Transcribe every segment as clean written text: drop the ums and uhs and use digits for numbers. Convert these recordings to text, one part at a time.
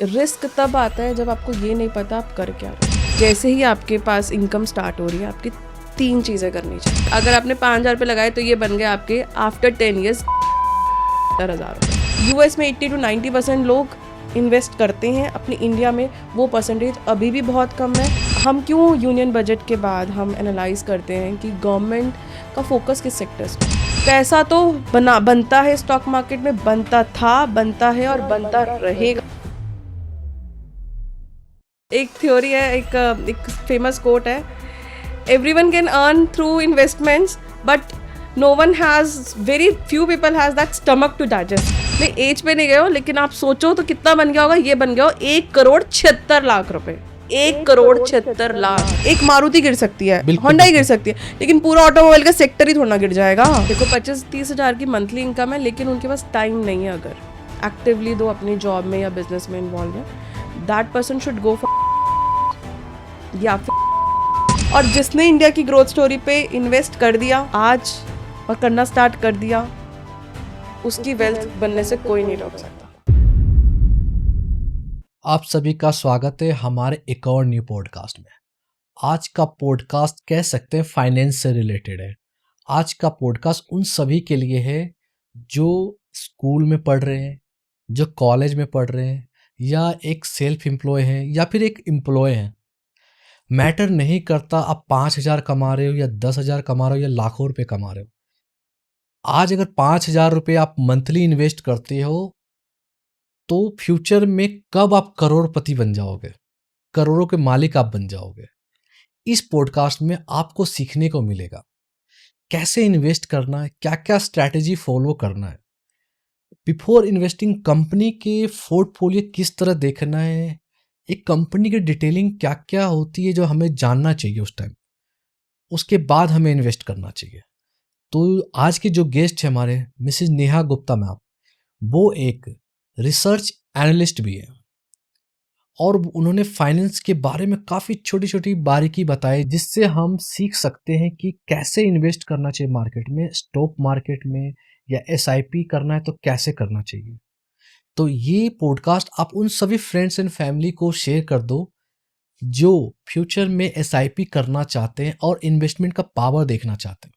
Risk तब आता है जब आपको ये नहीं पता आप कर क्या रहे हो। जैसे ही आपके पास इनकम स्टार्ट हो रही है, आपकी 3 चीज़ें करनी चाहिए। अगर आपने 5,000 रुपये लगाए तो ये बन गए आपके आफ्टर 10 ईयर्स 10,000 रुपये। यूएस में 80 to 90% लोग इन्वेस्ट करते हैं, अपनी इंडिया में वो परसेंटेज अभी भी बहुत कम है। हम क्यों यूनियन बजट के बाद हम एनालाइज करते हैं कि गवर्नमेंट का फोकस किस सेक्टर्स पे। पैसा तो बनता है स्टॉक मार्केट में, बनता था, बनता है और बनता रहेगा। एक थ्योरी है, एक फेमस कोट है, everyone can earn through investments but no one has, very few people has that stomach to digest. मैं एज पे नहीं गए हो, लेकिन आप सोचो तो कितना बन गया होगा। ये बन गया हो 1,76,00,000 रुपए। 1,76,00,000। एक मारुति गिर सकती है, होंडा ही गिर सकती है, लेकिन पूरा ऑटोमोबाइल का सेक्टर ही थोड़ा ना गिर जाएगा। देखो 25-30 हज़ार की मंथली इनकम है, लेकिन उनके पास टाइम नहीं है। अगर एक्टिवली दो अपनी जॉब में या बिजनेस में इन्वॉल्व है, that person should go for, या फिर, और जिसने इंडिया की ग्रोथ स्टोरी पे इन्वेस्ट कर दिया आज और करना स्टार्ट कर दिया, उसकी वेल्थ बनने से कोई नहीं रोक सकता। आप सभी का स्वागत है हमारे एक और न्यू पॉडकास्ट में। आज का पॉडकास्ट कह सकते हैं फाइनेंस से रिलेटेड है। आज का पॉडकास्ट उन सभी के लिए है जो स्कूल में पढ़ रहे हैं, जो कॉलेज में पढ़ रहे हैं, या एक सेल्फ एम्प्लॉय हैं, या फिर एक एम्प्लॉय हैं। मैटर नहीं करता आप 5,000 कमा रहे हो या 10,000 कमा रहे हो या लाखों रुपए कमा रहे हो। आज अगर 5,000 रुपये आप मंथली इन्वेस्ट करते हो तो फ्यूचर में कब आप करोड़पति बन जाओगे, करोड़ों के मालिक आप बन जाओगे। इस पॉडकास्ट में आपको सीखने को मिलेगा कैसे इन्वेस्ट करना है, क्या क्या स्ट्रैटेजी फॉलो करना है, बिफोर इन्वेस्टिंग कंपनी के पोर्टफोलियो किस तरह देखना है, एक कंपनी की डिटेलिंग क्या क्या होती है जो हमें जानना चाहिए उस टाइम, उसके बाद हमें इन्वेस्ट करना चाहिए। तो आज के जो गेस्ट है हमारे मिसेज नेहा गुप्ता मैम, वो एक रिसर्च एनालिस्ट भी है और उन्होंने फाइनेंस के बारे में काफ़ी छोटी छोटी बारीकी बताई जिससे हम सीख सकते हैं कि कैसे इन्वेस्ट करना चाहिए मार्केट में, स्टॉक मार्केट में, या एसआईपी करना है तो कैसे करना चाहिए। तो ये पॉडकास्ट आप उन सभी फ्रेंड्स एंड फैमिली को शेयर कर दो जो फ्यूचर में एसआईपी करना चाहते हैं और इन्वेस्टमेंट का पावर देखना चाहते हैं,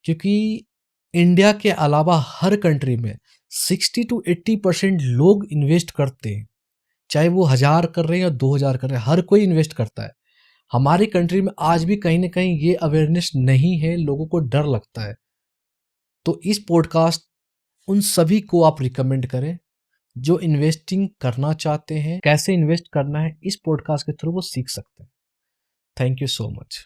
क्योंकि इंडिया के अलावा हर कंट्री में 60 to 80% लोग इन्वेस्ट करते हैं, चाहे वो 1,000 कर रहे हैं या 2,000 कर रहे हैं, हर कोई इन्वेस्ट करता है। हमारी कंट्री में आज भी कहीं ना कहीं ये अवेयरनेस नहीं है, लोगों को डर लगता है। तो इस पॉडकास्ट उन सभी को आप रिकमेंड करें जो इन्वेस्टिंग करना चाहते हैं, कैसे इन्वेस्ट करना है, इस पॉडकास्ट के थ्रू वो सीख सकते हैं। Thank you so much.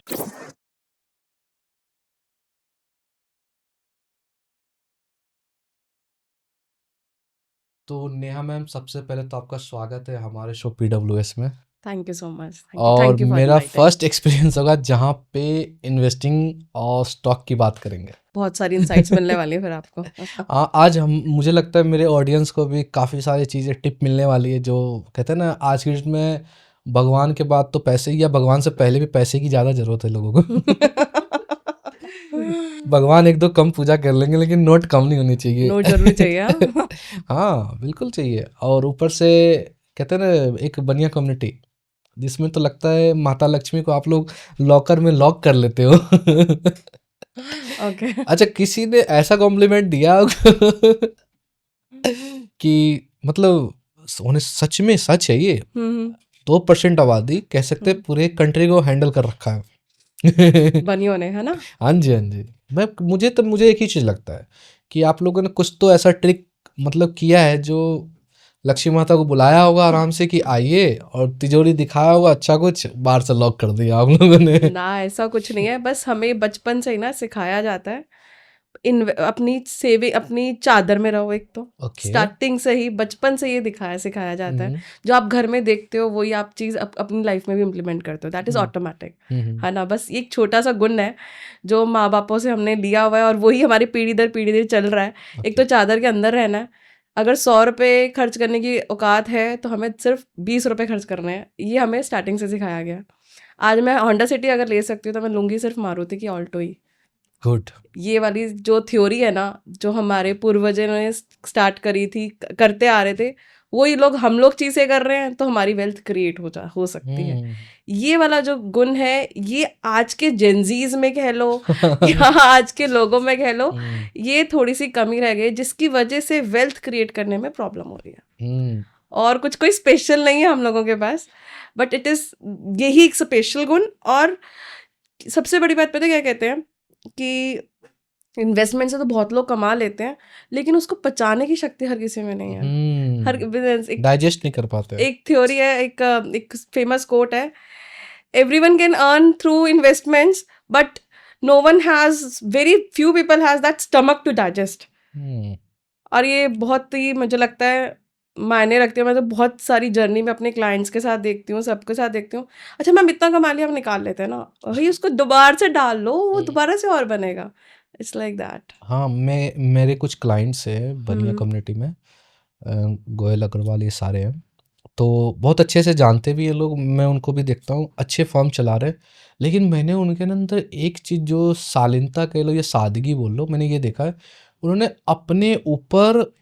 तो नेहा मैम, सबसे पहले तो आपका स्वागत है हमारे शो PWS में। Thank you so much. और मेरा फर्स्ट एक्सपीरियंस होगा जहाँ पे इन्वेस्टिंग और स्टॉक की बात करेंगे। बहुत सारी इंसाइट्स मिलने वाली है फिर आपको। आज मुझे लगता है मेरे ऑडियंस को भी काफ़ी सारी चीज़ें टिप मिलने वाली है। जो कहते हैं ना, आज की डेट में भगवान के बाद तो पैसे ही, या भगवान से पहले भी पैसे की ज़्यादा ज़रूरत है लोगों को। भगवान एक दो कम पूजा कर लेंगे, लेकिन नोट कम नहीं होनी चाहिए। नोट जरूर चाहिए। हाँ बिल्कुल चाहिए। और ऊपर से कहते हैं ना, एक बढ़िया कम्युनिटी जिसमें तो लगता है माता लक्ष्मी को आप लोग लॉकर में लॉक कर लेते हो। ओके। अच्छा, किसी ने ऐसा कॉम्प्लीमेंट दिया कि मतलब उन्हें सच में सच है ये 2% आबादी कह सकते हैं पूरे कंट्री को हैंडल कर रखा है। बनियों ने, है ना। हाँ जी हाँ जी। मुझे एक ही चीज़ लगता है कि आप लोगों ने कुछ तो ऐसा ट्रिक मतलब किया है जो लक्ष्मी माता को बुलाया होगा आराम से कि आइए, और तिजोरी दिखाया होगा अच्छा कुछ, बाहर से लॉक कर दिया आप लोगों ने। ना, ऐसा कुछ नहीं है। बस हमें बचपन से ही ना सिखाया जाता है अपनी सेविंग अपनी चादर में रहो। एक तो स्टार्टिंग से ही बचपन से ये सिखाया जाता है। जो आप घर में देखते हो वही आप चीज़ अपनी लाइफ में भी इम्प्लीमेंट करते हो। दैट इज़ ऑटोमेटिक, है ना। बस एक छोटा सा गुण है जो माँ बापों से हमने लिया हुआ है और वही हमारी पीढ़ी दर पीढ़ी चल रहा है। एक तो चादर के अंदर रहना है। अगर 100 रुपये खर्च करने की औकात है तो हमें सिर्फ 20 रुपये खर्च करने हैं। ये हमें स्टार्टिंग से सिखाया गया। आज मैं होंडा सिटी अगर ले सकती हूँ तो मैं लूँगी सिर्फ मारुति की ऑल्टो ही। गुड। ये वाली जो थ्योरी है ना, जो हमारे पूर्वजों ने स्टार्ट करी थी, करते आ रहे थे, वही लोग हम लोग चीजें कर रहे हैं तो हमारी वेल्थ क्रिएट हो सकती है। ये वाला जो गुण है ये आज के जेंजीज में कह लो या आज के लोगों में कह लो, ये थोड़ी सी कमी रह गई जिसकी वजह से वेल्थ क्रिएट करने में प्रॉब्लम हो रही है। और कुछ कोई स्पेशल नहीं है हम लोगों के पास, बट इट इज यही एक स्पेशल गुण। और सबसे बड़ी बात पता है क्या कहते हैं कि इन्वेस्टमेंट से तो बहुत लोग कमा लेते हैं लेकिन उसको पचाने की शक्ति हर किसी में नहीं है। हर डाइजेस्ट नहीं कर पाते। एक थ्योरी है, एक फेमस कोट है, everyone can earn through investments but no one has, very few people has that stomach to digest. और ये बहुत ही मुझे लगता है मायने रखते हैं। मैं तो बहुत सारी जर्नी में अपने क्लाइंट्स के साथ देखती हूँ, सबके साथ देखती हूँ, अच्छा मैम इतना कमा लिया, हम निकाल लेते हैं ना, वही उसको दोबारा से डाल लो, वो दोबारा से और बनेगा। It's like that. हाँ, मेरे कुछ क्लाइंट्स हैं बनिया कम्युनिटी में, गोयल अग्रवाल ये सारे हैं, तो बहुत अच्छे से जानते भी ये लोग, मैं उनको भी देखता हूँ, अच्छे फर्म चला रहे। लेकिन मैंने उनके अंदर एक चीज़ जो शालीनता कह लो या सादगी बोल लो, मैंने ये देखा है, उन्होंने अपने ऊपर,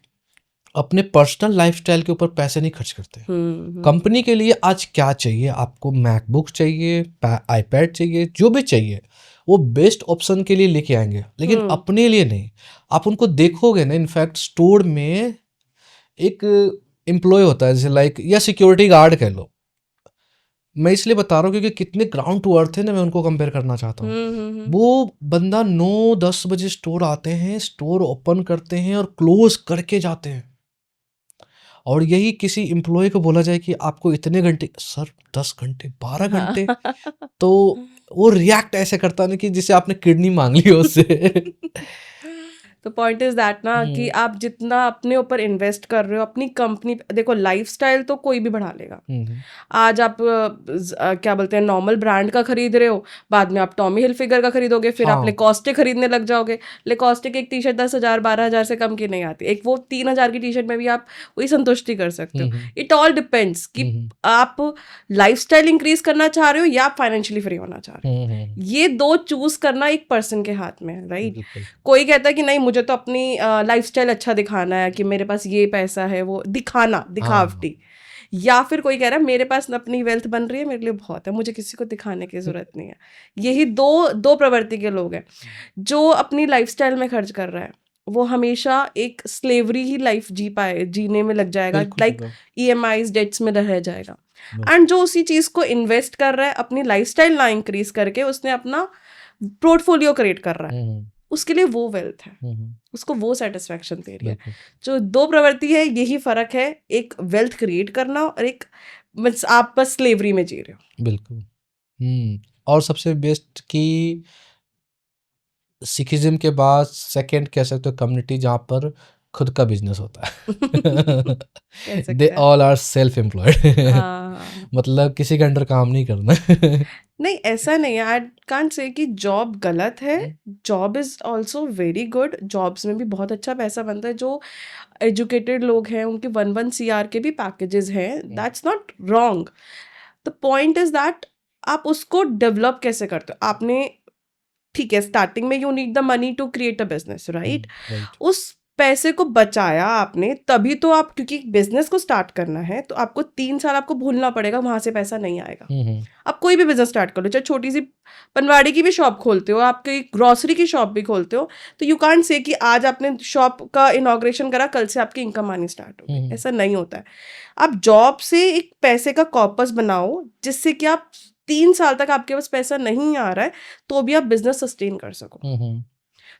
अपने पर्सनल लाइफस्टाइल के ऊपर पैसे नहीं खर्च करते। कंपनी के लिए आज क्या चाहिए आपको, मैकबुक चाहिए, आईपैड चाहिए, जो भी चाहिए वो बेस्ट ऑप्शन के लिए लेके आएंगे, लेकिन अपने लिए नहीं। आप उनको देखोगे ना, इनफैक्ट स्टोर में एक एम्प्लॉय होता है जैसे लाइक, या सिक्योरिटी गार्ड कह लो, मैं इसलिए बता रहा हूँ क्योंकि कितने ग्राउंड टू अर्थ है ना, मैं उनको कंपेयर करना चाहता हूँ। वो बंदा 9-10 बजे स्टोर आते हैं, स्टोर ओपन करते हैं और क्लोज करके जाते हैं। और यही किसी एम्प्लॉय को बोला जाए कि आपको इतने घंटे, सर 10 घंटे 12 घंटे, तो वो रिएक्ट ऐसे करता ना कि जिसे आपने किडनी मांग ली उससे। तो पॉइंट इज दैट ना कि आप जितना अपने ऊपर इन्वेस्ट कर रहे हो अपनी कंपनी, देखो लाइफस्टाइल तो कोई भी बढ़ा लेगा। आज आप क्या बोलते हैं नॉर्मल ब्रांड का खरीद रहे हो, बाद में आप टॉमी हिलफिगर का खरीदोगे, फिर आप लेकॉस्टे खरीदने लग जाओगे। लेकॉस्टे की एक टी शर्ट 10,000 12,000 से कम की नहीं आती, एक वो 3,000 की टी शर्ट में भी आप वही संतुष्टि कर सकते हो। इट ऑल डिपेंड्स कि आप लाइफस्टाइल इंक्रीज करना चाह रहे हो या आप फाइनेंशियली फ्री होना चाह रहे हो। ये दो चूज करना एक पर्सन के हाथ में है, राइट। कोई कहता है कि नहीं मुझे तो अपनी लाइफस्टाइल अच्छा दिखाना है कि मेरे पास ये पैसा है, वो दिखावटी। या फिर कोई कह रहा है मेरे पास अपनी वेल्थ बन रही है, मेरे लिए बहुत है, मुझे किसी को दिखाने की जरूरत नहीं है। यही दो प्रवृत्ति के लोग हैं। जो अपनी लाइफस्टाइल में खर्च कर रहा है वो हमेशा एक स्लेवरी ही लाइफ जीने में लग जाएगा, लाइक EMIs डेट्स में रह जाएगा। एंड जो उसी चीज को इन्वेस्ट कर रहा है अपनी लाइफस्टाइल ना इंक्रीज करके, उसने अपना पोर्टफोलियो क्रिएट कर रहा है, उसके लिए वो वेल्थ है, उसको वो सेटिस्फैक्शन दे रही है। जो दो प्रवृत्ति है यही फर्क है, एक वेल्थ क्रिएट करना और एक आप बस स्लेवरी में जी रहे हो। बिल्कुल। और सबसे बेस्ट की सिखिज्म के बाद सेकंड कह सकते हो कम्युनिटी जहाँ पर खुद का बिजनेस होता है। They all are self employed. मतलब किसी के अंडर काम नहीं करना। नहीं ऐसा नहीं है, आई कांट से कि जॉब गलत है, job is also very good. Jobs में भी बहुत अच्छा पैसा बनता है। जो एजुकेटेड लोग हैं उनके 1 CR के भी पैकेजेस हैं, that's not wrong. The point is that आप उसको डेवलप कैसे करते हो। आपने ठीक है स्टार्टिंग में you need the money to create a business, right. उस पैसे को बचाया आपने तभी तो आप, क्योंकि बिजनेस को स्टार्ट करना है तो आपको 3 साल आपको भूलना पड़ेगा, वहां से पैसा नहीं आएगा। आप कोई भी बिजनेस स्टार्ट कर लो, चाहे छोटी सी पनवाड़ी की भी शॉप खोलते हो, आपकी ग्रोसरी की शॉप भी खोलते हो, तो यू कांट से कि आज आपने शॉप का इनॉग्रेशन करा कल से आपकी इनकम आनी स्टार्ट हो गई, ऐसा नहीं होता है। आप जॉब से एक पैसे का कॉर्पस बनाओ जिससे कि आप 3 साल तक आपके पास पैसा नहीं आ रहा है तो भी आप बिजनेस सस्टेन कर सको।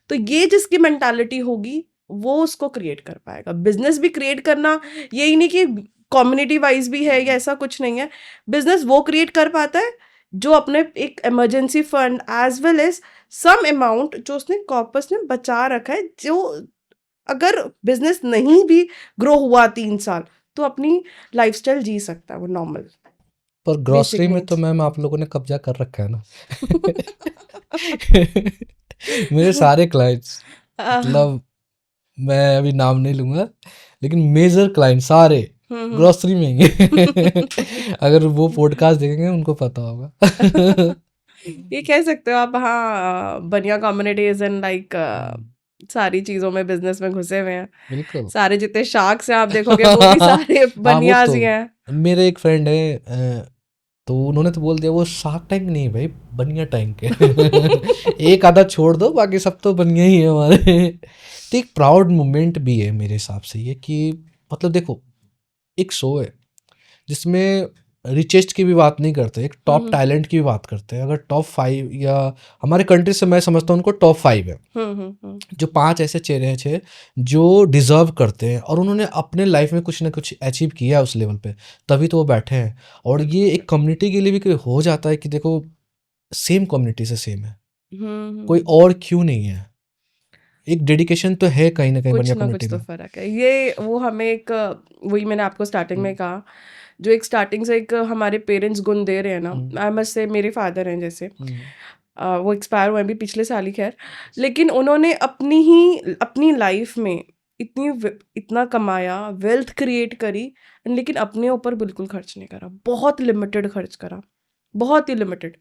तो ये जिसकी मेंटालिटी होगी वो उसको क्रिएट कर पाएगा। बिजनेस भी क्रिएट करना यही नहीं कि कम्युनिटी वाइज भी है या ऐसा कुछ नहीं है। बिजनेस वो क्रिएट कर पाता है जो अपने एक emergency fund as well as some amount जो उसने कॉर्पस में बचा रखा है, जो अगर बिजनेस नहीं भी ग्रो हुआ 3 साल तो अपनी लाइफस्टाइल जी सकता है वो नॉर्मल। पर ग्रोसरी में तो मैम आप लोगों ने कब्जा कर रखा है ना। मेरे सारे क्लाइंट्स, मतलब मैं अभी नाम नहीं लूंगा लेकिन मेजर क्लाइंट सारे ग्रोसरी में ही हैं। अगर वो पॉडकास्ट देखेंगे उनको पता होगा। ये कह सकते हो आप। हाँ, बनिया कम्युनिटीज एंड लाइक सारी चीजों में बिजनेस में घुसे हुए हैं। बिल्कुल। सारे जितने शार्क्स हैं आप देखोगे वो भी सारे हाँ, वो बनियाज तो ही हैं। मेरे एक फ्रेंड है, तो उन्होंने तो बोल दिया वो शार्क टैंक नहीं भाई, बनिया टैंक है। एक आधा छोड़ दो, बाकी सब तो बनिया ही है हमारे। तो एक प्राउड मोमेंट भी है मेरे हिसाब से ये, कि मतलब देखो, एक शो है जिसमें रिचेस्ट की भी बात नहीं करते, एक टॉप टैलेंट की भी बात करते हैं। अगर टॉप 5 या हमारे कंट्री से मैं समझता हूँ उनको टॉप 5 है, जो 5 ऐसे चेहरे हैं, 6 जो डिजर्व करते हैं और उन्होंने अपने लाइफ में कुछ ना कुछ अचीव किया है उस लेवल पे, तभी तो वो बैठे हैं। और ये एक कम्युनिटी के लिए भी कोई हो जाता है कि देखो सेम कम्युनिटी से सेम है, कोई और क्यों नहीं है, एक डेडिकेशन तो है कहीं ना कहीं कुछ बनिया ना कुछ कम्युनिटी तो में। फर्क है। ये वो हमें एक वही मैंने आपको स्टार्टिंग में कहा, जो एक स्टार्टिंग से एक हमारे पेरेंट्स गुण दे रहे हैं ना, आई मस्ट से मेरे फादर हैं जैसे, वो एक्सपायर हुए भी पिछले साल ही खैर, लेकिन उन्होंने अपनी लाइफ में इतना कमाया, वेल्थ क्रिएट करी, लेकिन अपने ऊपर बिल्कुल खर्च नहीं करा, बहुत लिमिटेड खर्च करा, बहुत ही लिमिटेड।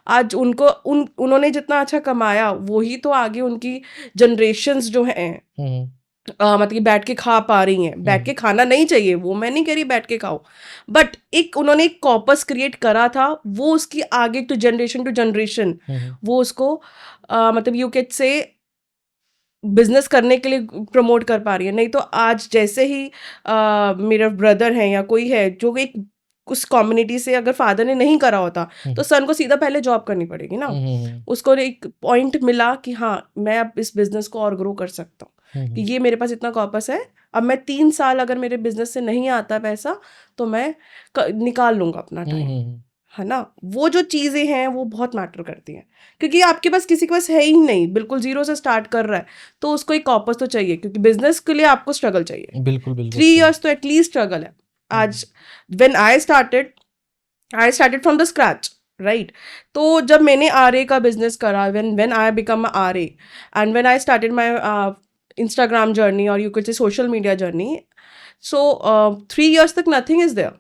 आज उन्होंने जितना अच्छा कमाया वही तो आगे उनकी जनरेशन्स जो हैं मतलब कि बैठ के खा पा रही हैं। बैठ के खाना नहीं चाहिए, वो मैं नहीं कह रही बैठ के खाओ, बट उन्होंने एक कॉर्पस क्रिएट करा था, वो उसकी आगे टू जनरेशन वो उसको मतलब यू कैन से बिजनेस करने के लिए प्रमोट कर पा रही है। नहीं तो आज जैसे ही मेरा ब्रदर है या कोई है जो एक उस कम्युनिटी से अगर फादर ने नहीं करा होता तो सन को सीधा पहले जॉब करनी पड़ेगी ना। उसको एक पॉइंट मिला कि हाँ मैं अब इस बिजनेस को और ग्रो कर सकता हूँ, कि ये मेरे पास इतना कॉर्पस है, अब मैं 3 साल अगर मेरे बिजनेस से नहीं आता पैसा तो मैं निकाल लूंगा अपना टाइम, है ना। वो जो चीज़ें हैं वो बहुत मैटर करती हैं, क्योंकि आपके पास किसी के पास है ही नहीं, बिल्कुल जीरो से स्टार्ट कर रहा है, तो उसको एक कॉर्पस तो चाहिए, क्योंकि बिजनेस के लिए आपको स्ट्रगल चाहिए। बिल्कुल बिल्कुल 3 years तो एटलीस्ट स्ट्रगल है। आज when I started from the scratch, right. तो जब मैंने RA का बिजनेस करा, when I become RA and when I started my Instagram journey और you can say social media journey, so 3 years तक nothing is there.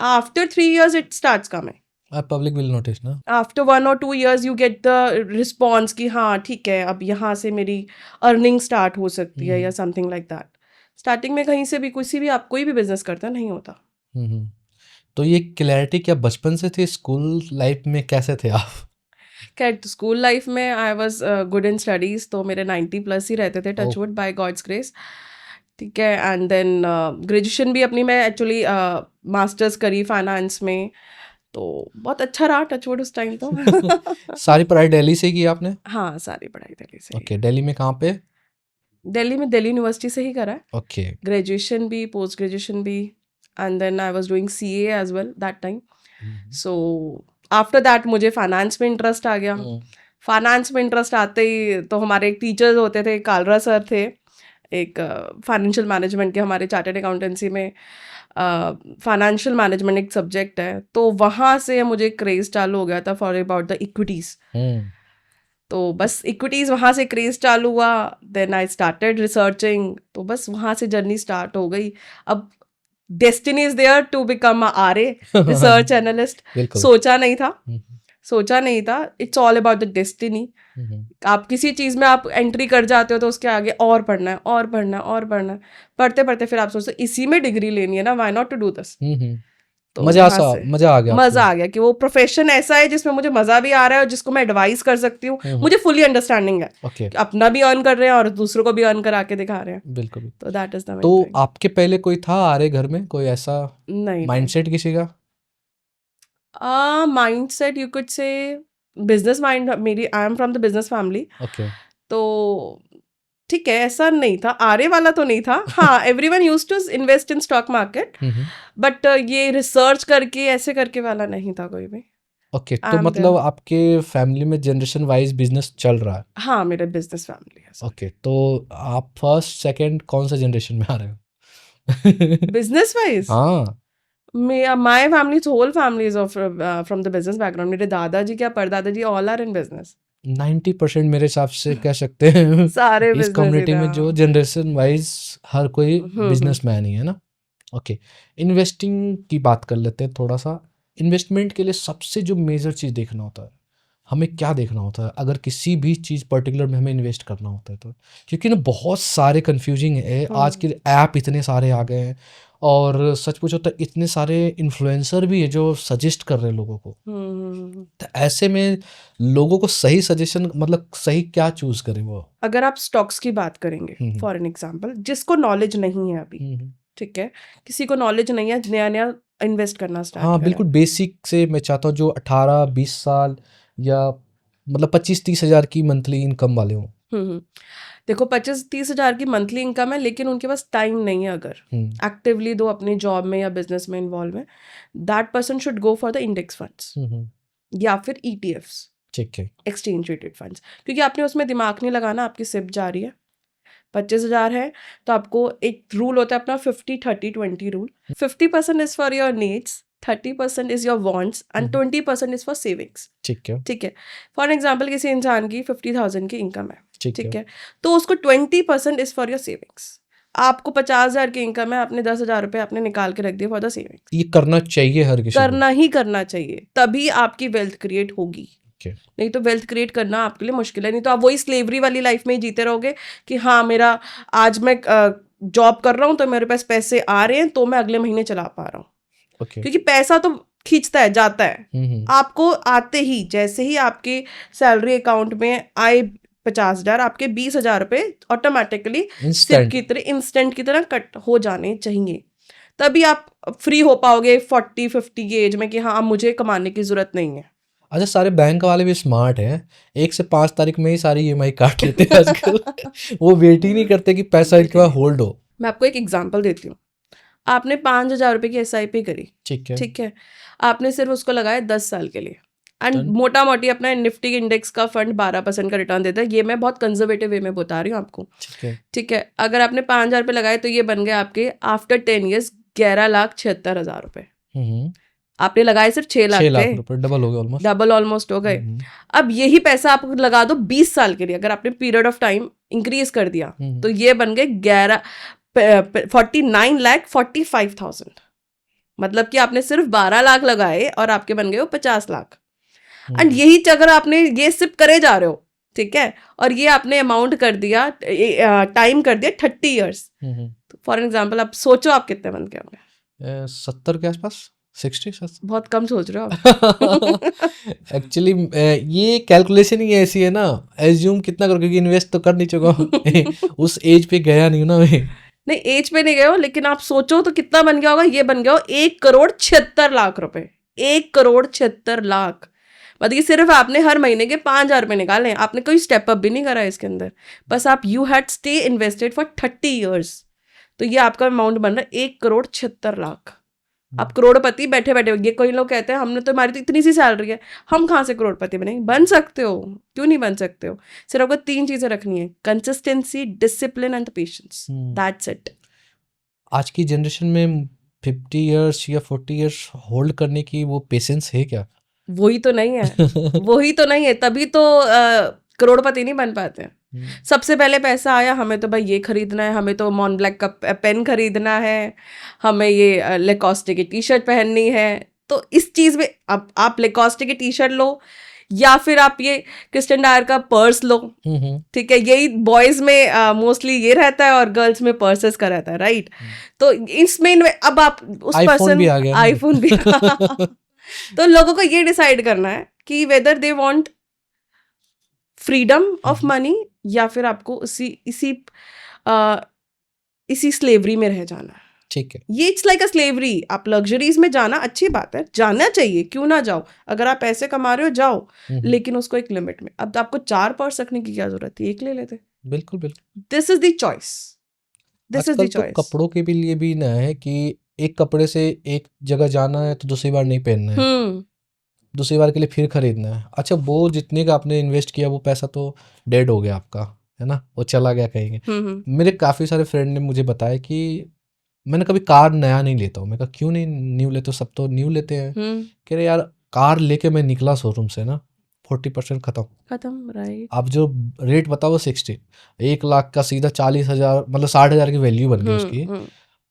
After 3 years it starts coming. Public will notice ना। After 1 or 2 years you get the response कि हाँ ठीक है, अब यहाँ से मेरी अर्निंग स्टार्ट हो सकती है या समथिंग लाइक दैट। स्टार्टिंग में कहीं से भी आप कोई भी बिजनेस करता नहीं होता। तो ये क्लैरिटी क्या बचपन से थी, स्कूल लाइफ में कैसे थे आप? खैर स्कूल लाइफ में I was good in studies, तो मेरे 90+ ही रहते थे, टचवुड बाय गॉड्स ग्रेस, ठीक है। एंड देन ग्रेजुएशन भी अपनी मैं एक्चुअली मास्टर्स करी फाइनेंस में, तो बहुत अच्छा रहा टचवुड उस टाइम तो। सारी पढ़ाई दिल्ली से की आपने? हाँ सारी पढ़ाई दिल्ली से। ओके, दिल्ली में कहाँ पे? दिल्ली में दिल्ली यूनिवर्सिटी से ही करा है। ओके। ग्रेजुएशन भी, पोस्ट ग्रेजुएशन भी, and then I was doing CA as well that time. So after that मुझे फाइनेंस में इंटरेस्ट आ गया। फाइनेंस में इंटरेस्ट आते ही तो हमारे एक टीचर्स होते थे, कालरा सर थे, एक फाइनेंशियल मैनेजमेंट के, हमारे चार्टर्ड अकाउंटेंसी में फाइनेंशियल मैनेजमेंट एक सब्जेक्ट है, तो वहाँ से मुझे क्रेज चालू हो गया था फॉर अबाउट द इक्विटीज़। तो बस इक्विटीज़ वहाँ से क्रेज चालू हुआ, देन आई स्टार्टेड रिसर्चिंग, तो बस वहाँ से जर्नी स्टार्ट हो गई। अब destiny is there to become RA research analyst. सोचा नहीं था, it's all about the destiny. आप किसी चीज में आप एंट्री कर जाते हो तो उसके आगे और पढ़ना है, और पढ़ना है, और पढ़ना है, पढ़ते पढ़ते फिर आप सोचते इसी में डिग्री लेनी है ना, why not to do this. तो मजा आ गया कि वो प्रोफेशन ऐसा है जिसमें मुझे मजा भी आ रहा है और जिसको मैं एडवाइस कर सकती हूँ, मुझे फुली अंडरस्टैंडिंग है कि अपना भी अर्न कर रहे हैं और दूसरों को भी अर्न करा के दिखा रहे हैं। बिल्कुल। तो दैट इज द। तो आपके पहले कोई था RA घर में, कोई ऐसा नहीं माइंडसेट किसी का? Mindset you could say business mind, मेरी I am from the business family. तो ठीक है, ऐसा नहीं था, RA वाला तो नहीं था। हाँ, everyone used to invest in stock market, but ये रिसर्च करके ऐसे करके वाला नहीं था कोई भी। ओके, तो मतलब आपके फैमिली में जनरेशन वाइज बिजनेस चल रहा है? हाँ, मेरा बिजनेस फैमिली है। ओके, तो आप फर्स्ट सेकंड कौन सा जनरेशन में आ रहे हो बिजनेस वाइज? हाँ, my family, whole family is from the business background. मेरे दादाजी क्या परदादा जी ऑल आर इन बिजनेस। 90% मेरे हिसाब से कह सकते हैं सारे इस कम्युनिटी में जो जनरेशन वाइज हर कोई बिजनेसमैन ही है ना। ओके, इन्वेस्टिंग की बात कर लेते हैं थोड़ा सा। इन्वेस्टमेंट के लिए सबसे जो मेजर चीज़ देखना होता है, हमें क्या देखना होता है अगर किसी भी चीज़ पर्टिकुलर में हमें इन्वेस्ट करना होता है तो? क्योंकि ना बहुत सारे कन्फ्यूजिंग है, आज के ऐप इतने सारे आ गए हैं और सच पूछो तो इतने सारे इन्फ्लुएंसर भी है जो सजेस्ट कर रहे हैं लोगों को। तो ऐसे में लोगों को सही सजेशन मतलब सही क्या चूज करें वो? अगर आप स्टॉक्स की बात करेंगे फॉर एन एग्जांपल, जिसको नॉलेज नहीं है अभी, ठीक है, किसी को नॉलेज नहीं है, नया नया इन्वेस्ट करना स्टार्ट हाँ करा बिल्कुल बेसिक से मैं चाहता हूँ जो 18-20 साल या मतलब 25-30 हज़ार की मंथली इनकम वाले हों। देखो 25-30 हज़ार की मंथली इनकम है, लेकिन उनके पास टाइम नहीं है अगर एक्टिवली दो अपने जॉब में या बिजनेस में इन्वॉल्व है, that person should go for the index funds या फिर ETFs, ठीक है, एक्सचेंज ट्रेडेड फंड्स, क्योंकि आपने उसमें दिमाग नहीं लगाना, आपकी सिप जा रही है। 25,000 है तो आपको एक रूल होता है अपना 50-30-20 rule. 50% is for your needs, 30% is your wants and 20% is for savings. ठीक है, ठीक है, फॉर एग्जाम्पल किसी इंसान की 50,000 की इनकम है, ठीक है, तो उसको 20% इज फॉर योर सेविंग्स। आपको 50,000 की इनकम है, आपने 10,000 रुपये आपने निकाल के रख दिए फॉर द सेविंग्स। ये करना चाहिए हर किसी को। करना ही करना चाहिए, तभी आपकी वेल्थ क्रिएट होगी। Okay. नहीं तो वेल्थ क्रिएट करना आपके लिए मुश्किल है। नहीं तो आप वही स्लेवरी वाली लाइफ में ही जीते रहोगे कि हाँ मेरा आज मैं जॉब कर रहा हूँ तो मेरे पास पैसे आ रहे हैं तो मैं अगले महीने चला पा रहा हूँ। Okay. क्योंकि पैसा तो खींचता है, जाता है। आपको आते ही जैसे ही आपके सैलरी अकाउंट में आए 50,000, आपके 20,000 रुपये ऑटोमेटिकली सिप की तरह इंस्टेंट की तरह कट हो जाने चाहिए। तभी आप फ्री हो पाओगे 40-50 की एज में कि हाँ मुझे कमाने की जरूरत नहीं है। अच्छा, सारे बैंक वाले भी स्मार्ट हैं, 1 से 5 तारीख में ही सारी EMI काट लेते हैं आजकल। वो वेट ही नहीं करते कि पैसा इनके पास होल्ड हो। मैं आपको एक एग्जांपल देती हूँ। आपने 5,000 रुपये की SIP करी, ठीक है, आपने सिर्फ उसको लगाया 10 साल के लिए एंड मोटा मोटी अपना निफ्टी इंडेक्स का फंड 12% का रिटर्न देता है। ये मैं बहुत कंजर्वेटिव वे में बता रही हूँ आपको, ठीक है। अगर आपने 5,000 रुपये लगाए तो ये बन गए आपके आफ्टर 10 ईयर्स 11,76,000 रुपये। आपने लगाए सिर्फ 6 लाख थे, डबल ऑलमोस्ट हो गए। अब यही पैसा आप लगा दो 20 साल के लिए, अगर आपने पीरियड ऑफ टाइम इंक्रीज कर दिया तो ये बन गए 49,45,000। मतलब कि आपने सिर्फ 12 लाख लगाए और आपके बन गए वो 50 लाख। एंड यही अगर आपने ये सिप करे जा रहे हो, ठीक है, और ये आपने अमाउंट कर दिया, टाइम कर दिया 30 ईयर्स, फॉर एग्जाम्पल आप सोचो आप कितने बन गए होंगे? 70 के आसपास, 60। बहुत कम सोच रहे हो एक्चुअली ये कैलकुलेशन ही ऐसी है ना, एज्यूम कितना करो क्योंकि इन्वेस्ट तो कर नहीं चुका उस एज पे गया नहीं ना मैं। नहीं एज पे नहीं गए हो, लेकिन आप सोचो तो कितना बन गया होगा। ये बन गया हो 1,76,00,000 रुपए। 1,76,00,000 मतलब ये सिर्फ आपने हर महीने के 5,000 रुपये निकाले, आपने कोई स्टेप अप भी नहीं करा इसके अंदर, बस आप you had stay invested for 30 years. तो ये आपका अमाउंट बन रहा है 1,76,00,000। आप करोड़पति बैठे बैठे। ये कोई लोग कहते हैं हमने तो, हमारी तो इतनी सी सैलरी है, हम कहाँ से करोड़पति बनेंगे? बन सकते हो, क्यों नहीं बन सकते हो। सिर्फ आपको 3 चीजें रखनी है, consistency, discipline and patience, that's it. आज की जनरेशन में 50 इयर्स या 40 इयर्स होल्ड करने की वो पेशेंस है क्या? वही तो नहीं है वही तो नहीं है, तभी तो करोड़पति नहीं बन पाते हैं। सबसे पहले पैसा आया, हमें तो भाई ये खरीदना है, हमें तो मॉन ब्लैक का पेन खरीदना है, हमें ये लेकॉस्टे की टी-शर्ट पहननी है। तो इस चीज में अब आप लेकॉस्टे की टी-शर्ट लो या फिर आप ये क्रिस्टियन डायर का पर्स लो, ठीक है। यही बॉयज में मोस्टली ये रहता है और गर्ल्स में पर्सेस का रहता है, राइट। तो इसमें अब आप उस पर्सन आईफोन भी तो लोगों को ये डिसाइड करना है कि whether they want freedom of money या फिर आपको इसी स्लेवरी में रह जाना है, ठीक है। ये इट्स लाइक अ स्लेवरी। आप लग्जरीज में जाना अच्छी बात है, जाना चाहिए, क्यों ना जाओ। अगर आप पैसे कमा रहे हो जाओ, लेकिन उसको एक लिमिट में। अब आपको 4 पर्स रखने की क्या जरूरत है, एक ले लेते। बिल्कुल बिल्कुल, this is the choice, this is the choice. कपड़ों के भी लिए भी ना है कि एक कपड़े से एक जगह जाना है तो दूसरी बार नहीं पहनना है, दूसरी बार के लिए फिर खरीदना है। अच्छा, वो जितने का आपने इन्वेस्ट किया वो पैसा तो डेड हो गया आपका, है ना, वो चला गया कहीं। मेरे काफ़ी सारे फ्रेंड ने मुझे बताया कि मैंने कभी कार नया नहीं लेता हूँ। मैं कहा क्यों नहीं न्यू लेते हो, सब तो न्यू लेते हैं। कह रहे यार कार लेके मैं निकला शोरूम से ना 40% खत्म, राइट। अब जो रेट बताओ 60, 1 लाख का सीधा 40,000 मतलब 60,000 की वैल्यू बन गई उसकी।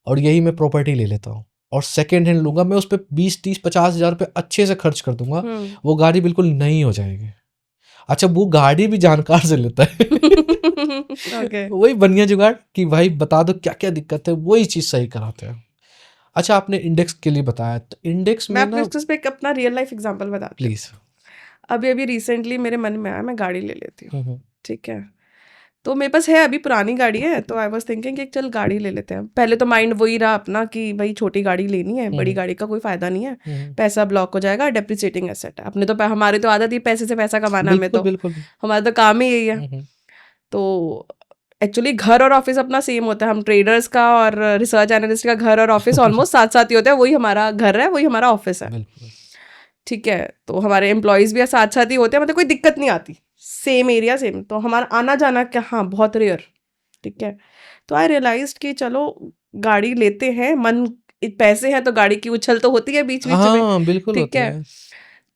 और यही मैं प्रॉपर्टी ले लेता हूँ और सेकेंड हैंड लूंगा, मैं उस पर 20, 30, 50,000 रुपये अच्छे से खर्च कर दूंगा, वो गाड़ी बिल्कुल नई हो जाएगी। अच्छा, वो गाड़ी भी जानकार से लेता है। ओके। वही बनिया जुगाड़ कि भाई बता दो क्या क्या दिक्कत है, वही चीज सही कराते हैं। अच्छा, आपने इंडेक्स के लिए बताया, तो इंडेक्स मैं में अपने ना उस पे एक अपना रियल लाइफ एग्जांपल बताती हूँ। प्लीज। अभी अभी रिसेंटली मेरे मन में आया मैं गाड़ी ले लेती हूँ, ठीक है। तो मेरे पास है अभी पुरानी गाड़ी है, तो आई वाज थिंकिंग कि चल गाड़ी ले लेते हैं। पहले तो माइंड वही रहा अपना कि भाई छोटी गाड़ी लेनी है, बड़ी गाड़ी का कोई फायदा नहीं है, पैसा ब्लॉक हो जाएगा, डेप्रिसिएटिंग एसेट है। अपने तो हमारी तो आदत ही पैसे से पैसा कमाना, हमें तो बिल्कुल। हमारा तो काम ही यही है। तो एक्चुअली घर और ऑफिस अपना सेम होता है, हम ट्रेडर्स का और रिसर्च एनालिस्ट का घर और ऑफिस ऑलमोस्ट साथ साथ ही होता है, वही हमारा घर है, वही हमारा ऑफिस है, ठीक है। तो हमारे एम्प्लॉयज़ भी साथ साथ ही होते हैं, मतलब कोई दिक्कत नहीं आती, सेम एरिया सेम, तो हमारा आना जाना क्या, हाँ बहुत रेयर, ठीक है। तो आई रियलाइज्ड कि चलो गाड़ी लेते हैं, मन पैसे हैं तो गाड़ी की उछल तो होती है बीच बीच में, हाँ बिल्कुल ठीक होती है। है।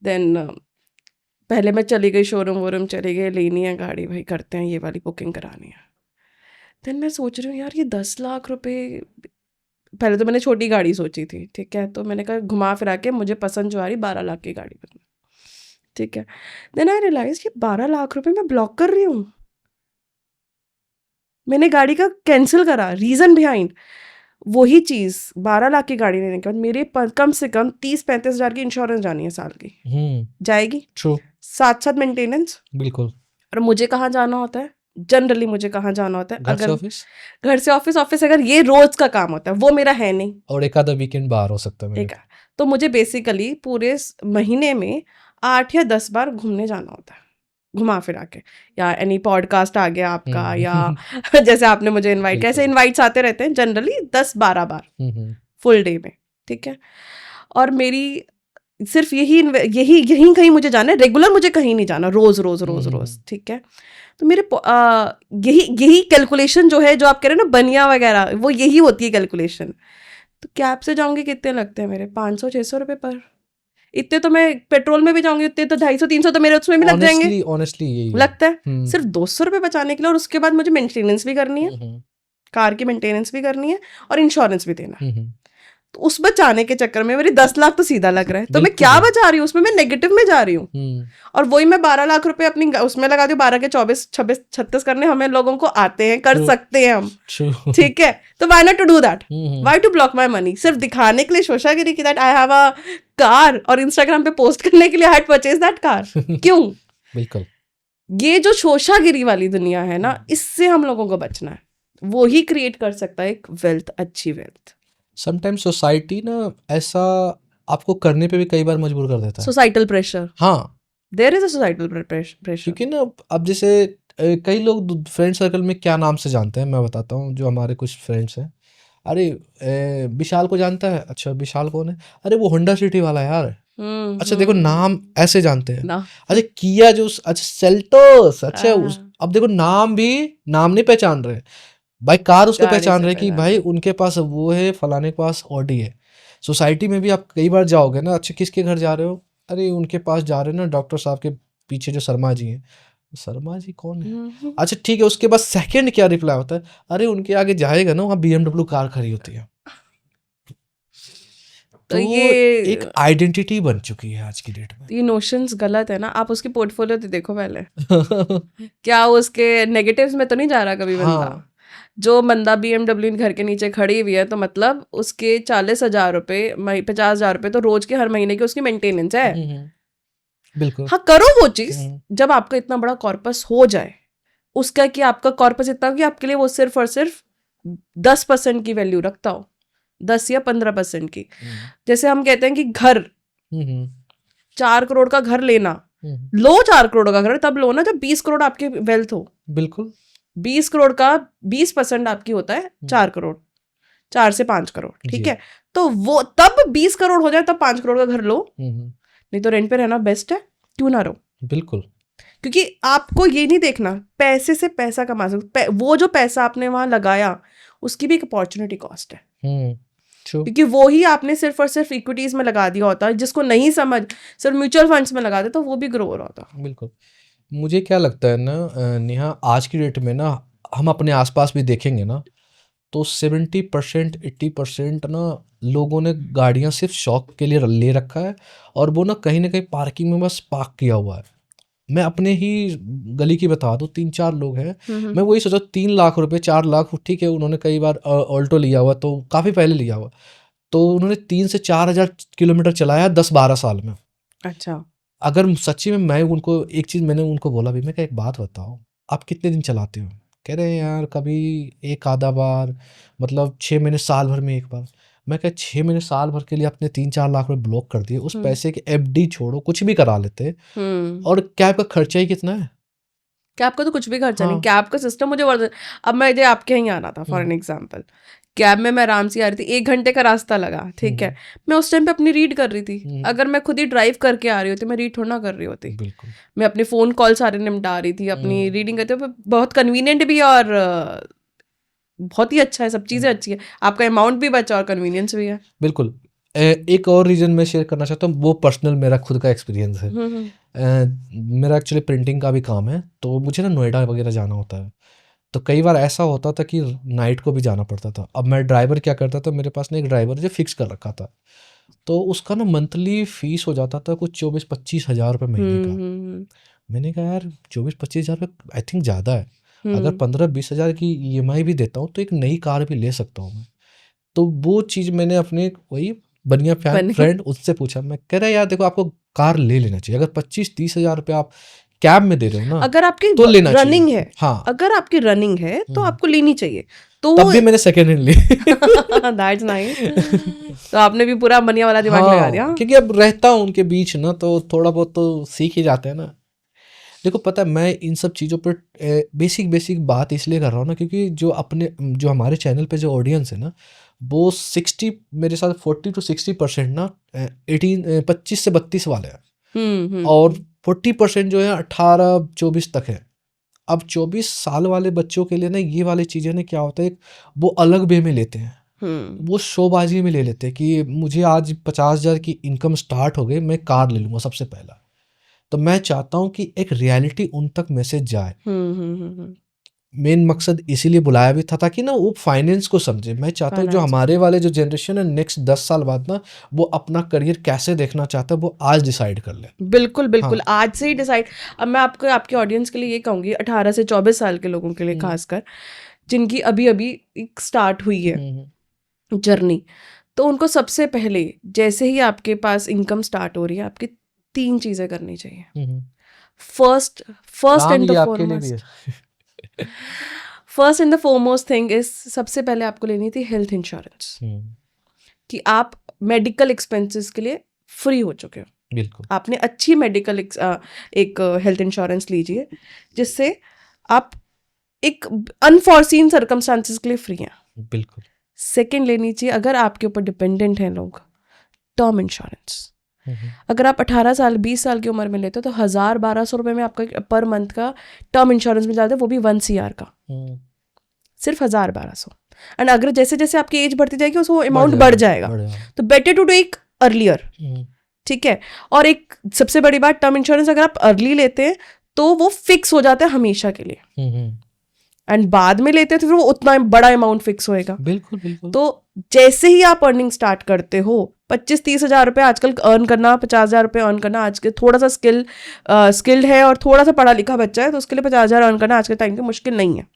देन पहले मैं चली गई शोरूम वोरूम, चली गई, लेनी है गाड़ी, भाई करते हैं, ये वाली बुकिंग करानी है। देन मैं सोच रही हूँ यार ये 10 लाख रुपए, पहले तो मैंने छोटी गाड़ी सोची थी, ठीक है। तो मैंने कहा घुमा फिरा के मुझे पसंद जो आ रही 12 लाख की गाड़ी पर, ठीक है। देन आई रियलाइज कि 12 लाख रुपए मैं ब्लॉक कर रही हूँ, मैंने गाड़ी का कैंसिल करा, रीजन बिहाइंड वही चीज, 12 लाख की गाड़ी लेने के बाद मेरे कम से कम 30-35 हजार की इंश्योरेंस जानी है साल की, जाएगी, ट्रू, साथ साथ मेंटेनेंस। बिल्कुल। और मुझे कहाँ जाना होता है जनरली, मुझे कहाँ जाना होता है, घर से अगर ऑफिस, घर से ऑफिस, ऑफिस अगर ये रोज का काम होता है, वो मेरा है नहीं, और एक आधा वीकेंड बाहर हो सकता है मेरे। ठीक है। तो मुझे बेसिकली पूरे महीने में 8 या 10 बार घूमने जाना होता है, घुमा फिरा के, या एनी पॉडकास्ट आ गया आपका, या जैसे आपने मुझे इनवाइट, कैसे इनवाइट्स आते रहते हैं जनरली 10-12 बार फुल डे में, ठीक है। और मेरी सिर्फ यही यही यही कहीं मुझे जाना है, रेगुलर मुझे कहीं नहीं जाना, रोज रोज रोज रोज, ठीक है। तो मेरे यही कैलकुलेशन जो है, जो आप कह रहे हैं ना बनिया वगैरह, वो यही होती है कैलकुलेशन। तो कैब से जाऊंगी, कितने लगते हैं मेरे, 500-600 रुपये पर, इतने तो मैं पेट्रोल में भी जाऊंगी, उतने तो 250-300 तो मेरे उसमें भी लग जाएंगे, ऑनेस्टली यही लगता है। सिर्फ 200 रुपये बचाने के लिए, और उसके बाद मुझे मेंटेनेंस भी करनी है, कार की मेंटेनेंस भी करनी है, और इंश्योरेंस भी देना है। तो उस बचाने के चक्कर में मेरे 10 लाख तो सीधा लग रहा है, तो मैं क्या बचा रही हूँ उसमें, मैं नेगेटिव में जा रही हूँ। और वही मैं 12 लाख रुपए अपनी उसमें लगा दी, 12 के 24-26-36 करने हमें लोगों को आते हैं, कर सकते हैं हम, ठीक है। तो why not to do that, why to block my money, सिर्फ दिखाने के लिए शोशागिरी की that I have a car, और इंस्टाग्राम पे पोस्ट करने के लिए I had purchase that car, क्यों? बिल्कुल। ये जो शोशागिरी वाली दुनिया है ना, इससे हम लोगों को बचना है, वो ही क्रिएट कर सकता है एक वेल्थ, अच्छी वेल्थ। समटाइम्स सोसाइटी ना ऐसा आपको करने पे भी कई बार मजबूर कर देता है, सोसाइटल प्रेशर, हाँ there is a societal pressure, क्योंकि ना अब जैसे कई लोग फ्रेंड सर्कल में क्या नाम से जानते हैं, मैं बताता हूँ, जो हमारे कुछ फ्रेंड्स हैं, अरे विशाल को जानता है, अच्छा विशाल कौन है, अरे वो होंडा सिटी वाला है यार, अच्छा देखो नाम ऐसे जानते हैं, अच्छा किया जो, अच्छा सेल्टोस, अच्छा अब देखो नाम भी, नाम नहीं पहचान रहे भाई, कार उसको पहचान रहे कि भाई उनके पास वो है, फलाने के पास ऑडी है। सोसाइटी में भी आप कई बार जाओगे ना, अच्छा किसके घर जा रहे हो, अरे उनके पास जा रहे हैं ना, डॉक्टर साहब के पीछे जो शर्मा जी हैं, शर्मा जी कौन है, अच्छा ठीक है, उसके बाद सेकंड क्या रिप्लाई होता है, अरे उनके आगे जाएगा ना, वहाँ BMW कार खड़ी होती है। तो ये एक आइडेंटिटी बन चुकी है आज की डेट में। ये नोशंस गलत है ना, आप उसकी पोर्टफोलियो तो देखो पहले क्या उसके नेगेटिव्स में तो नहीं जा रहा कभी बंदा। जो बंदा BMW घर के नीचे खड़ी हुई है, तो मतलब उसके 40,000 रुपये 50,000 रुपये तो रोज के हर महीने की उसकी मेंटेनेंस है। बिल्कुल, हाँ करो वो चीज, जब आपका इतना बड़ा कॉर्पस हो जाए, उसका कि आपका कॉर्पस इतना कि आपके लिए वो सिर्फ और सिर्फ 10% की वैल्यू रखता हो, 10 या 15% की। जैसे हम कहते हैं कि घर 4 करोड़ का घर लेना, लो 4 करोड़ का घर तब लो ना जब 20 करोड़ आपकी वेल्थ हो। बिल्कुल, 20 करोड़ का 20% आपकी होता है 4 करोड़, 4 से 5 करोड़, ठीक है। तो वो तब 20 करोड़ हो जाए तब 5 करोड़ का घर लो, नहीं तो रेंट पे रहना बेस्ट है, क्यों ना रहो। बिल्कुल, क्योंकि आपको ये नहीं देखना पैसे से पैसा कमा सकते, वो जो पैसा आपने वहां लगाया उसकी भी एक अपॉर्चुनिटी कॉस्ट है, क्योंकि वो ही आपने सिर्फ और सिर्फ इक्विटीज में लगा दिया होता है, जिसको नहीं समझ सिर्फ म्यूचुअल फंड्स में लगा दे तो वो भी ग्रो हो रहा होता। बिल्कुल, मुझे क्या लगता है ना नेहा, आज की डेट में ना हम अपने आसपास भी देखेंगे ना, तो 70% 80% ना लोगों ने गाड़ियां सिर्फ शौक के लिए ले रखा है, और वो ना कहीं पार्किंग में बस पार्क किया हुआ है। मैं अपने ही गली की बता दूं, 3-4 लोग हैं, मैं वही सोचा 3 लाख रुपए 4 लाख, ठीक है, उन्होंने कई बार ऑल्टो लिया हुआ, तो काफ़ी पहले लिया हुआ, तो उन्होंने 3 से 4 हज़ार किलोमीटर चलाया 10-12 साल में। अच्छा। अगर सच्ची में मैं उनको एक चीज़ मैंने उनको बोला भी, मैं कहा एक बात बताओ, आप कितने दिन चलाते हो? कह रहे हैं यार कभी एक आधा बार, मतलब 6 महीने साल भर में एक बार। मैं कहा 6 महीने साल भर के लिए अपने 3-4 लाख रुपए ब्लॉक कर दिए, उस पैसे के एफडी छोड़ो, कुछ भी करा लेते, और कैब का खर्चा ही कितना है? कैब का तो कुछ भी खर्चा नहीं, हाँ। कैब का सिस्टम मुझे अब मैं जो आपके यहाँ आना था फॉर एन एग्जाम्पल, कैब में मैं आराम से आ रही थी, 1 घंटे का रास्ता लगा, ठीक है, मैं उस टाइम पे अपनी रीड कर रही थी। अगर मैं खुद ही ड्राइव करके आ रही होती, मैं रीड थोड़ा ना कर रही होती, मैं अपने फोन कॉल सारे निपटा रही थी, अपनी रीडिंग करते हुए। बहुत कन्वीनियंट भी और बहुत ही अच्छा है, सब चीज़ें अच्छी है, आपका अमाउंट भी बचा और कन्वीनियंस भी है। बिल्कुल। एक और रीज़न मैं शेयर करना चाहता हूँ, वो पर्सनल मेरा खुद का एक्सपीरियंस है। मेरा एक्चुअली प्रिंटिंग का भी काम है, तो मुझे ना नोएडा वगैरह जाना होता है, तो कई बार ऐसा होता था कि नाइट को भी जाना पड़ता था। अब मैं ड्राइवर क्या करता था, मेरे पास ना एक ड्राइवर जो फिक्स कर रखा था, तो उसका ना मंथली फीस हो जाता था कुछ 24-25 हज़ार रुपये महीने का। मैंने कहा यार 24-25 हज़ार रुपये आई थिंक ज़्यादा है, अगर 15-20 हज़ार की EMI भी देता हूँ तो एक नई कार भी ले सकता हूँ मैं। तो वो चीज़ मैंने अपने वही बनिया फ्रेंड उससे पूछा, मैं कह रहा यार देखो आपको कार ले लेना चाहिए, अगर 25-30 हज़ार रुपये आप कैब में दे रहे हो ना, अगर आपकी तो लेना रनिंग चाहिए। है, हाँ, अगर आपकी रनिंग है तो आपको लेनी चाहिए। तो तब भी मैंने सेकेंड हैंड ली। That's nice. तो आपने भी पूरा बनिया वाला दिमाग लगा दिया। क्योंकि अब रहता हूँ उनके बीच ना, तो थोड़ा बहुत तो सीख ही जाते हैं ना। देखो पता है मैं इन सब चीज़ों पर बेसिक बात इसलिए कर रहा हूँ ना, क्योंकि जो हमारे चैनल पे जो ऑडियंस है ना, वो 60 मेरे साथ 40 to 60% ना 25 से 32 वाले हैं, और 40% जो है 18-24 तक है। अब 24 साल वाले बच्चों के लिए ना ये वाली चीज़ें ना क्या होता है, वो अलग वे में लेते हैं, वो शोबाजी में ले लेते हैं कि मुझे आज 50,000 की इनकम स्टार्ट हो गई, मैं कार ले लूँगा सबसे पहला। तो मैं चाहता हूँ कि एक रियलिटी उन तक मैसेज जाए। मेन मकसद इसीलिए बुलाया भी था ताकि ना वो फाइनेंस को समझे। मैं चाहता हूँ जो हमारे वाले जो जनरेशन है नेक्स्ट 10 साल बाद ना, वो अपना करियर कैसे देखना चाहता है वो आज डिसाइड कर ले। बिल्कुल बिल्कुल, आज से ही डिसाइड। अब मैं आपको आपके ऑडियंस के लिए ये कहूँगी, 18 से 24 साल के लोगों के लिए खासकर, जिनकी अभी अभी स्टार्ट हुई है जर्नी, तो उनको सबसे पहले जैसे ही आपके पास इनकम स्टार्ट हो रही है, आपकी 3 चीज़ें करनी चाहिए। First and the foremost thing is, सबसे पहले आपको लेनी थी हेल्थ इंश्योरेंस, कि आप मेडिकल एक्सपेंसेस के लिए फ्री हो चुके हो। बिल्कुल, आपने अच्छी मेडिकल एक हेल्थ इंश्योरेंस लीजिए, जिससे आप एक अनफॉर्सीन सर्कमस्टांसेस के लिए फ्री हैं। बिल्कुल। सेकंड लेनी चाहिए, अगर आपके ऊपर डिपेंडेंट हैं लोग, टर्म इंश्योरेंस। अगर आप 18 साल 20 साल की उम्र में लेते हो तो 1,000-1,200 रुपये में आपका पर मंथ का टर्म इंश्योरेंस मिल जाता है, वो भी 1 CR का, सिर्फ 1,000-1,200। एंड अगर जैसे जैसे आपकी एज बढ़ती जाएगी उसको अमाउंट बढ़ जाएगा, तो बेटर टू टेक अर्लियर, ठीक है। और एक सबसे बड़ी बात, टर्म इंश्योरेंस अगर आप अर्ली लेते हैं तो वो फिक्स हो जाता है हमेशा के लिए, एंड बाद में लेते हैं तो फिर वो उतना बड़ा अमाउंट फिक्स होएगा। बिल्कुल बिल्कुल। तो जैसे ही आप अर्निंग स्टार्ट करते हो, 25-30 हज़ार रुपये आजकल अर्न करना, 50,000 रुपये अर्न करना, आज के थोड़ा सा स्किल्ड है और थोड़ा सा पढ़ा लिखा बच्चा है तो उसके लिए 50,000 अर्न करना आज के टाइम पे मुश्किल नहीं है।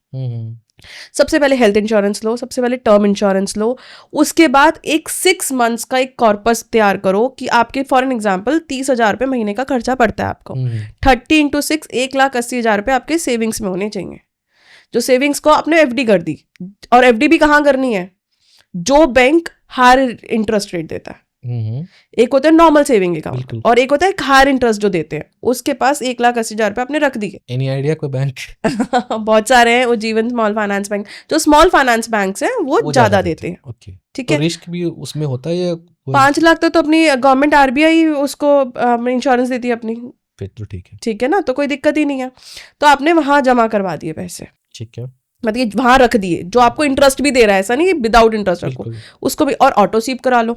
सबसे पहले हेल्थ इंश्योरेंस लो, सबसे पहले टर्म इंश्योरेंस लो, उसके बाद एक 6 मंथ्स का एक कॉर्पस तैयार करो कि आपके फॉर एन एग्जाम्पल 30,000 रुपये महीने का खर्चा पड़ता है आपको, 30 into 6 1,80,000 रुपये आपके सेविंग्स में होने चाहिए। जो सेविंग्स को आपने FD कर दी, और FD भी कहाँ करनी है, जो बैंक हायर इंटरेस्ट रेट देता है। एक होता है नॉर्मल सेविंग अकाउंट और एक होता है हायर इंटरेस्ट जो देते हैं, उसके पास 1,80,000 रुपये आपने रख दिए। एनी आइडिया कोई बैंक? बहुत सारे हैं, उज्जीवन स्मॉल फाइनेंस बैंक, जो स्मॉल फाइनेंस बैंक्स हैं वो ज्यादा देते हैं। ठीक है, रिस्क भी उसमें होता है। 5 लाख तो अपनी गवर्नमेंट RBI उसको इंश्योरेंस देती है अपनी, फिर तो ठीक है ना, तो कोई दिक्कत ही नहीं है। तो आपने वहां जमा करवा दिए पैसे, ठीक है, मतलब वहां रख दिए, जो आपको इंटरेस्ट भी दे रहा है, ऐसा नहीं कि विदाउट इंटरेस्ट रखो उसको भी, और ऑटो स्वीप करा लो,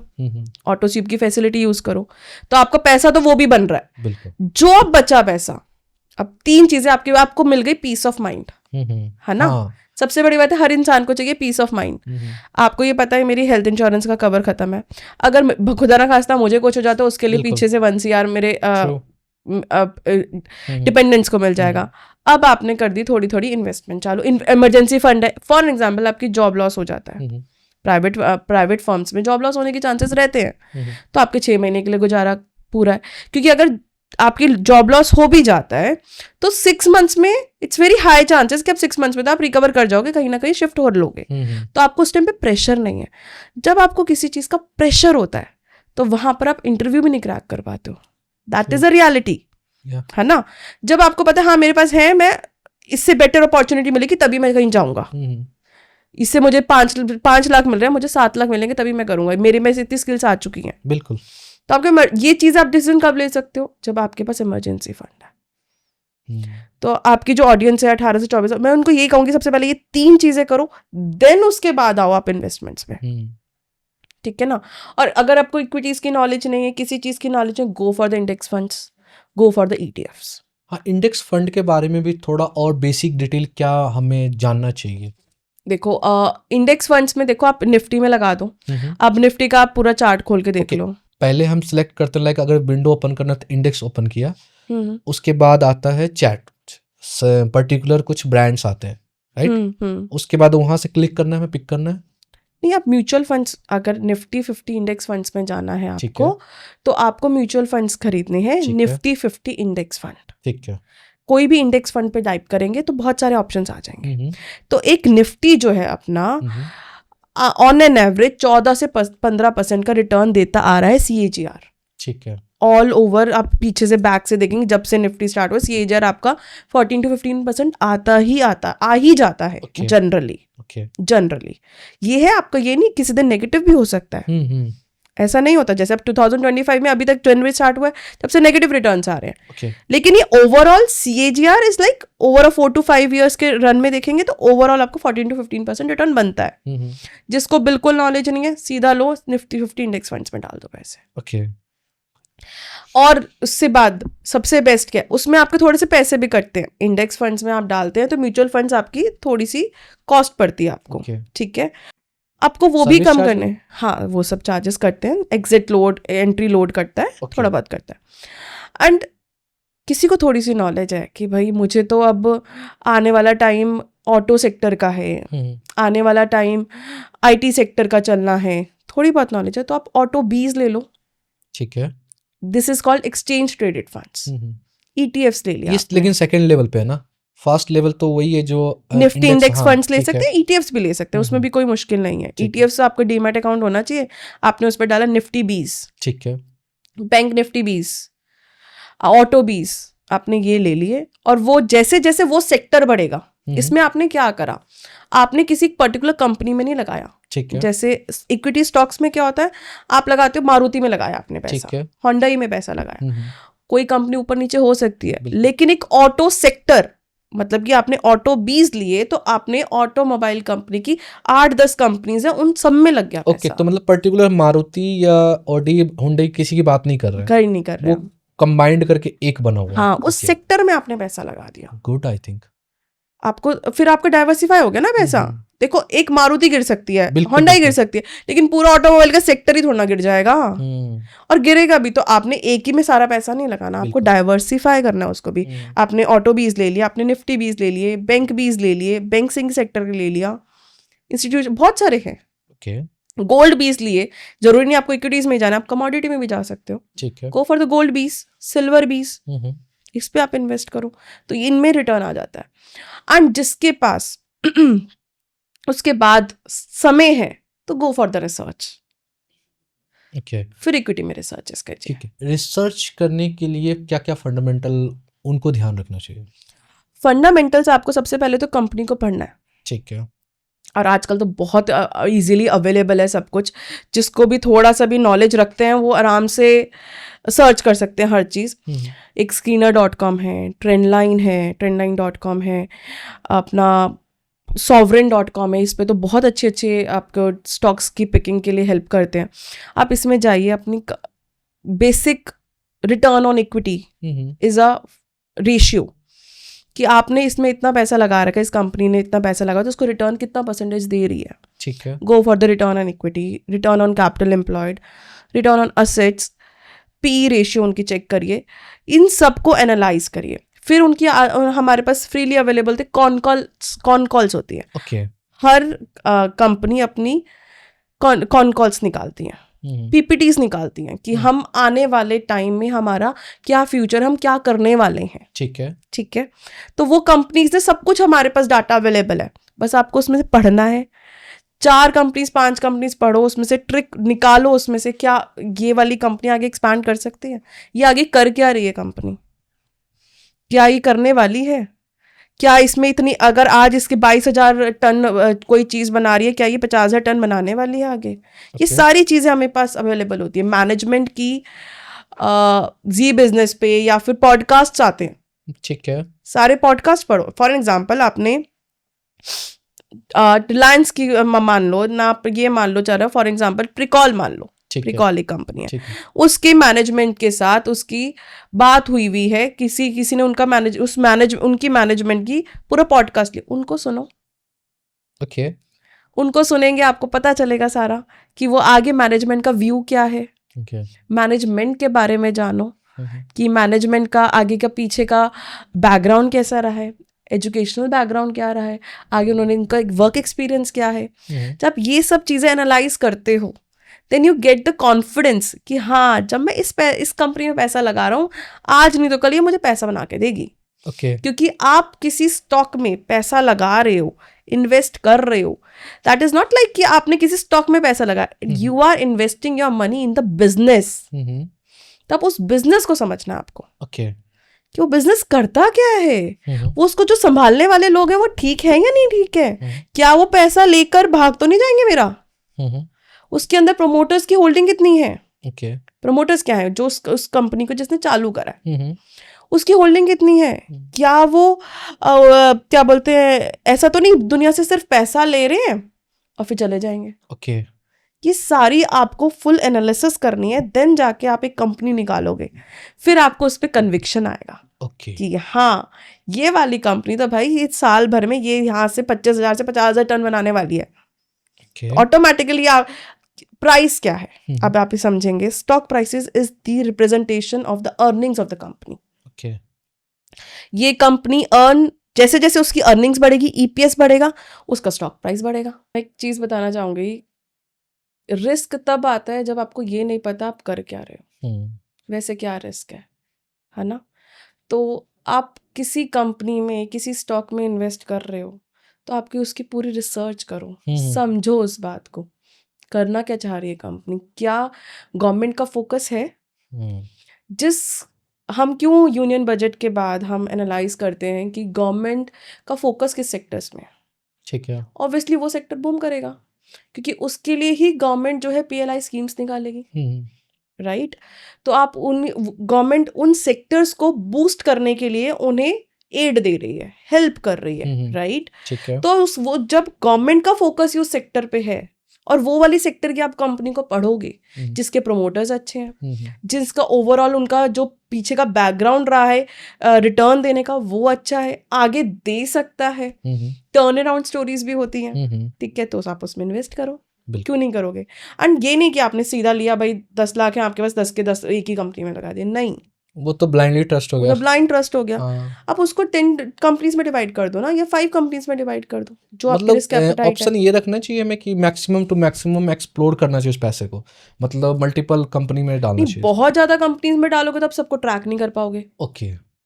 ऑटो स्वीप की फैसिलिटी यूज करो, तो आपका पैसा तो वो भी बन रहा है। जो अब बचा पैसा, अब 3 चीजें आपको मिल गई, पीस ऑफ माइंड, है ना। सबसे बड़ी बात है, हर इंसान को चाहिए पीस ऑफ माइंड। आपको ये पता है मेरी हेल्थ इंश्योरेंस का कवर खत्म है, अगर खुदा ना खास्ता मुझे कुछ हो जाता है उसके लिए पीछे से 1 CR डिपेंडेंट्स को मिल जाएगा। अब आपने कर दी थोड़ी थोड़ी इन्वेस्टमेंट चालू, इमरजेंसी फंड है, फॉर एग्जाम्पल आपकी जॉब लॉस हो जाता है, प्राइवेट फर्म्स में जॉब लॉस होने के चांसेस रहते हैं, तो आपके 6 महीने के लिए गुजारा पूरा है। क्योंकि अगर आपकी जॉब लॉस हो भी जाता है तो 6 मंथ्स में इट्स वेरी हाई चांसेस कि आप 6 मंथ्स में तो आप रिकवर कर जाओगे, कहीं ना कहीं शिफ्ट हो लोगे, तो आपको उस टाइम पे प्रेशर नहीं है। जब आपको किसी चीज का प्रेशर होता है तो वहां पर आप इंटरव्यू भी नहीं क्रैक कर पाते हो, दैट इज अ रियलिटी, है ना। जब आपको पता है हाँ मेरे पास है, मैं इससे बेटर अपॉर्चुनिटी मिलेगी तभी मैं कहीं जाऊंगा, इससे मुझे 5 लाख मिल रहे हैं, मुझे 7 लाख मिलेंगे तभी मैं करूंगा, मेरे में से इतनी स्किल्स आ चुकी हैं, बिल्कुल। तो आपके ये चीज आप डिसीजन कब ले सकते हो, जब आपके पास इमरजेंसी फंड है। तो आपकी जो ऑडियंस है 18 से 24, मैं उनको यही कहूंगी सबसे पहले ये 3 चीजें करो, देन उसके बाद आओ आप इन्वेस्टमेंट्स में, ठीक है ना। और अगर आपको इक्विटीज की नॉलेज नहीं है, किसी चीज की नॉलेज है, गो for the index funds, go for the ETFs। हाँ, इंडेक्स फंड के बारे में भी थोड़ा और बेसिक डिटेल क्या हमें जानना चाहिए? देखो इंडेक्स फंड्स में देखो आप निफ्टी में लगा दो, अब निफ्टी का आप पूरा चार्ट खोल के देख लो। पहले हम सिलेक्ट करते हैं, लाइक अगर विंडो ओपन करना तो इंडेक्स ओपन किया, उसके बाद आता है चैट, पर्टिकुलर कुछ ब्रांड्स आते हैं, राइट। उसके बाद वहां से क्लिक करना है, पिक करना है। नहीं, आप म्यूचुअल फंड्स, अगर निफ्टी 50 इंडेक्स फंड्स में जाना है आपको, तो आपको म्यूचुअल फंड्स खरीदने हैं, निफ्टी 50 इंडेक्स फंड, ठीक है। कोई भी इंडेक्स फंड पे टाइप करेंगे तो बहुत सारे ऑप्शंस आ जाएंगे। तो एक निफ्टी जो है अपना ऑन एन एवरेज 14 से 15% का रिटर्न देता आ रहा है, CAGR, ठीक है। ऑल ओवर आप पीछे से बैक से देखेंगे, जब से निफ्टी स्टार्ट हुआ CAGR आपका 14 to 15% आ ही जाता है जनरली। जनरली ये है आपका, ये नहीं किसी दिन नेगेटिव भी हो सकता है, ऐसा नहीं होता। जैसे अब 2025 में अभी तक जनवरी स्टार्ट हुआ है, तब से नेगेटिव रिटर्न्स आ रहे हैं, लेकिन ये overall CAGR is like over a 4 to 5 years के रन में देखेंगे तो ओवरऑल आपको 14 to 15% रिटर्न बनता है। जिसको बिल्कुल नॉलेज नहीं है, सीधा लो निफ्टी 50 इंडेक्स फंड्स में डाल दो पैसे, और उससे बाद सबसे बेस्ट क्या है, उसमें आपके थोड़े से पैसे भी कटते हैं। इंडेक्स फंड्स में आप डालते हैं तो म्यूचुअल फंड्स आपकी थोड़ी सी कॉस्ट पड़ती है आपको, ठीक है, आपको वो भी कम करने हैं। हाँ, वो सब चार्जेस करते हैं, एग्जिट लोड, एंट्री लोड करता है, थोड़ा बहुत करता है। एंड किसी को थोड़ी सी नॉलेज है कि भाई मुझे तो अब आने वाला टाइम ऑटो सेक्टर का है, आने वाला टाइम IT सेक्टर का चलना है, थोड़ी बहुत नॉलेज है, तो आप ऑटो 20 ले लो, ठीक है। This is called exchange traded funds, ETFs ले लिया। लेकिन सेकंड लेवल पे है ना, फर्स्ट लेवल तो वही है जो निफ्टी इंडेक्स फंड्स ले सकते हैं, ETFs भी ले सकते हैं, उसमें भी कोई मुश्किल नहीं है। ETFs से आपको डीमैट अकाउंट होना चाहिए, आपने उस पर डाला निफ्टी 20, ठीक है, बैंक निफ्टी 20, ऑटो 20, आपने ये ले लिए। और वो जैसे जैसे वो सेक्टर बढ़ेगा, इसमें आपने क्या करा, आपने किसी पर्टिकुलर कंपनी में नहीं लगाया, ठीक है। जैसे इक्विटी स्टॉक्स में क्या होता है, आप लगाते हो मारुति में लगाया आपने पैसा, होंडा में पैसा लगाया, कोई कंपनी ऊपर नीचे हो सकती है, लेकिन एक ऑटो सेक्टर, मतलब कि आपने ऑटो 20 लिए तो आपने ऑटोमोबाइल कंपनी की 8-10 कंपनीज है, उन सब में लग गया पैसा। तो मतलब पर्टिकुलर मारुति या ऑडी हुंडई किसी की बात नहीं कर रहे हैं, नहीं कर रहे, वो कंबाइंड करके एक बना हुआ। हाँ, उस सेक्टर में आपने पैसा लगा दिया, गुड। आई थिंक आपको फिर आपका डाइवर्सिफाई हो गया ना पैसा। देखो, एक मारुति गिर सकती है, होंडा गिर सकती है, लेकिन पूरा ऑटोमोबाइल का सेक्टर ही थोड़ा गिर जाएगा, और गिरेगा भी तो आपने एक ही में सारा पैसा नहीं लगाना, आपको डाइवर्सिफाई करना है उसको भी। आपने ऑटो 20 ले लिया, आपने निफ्टी 20 ले लिए, बैंक 20 ले लिए, बैंकिंग सेक्टर के ले लिया, इंस्टीट्यूशन बहुत सारे हैं, गोल्ड 20 लिए, जरूरी नहीं आपको इक्विटीज में जाना, आप कमोडिटी में भी जा सकते हो, ठीक है। गो फॉर द गोल्ड 20, सिल्वर 20, इस पे आप इन्वेस्ट करो, तो इनमें रिटर्न आ जाता है। एंड जिसके पास उसके बाद समय है तो गो फॉर द रिसर्च, फिर इक्विटी में रिसर्च कीजिए। ठीक है, रिसर्च करने के लिए क्या क्या फंडामेंटल उनको ध्यान रखना चाहिए? फंडामेंटल्स आपको सबसे पहले तो कंपनी को पढ़ना है, ठीक है, और आजकल तो बहुत इजीली अवेलेबल है सब कुछ, जिसको भी थोड़ा सा भी नॉलेज रखते हैं वो आराम से सर्च कर सकते हैं हर चीज़। एक Skinner.com है, ट्रेंडलाइन है, trendline.com है, अपना sovereign.com है, इस पे तो बहुत अच्छे आपको स्टॉक्स की पिकिंग के लिए हेल्प करते हैं। आप इसमें जाइए, अपनी basic return on equity is a ratio, कि आपने इसमें इतना पैसा लगा रखा है, इस कंपनी ने इतना पैसा लगा, तो उसको रिटर्न कितना परसेंटेज दे रही है, ठीक है। गो for the return on equity, return on capital employed, return on assets, P ratio उनकी चेक करिए, इन सबको एनालाइज करिए। फिर उनकी हमारे पास फ्रीली अवेलेबल थे कॉन कॉल्स होती है। ओके। हर कंपनी अपनी कॉन कॉल्स निकालती हैं, पीपीटीज निकालती हैं कि हम आने वाले टाइम में हमारा क्या फ्यूचर, हम क्या करने वाले हैं। ठीक है, ठीक है। तो वो कंपनीज ने सब कुछ, हमारे पास डाटा अवेलेबल है, बस आपको उसमें से पढ़ना है। 4 कंपनीज 5 कंपनीज पढ़ो, उसमें से ट्रिक निकालो, उसमें से क्या ये वाली कंपनी आगे एक्सपैंड कर सकती है, ये आगे कर क्या रही है कंपनी, क्या ये करने वाली है, क्या इसमें इतनी, अगर आज इसके 22,000 टन कोई चीज बना रही है, क्या ये 50,000 टन बनाने वाली है आगे। ये सारी चीजें हमें पास अवेलेबल होती है। मैनेजमेंट की जी बिजनेस पे या फिर पॉडकास्ट आते हैं। ठीक है, सारे पॉडकास्ट पढ़ो। फॉर एग्जाम्पल आपने रिलायंस की मान लो ना, आप ये मान लो, चल रहा फॉर एग्जाम्पल प्रिकॉल मान लो, प्रिकॉल एक कंपनी है, उसके मैनेजमेंट के साथ उसकी बात हुई है, किसी ने उनका उनकी मैनेजमेंट की पूरा पॉडकास्ट लिया, उनको सुनो। ओके। उनको सुनेंगे, आपको पता चलेगा सारा कि वो आगे मैनेजमेंट का व्यू क्या है। मैनेजमेंट के बारे में जानो कि मैनेजमेंट का आगे का पीछे का बैकग्राउंड कैसा रहा है, एजुकेशनल बैकग्राउंड क्या रहा है, आगे उन्होंने इनका एक वर्क एक्सपीरियंस क्या है। जब ये सब चीज़ें एनालाइज करते हो, then you get the confidence कि हाँ, जब मैं इस कंपनी में पैसा लगा रहा हूँ, आज नहीं तो कल ये मुझे पैसा बना के देगी। क्योंकि आप किसी स्टॉक में पैसा लगा रहे हो, इन्वेस्ट कर रहे हो, दैट इज नॉट लाइक कि आपने किसी स्टॉक में पैसा लगाया, you are investing your money in the business. तब उस बिजनेस को समझना है आपको कि वो बिजनेस करता क्या है, वो उसको जो संभालने वाले लोग हैं वो ठीक है या नहीं ठीक है, क्या वो पैसा लेकर भाग तो नहीं जाएंगे मेरा, उसके अंदर प्रोमोटर्स की होल्डिंग कितनी है, प्रोमोटर्स क्या है, जो उस कंपनी को जिसने चालू करा है उसकी होल्डिंग कितनी है, क्या वो क्या बोलते हैं, ऐसा तो नहीं दुनिया से सिर्फ पैसा ले रहे हैं और फिर चले जाएंगे। ये सारी आपको फुल एनालिसिस करनी है, देन जाके आप एक कंपनी निकालोगे, फिर आपको उस पर कन्विक्शन आएगा कि हाँ, ये वाली कंपनी तो भाई ये साल भर में ये यहाँ से 25,000 से 50,000 टन बनाने वाली है। ऑटोमेटिकली आप प्राइस क्या है, अब आप ही समझेंगे, stock prices is the representation of the earnings of the company. ये कंपनी जैसे जैसे उसकी अर्निंग्स बढ़ेगी, ईपीएस बढ़ेगा, उसका स्टॉक प्राइस बढ़ेगा। एक चीज बताना चाहूंगी, रिस्क तब आता है जब आपको ये नहीं पता आप कर क्या रहे हो, वैसे क्या रिस्क है ना। तो आप किसी कंपनी में, किसी स्टॉक में इन्वेस्ट कर रहे हो तो आपकी उसकी पूरी रिसर्च करो, समझो उस बात को, करना क्या चाह रही है कंपनी, क्या गवर्नमेंट का फोकस है। हम क्यों यूनियन बजट के बाद हम एनालाइज करते हैं कि गवर्नमेंट का फोकस किस सेक्टर्स में, ठीक है, ऑब्वियसली वो सेक्टर बूम करेगा, क्योंकि उसके लिए ही गवर्नमेंट जो है पीएलआई स्कीम्स निकालेगी, राइट। तो आप गवर्नमेंट उन सेक्टर्स को बूस्ट करने के लिए उन्हें एड दे रही है, हेल्प कर रही है, राइट। तो वो जब गवर्नमेंट का फोकस ही उस सेक्टर पे है, और वो वाली सेक्टर की आप कंपनी को पढ़ोगे जिसके प्रोमोटर्स अच्छे हैं, जिसका ओवरऑल उनका जो पीछे का बैकग्राउंड रहा है रिटर्न देने का वो अच्छा है, आगे दे सकता है, टर्न अराउंड स्टोरीज भी होती हैं, ठीक है, तो आप उसमें इन्वेस्ट करो, क्यों नहीं करोगे। एंड ये नहीं कि आपने सीधा लिया भाई 10 लाख है आपके पास, 10 के 10 एक ही कंपनी में लगा दिए, नहीं, वो तो ब्लाइंडली ट्रस्ट हो गया, ब्लाइंड ट्रस्ट हो गया। आप उसको 10 कंपनीज में डिवाइड कर दो ना, या 5 कंपनीज में डिवाइड कर दो, जो आपके रिस्क एपेटाइट है। ऑप्शन ये रखना चाहिए हमें कि मैक्सिमम टू मैक्सिमम एक्सप्लोर करना चाहिए उस पैसे को, मतलब मल्टीपल कंपनी में डालना चाहिए। बहुत ज्यादा कंपनीज में डालोगे तो आप सबको ट्रैक नहीं कर पाओगे।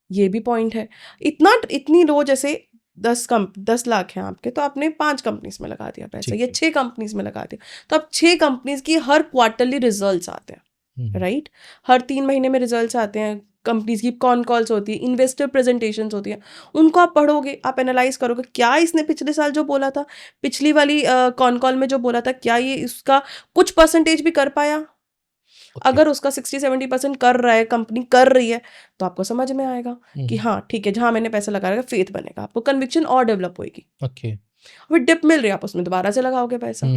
ये भी पॉइंट है। इतनी लो, जैसे 10 लाख है आपके, तो आपने 5 कंपनीज में लगा दिया पैसा, या 6 कंपनीज में लगा दिया, तो अब 6 कंपनीज की हर क्वार्टरली रिजल्ट्स आते हैं, राइट, हर 3 महीने में रिजल्ट्स आते हैं, कंपनीज की कॉन कॉल्स होती है, इन्वेस्टर प्रेजेंटेशंस होती है, उनको आप पढ़ोगे, आप एनालाइज करोगे, क्या इसने पिछले साल जो बोला था, पिछली वाली कॉन कॉल में जो बोला था, क्या ये इसका कुछ परसेंटेज भी कर पाया। अगर उसका 60-70% कर रहा है, कंपनी कर रही है, तो आपको समझ में आएगा कि हाँ ठीक है, जहाँ मैंने पैसा लगाया फेथ बनेगा, आपको कन्विक्शन और डेवलप होगी। फिर डिप मिल रही है, आप उसमें दोबारा से लगाओगे पैसा,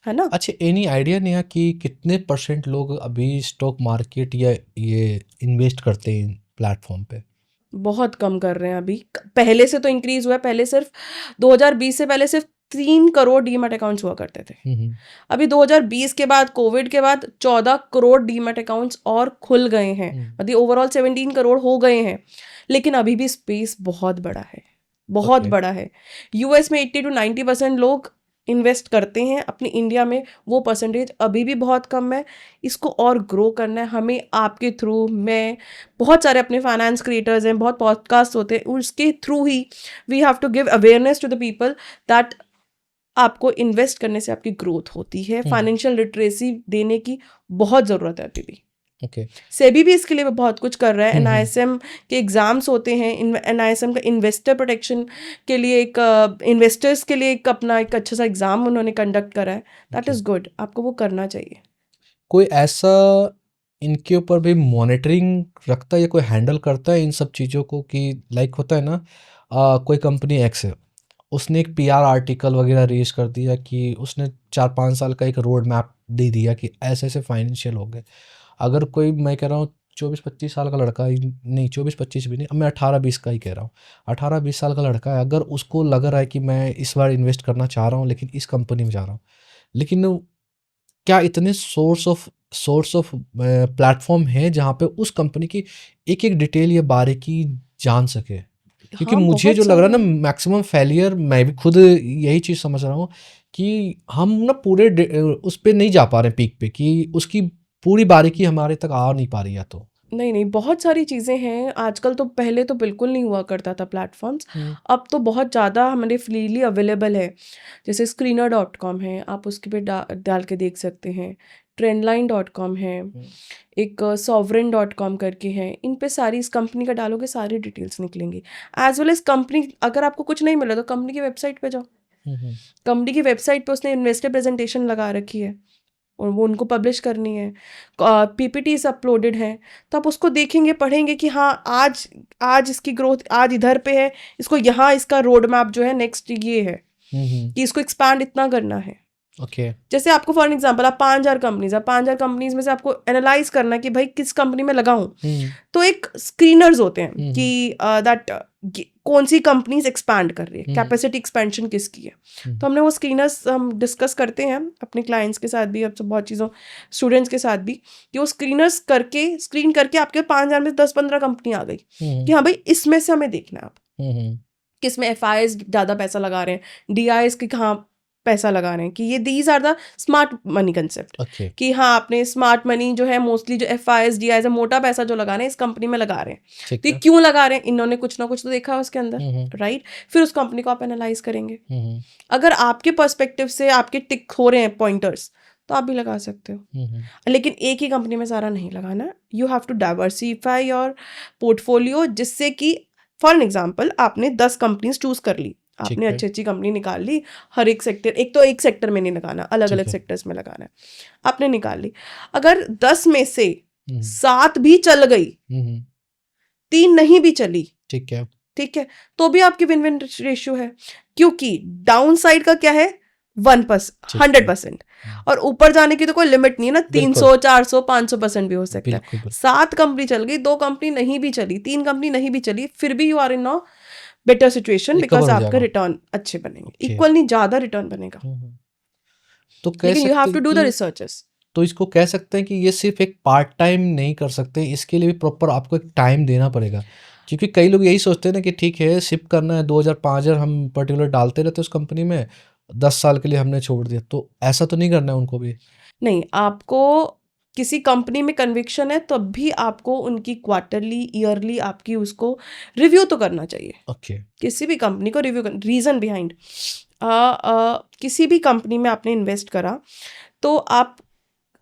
है ना। अच्छा, एनी आइडिया नहीं है कि कितने % लोग अभी स्टॉक मार्केट या ये इन्वेस्ट करते हैं प्लेटफॉर्म पे? बहुत कम कर रहे हैं अभी, पहले से तो इंक्रीज हुआ है, पहले सिर्फ 2020 से पहले सिर्फ 3 करोड़ डीमैट अकाउंट्स हुआ करते थे। अभी 2020 के बाद, कोविड के बाद 14 करोड़ डीमैट अकाउंट्स और खुल गए हैं, मतलब ओवरऑल 17 करोड़ हो गए हैं। लेकिन अभी भी स्पेस बहुत बड़ा है, बहुत बड़ा है। यूएस में 80 to 90% लोग इन्वेस्ट करते हैं, अपनी इंडिया में वो परसेंटेज अभी भी बहुत कम है। इसको और ग्रो करना है हमें, आपके थ्रू, मैं, बहुत सारे अपने फाइनेंस क्रिएटर्स हैं, बहुत पॉडकास्ट होते हैं, उसके थ्रू ही we have to give awareness to the people that आपको इन्वेस्ट करने से आपकी ग्रोथ होती है। फाइनेंशियल लिटरेसी देने की बहुत ज़रूरत है अभी भी। सेबी भी इसके लिए बहुत कुछ कर रहा है। एनआईएसएम के एग्जाम्स होते हैं, एनआईएसएम का इन्वेस्टर प्रोटेक्शन के लिए एक इन्वेस्टर्स के लिए एक अपना एक अच्छा सा एग्जाम उन्होंने कंडक्ट करा है। दैट इज़ गुड, आपको वो करना चाहिए। कोई ऐसा इनके ऊपर भी मॉनिटरिंग रखता है या कोई हैंडल करता है इन सब चीज़ों को, कि लाइक होता है ना, कोई कंपनी एक्स है, उसने एक पीआर आर्टिकल वगैरह रिलीज कर दिया कि उसने 4-5 साल का एक रोड मैप दे दिया कि ऐसे ऐसे फाइनेंशियल हो गए। अगर कोई, मैं कह रहा हूँ 24-25 साल का लड़का, नहीं 24-25 भी नहीं, अब मैं 18-20 का ही कह रहा हूँ, 18-20 साल का लड़का है, अगर उसको लग रहा है कि मैं इस बार इन्वेस्ट करना चाह रहा हूँ लेकिन इस कंपनी में जा रहा हूँ, लेकिन क्या इतने सोर्स ऑफ प्लेटफॉर्म है जहाँ पे उस कंपनी की एक एक डिटेल या बारीकी जान सके? क्योंकि मुझे जो लग रहा है ना, मैक्सिमम फेलियर, मैं भी खुद यही चीज़ समझ रहा हूँ कि हम ना पूरे उस पर नहीं जा पा रहे पीक पे, कि उसकी पूरी बारीकी हमारे तक आ नहीं पा रही है। तो नहीं, बहुत सारी चीज़ें हैं आजकल। तो पहले तो बिल्कुल नहीं हुआ करता था प्लेटफॉर्म्स, अब तो बहुत ज़्यादा हमारे फ्रीली अवेलेबल है। जैसे screener.com है, आप उसके पे डाल के देख सकते हैं। trendline.com है, एक sovereign.com करके है। इन पे सारी, इस कंपनी का डालोगे सारी डिटेल्स निकलेंगी। एज वेल एज कंपनी, अगर आपको कुछ नहीं मिला तो कंपनी की वेबसाइट पे जाओ। कंपनी की वेबसाइट पे उसने इन्वेस्टर प्रेजेंटेशन लगा रखी है और वो उनको पब्लिश करनी है। पीपीटीज अपलोडेड हैं, तो आप उसको देखेंगे, पढ़ेंगे कि हाँ आज इसकी ग्रोथ आज इधर पे है, इसको यहाँ इसका रोड मैप जो है नेक्स्ट ये है कि इसको एक्सपैंड इतना करना है। जैसे आपको फॉर एग्जांपल, आप 5,000 कंपनीज में से आपको एनालाइज करना है कि भाई किस कंपनी में लगाऊं, तो एक स्क्रीनर्स होते हैं कि दैट कौन सी कंपनीज एक्सपैंड कर रही है, कैपेसिटी एक्सपेंशन किसकी है। तो हमने वो स्क्रीनर्स हम डिस्कस करते हैं अपने क्लाइंट्स के साथ भी, अब तो बहुत चीज़ों स्टूडेंट्स के साथ भी, कि वो स्क्रीन करके आपके 5,000 में 10-15 कंपनी आ गई कि हाँ भाई इसमें से हमें देखना है आप किसमें एफआईएस ज़्यादा पैसा लगा रहे हैं, डीआईएस की कहाँ पैसा लगा रहे हैं, कि ये these are the smart money concept. कि हाँ, आपने स्मार्ट मनी जो है मोस्टली जो एफआईएस डीआईएस मोटा पैसा जो लगा रहे हैं इस कंपनी में लगा रहे हैं, तो क्यों लगा रहे हैं, इन्होंने कुछ ना कुछ तो देखा है उसके अंदर, राइट। फिर उस कंपनी को आप एनालाइज करेंगे। अगर आपके पर्सपेक्टिव से आपके टिक हो रहे हैं पॉइंटर्स, तो आप भी लगा सकते हो। लेकिन एक ही कंपनी में सारा नहीं लगाना, you have to diversify your portfolio, जिससे कि फॉर एग्जाम्पल आपने 10 कंपनीज चूज कर ली, आपने अच्छी कंपनी निकाल ली, हर एक सेक्टर, एक सेक्टर में नहीं लगाना, अलग अलग सेक्टर्स में लगाना है, आपने निकाल ली। अगर 10 में से 7 भी चल गई, 3 नहीं भी चली, ठीक है, तो भी आपकी विन विन रेशियो है, क्योंकि डाउन साइड का क्या है 100%, और ऊपर जाने की तो कोई लिमिट नहीं है ना, 300, 400, 500% भी हो सकता है। 7 कंपनी चल गई, 2 कंपनी नहीं भी चली, 3 कंपनी नहीं भी चली, फिर भी you are in a better situation, because आपके रिटर्न अच्छे बनेंगे, इक्वल नहीं, ज्यादा रिटर्न बनेगा। तो लेकिन you have to do the researches. तो इसको कह सकते हैं कि ये सिर्फ एक पार्ट टाइम नहीं कर सकते, इसके लिए भी प्रॉपर आपको एक टाइम देना पड़ेगा। क्योंकि कई लोग यही सोचते हैं ना कि ठीक है शिफ्ट करना है, 2,000-5,000 हम पर्टिकुलर डालते रहते उस कंपनी में, 10 साल के लिए हमने छोड़ दिया, तो ऐसा तो नहीं करना है उनको भी। नहीं, आपको किसी कंपनी में कन्विक्शन है तब भी आपको उनकी क्वार्टरली, ईयरली आपकी उसको रिव्यू तो करना चाहिए। किसी भी कंपनी को रिव्यू करना, रीज़न बिहाइंड, किसी भी कंपनी में आपने इन्वेस्ट करा तो आप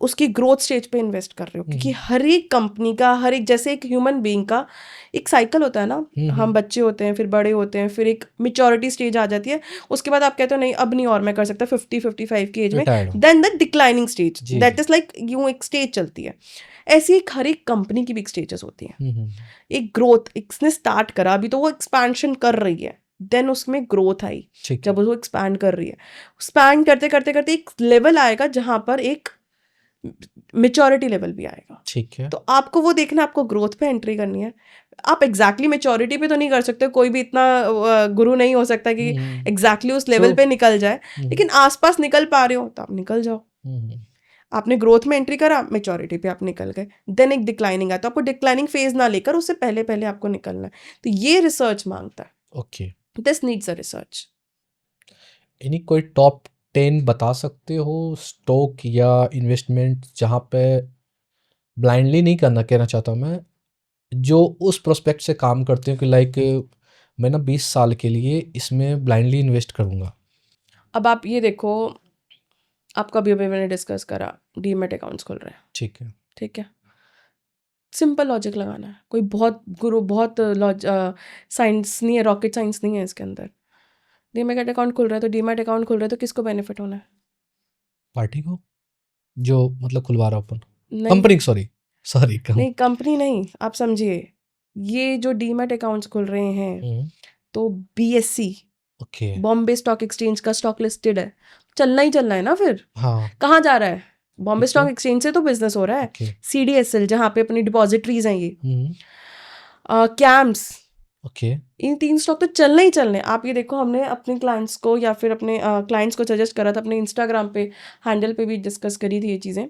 उसकी ग्रोथ स्टेज पे इन्वेस्ट कर रहे हो, क्योंकि हर एक कंपनी का, हर एक, जैसे एक ह्यूमन बीइंग का एक साइकिल होता है ना, हम बच्चे होते हैं, फिर बड़े होते हैं, फिर एक मैच्योरिटी स्टेज आ जाती है, उसके बाद आप कहते हो नहीं अब नहीं और मैं कर सकता, 50-55 की एज में, then the declining stage, that is like यूं एक स्टेज चलती है। ऐसी एक हर एक कंपनी की भी एक स्टेजेस होती हैं। एक ग्रोथ, इसने स्टार्ट करा, अभी तो वो एक्सपेंशन कर रही है, देन उसमें ग्रोथ आई, जब वो एक्सपैंड कर रही है, एक्सपैंड करते करते करते एक लेवल आएगा जहां पर एक मेच्योरिटी लेवल भी आएगा। ठीक है। तो आपको वो देखना, आपको ग्रोथ पे एंट्री करनी है। आप एग्जैक्टली मेच्योरिटी पे तो नहीं कर सकते, कोई भी इतना गुरु नहीं हो सकता कि एग्जैक्टली उस लेवल पे निकल जाए, लेकिन आसपास निकल पा रहे हो तो आप निकल जाओ। आपने ग्रोथ में एंट्री करा, मेच्योरिटी पे आप निकल गए, देन एक डिक्लाइनिंग है, तो आपको डिक्लाइनिंग फेज ना लेकर उससे पहले पहले आपको निकलना है। तो ये रिसर्च मांगता है। Okay, this needs a research. यानी कोई टॉप 10 बता सकते हो स्टॉक या इन्वेस्टमेंट जहाँ पे ब्लाइंडली नहीं करना, कहना चाहता हूँ मैं, जो उस प्रोस्पेक्ट से काम करते हैं कि लाइक मैं ना 20 साल के लिए इसमें ब्लाइंडली इन्वेस्ट करूँगा। अब आप ये देखो, आपका अभी अभी मैंने डिस्कस करा, डीमैट अकाउंट्स खुल रहे हैं, ठीक है। ठीक है, सिंपल लॉजिक लगाना है, कोई बहुत गुरु बहुत साइंस नहीं है, रॉकेट साइंस नहीं है इसके अंदर। डीमैट अकाउंट खुल रहा है तो डीमैट अकाउंट खुल रहा है तो किसको बेनिफिट होना है? पार्टी को, जो मतलब खुलवा रहा अपन, नहीं कंपनी, सॉरी नहीं, कंपनी नहीं, आप समझिए, ये जो डीमैट अकाउंट्स खुल रहे हैं तो BSc, okay, Bombay stock exchange का स्टॉक लिस्टेड है, चलना ही चलना है ना फिर। हाँ, कहाँ जा रहा है? बॉम्बे ठीक स्टॉक है। एक्सचेंज से तो बिजनेस हो रहा है। ओके, सीडीएसएल जहाँ पे अपनी डिपॉजिटरीज हैं, ये कैम्स, ओके, इन 3 स्टॉक तो चलना ही चलने। आप ये देखो, हमने अपने क्लाइंट्स को या फिर अपने क्लाइंट्स को सजेस्ट करा था, अपने इंस्टाग्राम पे हैंडल पे भी डिस्कस करी थी ये चीज़ें।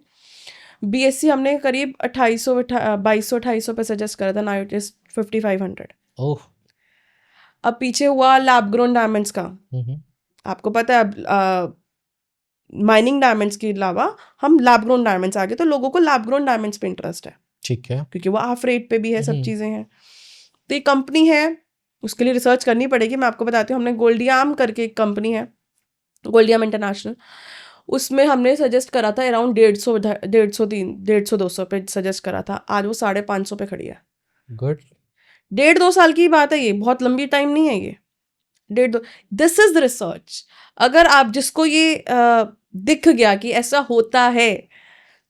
बीएससी हमने करीब 2200 पे सजेस्ट करा था, नाउ इट इज 5500। ओह, अब पीछे हुआ लैब ग्रोन डायमंड्स का, आपको पता है अब माइनिंग डायमंड्स के अलावा हम लैब ग्रोन डायमंड्स आ गए, तो लोगों को लैब ग्रोन डायमंड्स पे इंटरेस्ट है, ठीक है। क्योंकि वो हाफ रेट पे भी है, सब चीज़ें हैं। तो ये कंपनी है, उसके लिए रिसर्च करनी पड़ेगी। मैं आपको बताती हूँ, हमने गोल्डियाम करके एक कंपनी है, गोल्डियाम इंटरनेशनल, उसमें हमने सजेस्ट करा था अराउंड 150 पे सजेस्ट करा था। आज वो 550 पे खड़ी है। गुड। 1.5-2 साल की बात है, ये बहुत लंबी टाइम नहीं है ये। 1.5-2, दिस इज द रिसर्च। अगर आप जिसको ये दिख गया कि ऐसा होता है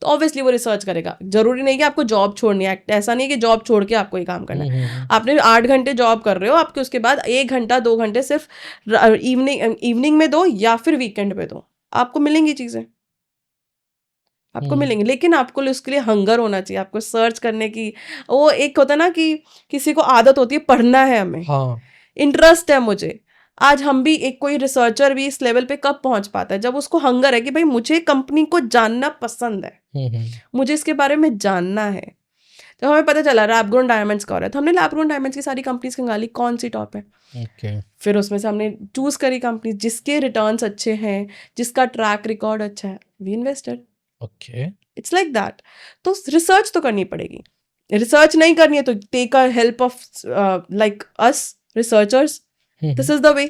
तो ऑब्वियसली वो रिसर्च करेगा। जरूरी नहीं कि आपको जॉब छोड़नी है, ऐसा नहीं कि जॉब छोड़ के आपको ये काम करना है। आपने 8 घंटे जॉब कर रहे हो, आपके उसके बाद 1 घंटा 2 घंटे सिर्फ इवनिंग में दो या फिर वीकेंड पे दो, आपको मिलेंगी चीज़ें, आपको मिलेंगी। लेकिन आपको उसके लिए हंगर होना चाहिए, आपको सर्च करने की। वो एक होता है ना कि किसी को आदत होती है पढ़ना है, हमें इंटरेस्ट है मुझे। आज हम भी, एक कोई रिसर्चर भी इस लेवल पे कब पहुंच पाता है? जब उसको हंगर है कि भाई मुझे कंपनी को जानना पसंद है, मुझे इसके बारे में जानना है। जब हमें पता चला लैब ग्रोन डायमंड्स का हो रहा है, तो हमने लैब ग्रोन डायमंड्स की सारी कंपनीज खंगाली, कौन सी टॉप है। फिर उसमें से हमने चूज करी कंपनी जिसके रिटर्न्स अच्छे हैं, जिसका ट्रैक रिकॉर्ड अच्छा है, we invested. Okay, it's like that. तो रिसर्च तो करनी पड़ेगी। रिसर्च नहीं करनी है तो take a help of like us researchers, this is the way.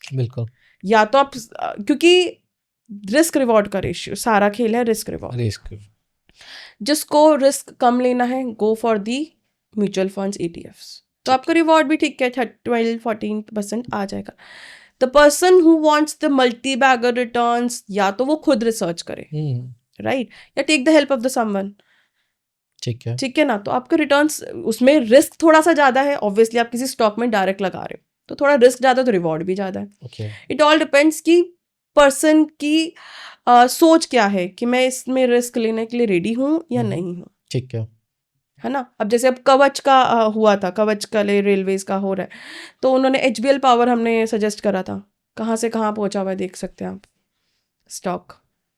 बिल्कुल। या तो आप क्योंकि रिस्क रिवॉर्ड का रेशियो, सारा खेल है रिस्क रिवॉर्ड। रिस्क, जिसको रिस्क कम लेना है, गो for the mutual funds, ETFs, तो आपका रिवॉर्ड भी ठीक है, 12-14% आ जाएगा। The person who wants the multi bagger returns, या तो वो खुद रिसर्च करे, राइट, या take the help of the someone. ठीक है ना। तो आपके रिटर्न्स, उसमें रिस्क थोड़ा सा ज्यादा है, ऑब्वियसली आप किसी स्टॉक में डायरेक्ट लगा रहे हो तो थोड़ा रिस्क ज्यादा, तो रिवॉर्ड भी ज्यादा है। इट ऑल डिपेंड्स कि पर्सन की सोच क्या है कि मैं इसमें रिस्क लेने के लिए रेडी हूँ या नहीं हूँ। ठीक है ना। अब जैसे अब कवच का हुआ था, कवच का रेलवेज का हो रहा है, तो उन्होंने HBL पावर हमने सजेस्ट करा था, कहाँ से कहाँ पहुंचा हुआ है देख सकते हैं आप। स्टॉक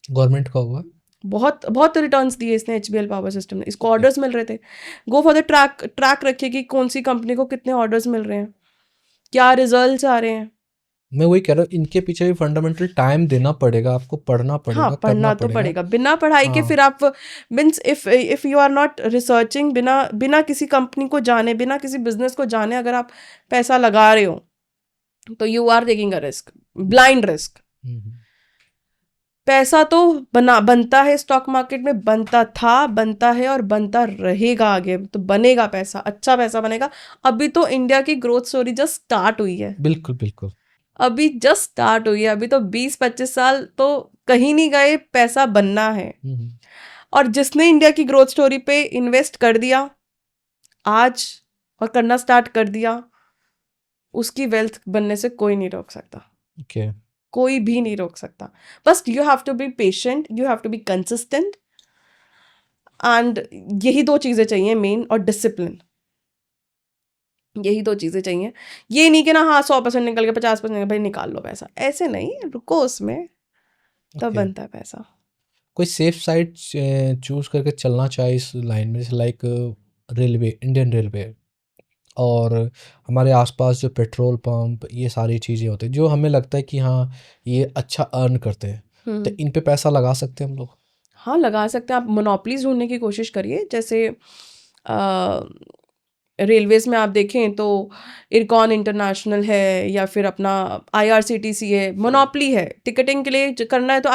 गवर्नमेंट का हुआ, बहुत बहुत रिटर्न्स दिए इसने, HBL पावर सिस्टम ने। इसको ऑर्डर्स मिल रहे थे। गो फॉर द ट्रैक रखिए कि कौन सी कंपनी को कितने ऑर्डर्स मिल रहे हैं, क्या रिजल्ट्स आ रहे हैं। मैं वही कह रहा हूँ, इनके पीछे भी फंडामेंटल टाइम देना पड़ेगा, आपको पढ़ना पड़ेगा। हाँ, पढ़ना तो पड़ेगा। बिना पढ़ाई के फिर आप means if you are not researching, बिना किसी कंपनी को जाने, बिना किसी बिजनेस को जाने अगर आप पैसा लगा रहे हो तो you are taking a risk, blind risk. पैसा तो बनता है स्टॉक मार्केट में, बनता था, बनता है और बनता रहेगा, आगे तो बनेगा पैसा, अच्छा पैसा बनेगा। अभी तो इंडिया की ग्रोथ स्टोरी जस्ट स्टार्ट हुई है। बिल्कुल बिल्कुल, अभी जस्ट स्टार्ट हुई है। अभी तो 20-25 साल तो कहीं नहीं गए, पैसा बनना है। और जिसने इंडिया की ग्रोथ स्टोरी पे इन्वेस्ट कर दिया आज और करना स्टार्ट कर दिया, उसकी वेल्थ बनने से कोई नहीं रोक सकता। कोई भी नहीं रोक सकता। बस you have to be patient, you have to be consistent, and यही 2 चीज़ें चाहिए मेन, और डिसिप्लिन, यही 2 चीज़ें चाहिए। ये नहीं कि ना हाँ 100% निकल गया, 50% भाई निकाल लो पैसा, ऐसे नहीं, रुको उसमें, तब ओके। बनता है पैसा। कोई सेफ साइड चूज करके चलना चाहिए इस लाइन में, जैसे लाइक रेलवे, इंडियन रेलवे, और हमारे आसपास जो पेट्रोल पंप, ये सारी चीज़ें होती हैं जो हमें लगता है कि हाँ ये अच्छा अर्न करते हैं, तो इन पे पैसा लगा सकते हैं हम लोग? हाँ, लगा सकते हैं आप। मोनोपलीज ढूंढने की कोशिश करिए, जैसे रेलवेज़ में आप देखें तो इरकॉन इंटरनेशनल है, या फिर अपना IRCTC है, मोनोपली है। टिकटिंग के लिए करना है तो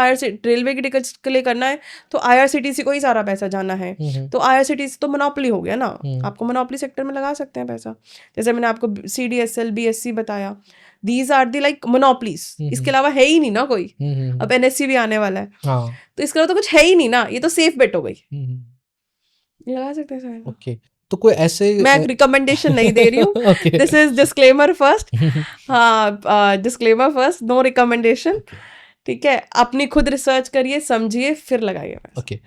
रेलवे की टिकट्स के लिए करना है तो IRCTC को ही सारा पैसा जाना है, तो IRCTC तो मोनोपली हो गया ना। आपको मोनोपली सेक्टर में लगा सकते हैं पैसा, जैसे मैंने आपको CDSL BSC बताया, these are the like monopolies. इसके अलावा है ही नहीं ना कोई। अब NSC भी आने वाला है, हाँ। तो इसके अलावा तो कुछ है ही नहीं ना, ये तो सेफ बेट हो गई, लगा सकते हैं सर। ओके, तो कोई ऐसे मैं रिकमेंडेशन नहीं दे रही हूँ, okay. This is disclaimer first. हाँ, डिस्क्लेमर फर्स्ट, नो रिकमेंडेशन, ठीक है। अपनी खुद रिसर्च करिए, समझिए, फिर लगाइए पैसा। ओके,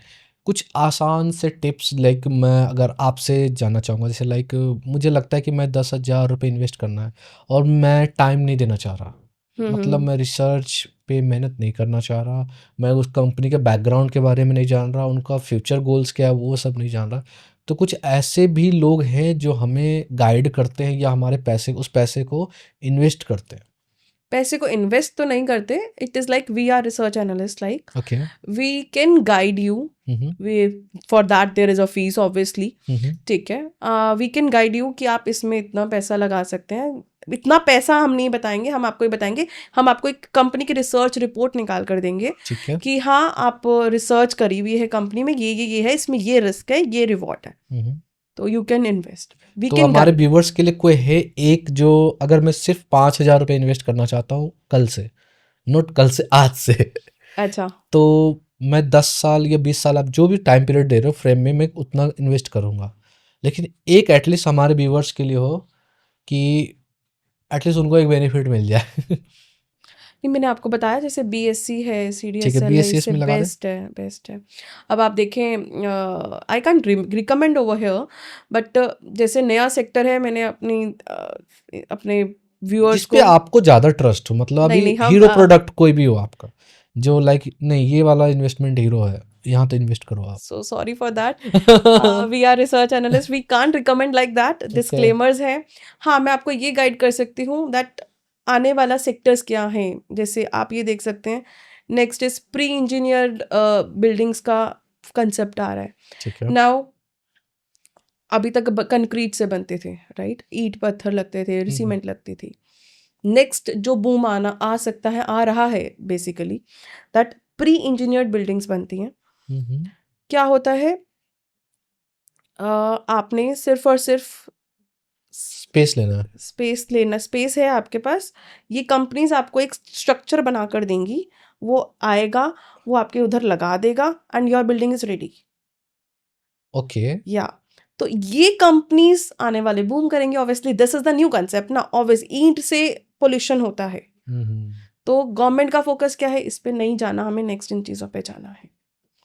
कुछ आसान से टिप्स लाइक मैं अगर आपसे जानना चाहूँगा, जैसे लाइक मुझे लगता है कि मैं 10,000 रुपये इन्वेस्ट करना है और मैं टाइम नहीं देना चाह रहा, मतलब मैं रिसर्च पे मेहनत नहीं करना चाह रहा, मैं उस कंपनी के बैकग्राउंड के बारे में नहीं जान रहा, उनका फ्यूचर गोल्स क्या है वो सब नहीं जान रहा, तो कुछ ऐसे भी लोग हैं जो हमें गाइड करते हैं या हमारे उस पैसे को इन्वेस्ट करते हैं? पैसे को इन्वेस्ट तो नहीं करते, it is like we are research analyst, like okay. We can guide you, we for that there is a fees obviously, ठीक है। वी कैन गाइड यू कि आप इसमें इतना पैसा लगा सकते हैं। इतना पैसा हम नहीं बताएंगे, हम आपको ही बताएंगे, हम आपको एक कंपनी की रिसर्च रिपोर्ट निकाल कर देंगे ठीक है। कि हाँ आप रिसर्च करी हुई है कंपनी में, ये है, इसमें ये रिस्क है, ये रिवॉर्ड है, तो यू कैन इन्वेस्ट, वी तो कैन हमारे गाइड। व्यूवर्स के लिए कोई है एक, जो अगर मैं सिर्फ 5,000 रुपये इन्वेस्ट करना चाहता हूँ कल से, नोट कल से, आज से, अच्छा, तो मैं 10 साल या 20 साल, आप जो भी टाइम पीरियड दे रहे हो फ्रेम में, मैं उतना इन्वेस्ट करूँगा, लेकिन एक एटलीस्ट हमारे व्यूवर्स के लिए हो कि एटलीस्ट उनको एक बेनिफिट मिल जाए। नहीं, मैंने आपको बताया जैसे BSC है, ठीक है, CDSL है, BSc इससे में लगा दें। बेस्ट है। अब आप देखें, I can't recommend over here, but जैसे नया सेक्टर है, मैंने अपने व्यूअर्स जिस पे को, आपको ज़्यादा ट्रस्ट हो, मतलब अभी नहीं हम हीरो प्रोडक्ट कोई भी हो आपका, जो लाइक नहीं ये वाला इन्वेस्टमेंट हीरो है, यहाँ तो इन्वेस्ट करो आप। So sorry for that, we are research analyst, we can't recommend like that, disclaimers हैं। हाँ, मैं आपको ये गाइड कर सकती हूँ दैट आने वाला सेक्टर्स क्या हैं, जैसे आप ये देख सकते हैं, next is pre engineered buildings का कंसेप्ट आ रहा है। ठीक है। नाउ अभी तक कंक्रीट से बनते थे, राइट, ईंट पत्थर लगते थे, सीमेंट लगती थी। नेक्स्ट जो बूम आ सकता है, आ रहा है basically, that pre engineered buildings बनती हैं। क्या होता है, आपने सिर्फ और सिर्फ स्पेस लेना है। स्पेस है आपके पास, ये कंपनीज आपको एक स्ट्रक्चर बनाकर देंगी, वो आएगा, वो आपके उधर लगा देगा, and your building is ready. Okay. या तो ये कंपनीज आने वाले बूम करेंगे, obviously this is the new concept ना, ऑब्वियस ईंट से पोल्यूशन होता है, तो गवर्नमेंट का फोकस क्या है, इस पे नहीं जाना हमें, नेक्स्ट इन चीज़ों पे जाना है।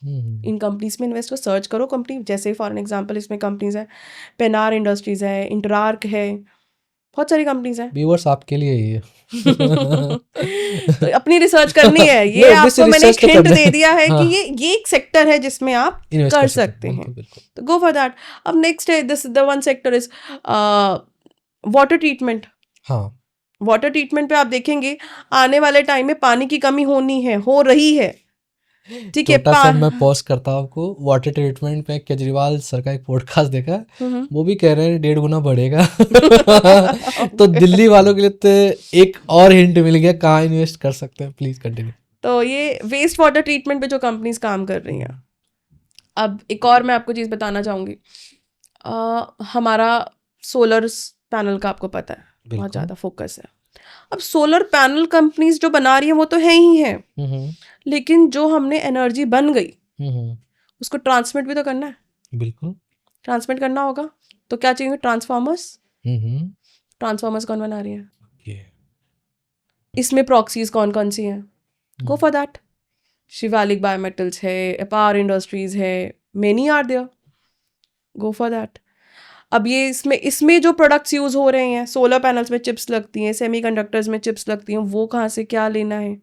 इन कंपनीज में इन्वेस्ट करो, सर्च करो कंपनी, जैसे फॉर एन एग्जांपल इसमें कंपनीज है, पेनार इंडस्ट्रीज है, इंटरार्क है, बहुत सारी कंपनीज हैं। व्यूअर्स आपके लिए ही है। तो अपनी रिसर्च करनी है, ये नहीं, आपको obviously मैंने research एक तो हिंट करना दे है। दिया है कि हाँ, ये एक सेक्टर है जिसमें आप इन्वेस्ट कर कर सकते हैं, बिल्कुल बिल्कुल। तो गो फॉर दैट। अब नेक्स्ट है, this the one sector is water treatment. हाँ, वाटर ट्रीटमेंट पे आप देखेंगे आने वाले टाइम में पानी की कमी हो रही है, ठीक है। छोटा सा मैं पॉज करता हूँ आपको, वाटर ट्रीटमेंट में केजरीवाल सर का एक पॉडकास्ट देखा, वो भी कह रहे हैं 1.5 गुना बढ़ेगा। तो दिल्ली वालों के लिए तो एक और हिंट मिल गया कहाँ इन्वेस्ट कर सकते हैं, प्लीज कंटिन्यू। तो ये वेस्ट वाटर ट्रीटमेंट पे जो कंपनीज काम कर रही हैं। अब एक और मैं आपको चीज़ बताना चाहूँगी, हमारा सोलर पैनल का आपको पता है बहुत ज़्यादा फोकस है। अब सोलर पैनल कंपनीज जो बना रही है वो तो है ही है, लेकिन जो हमने एनर्जी बन गई उसको ट्रांसमिट भी तो करना है। बिल्कुल, ट्रांसमिट करना होगा तो क्या चाहिए, ट्रांसफार्मर्स। ट्रांसफार्मर्स कौन बना रही है, इसमें प्रॉक्सीज कौन कौन सी हैं, go for that. Shivalik bimetals है, अपार इंडस्ट्रीज है, many are there, go for that. अब ये इसमें जो प्रोडक्ट्स यूज हो रहे हैं, सोलर पैनल्स में चिप्स लगती हैं, सेमीकंडक्टर्स में चिप्स लगती हैं, वो कहाँ से क्या लेना है?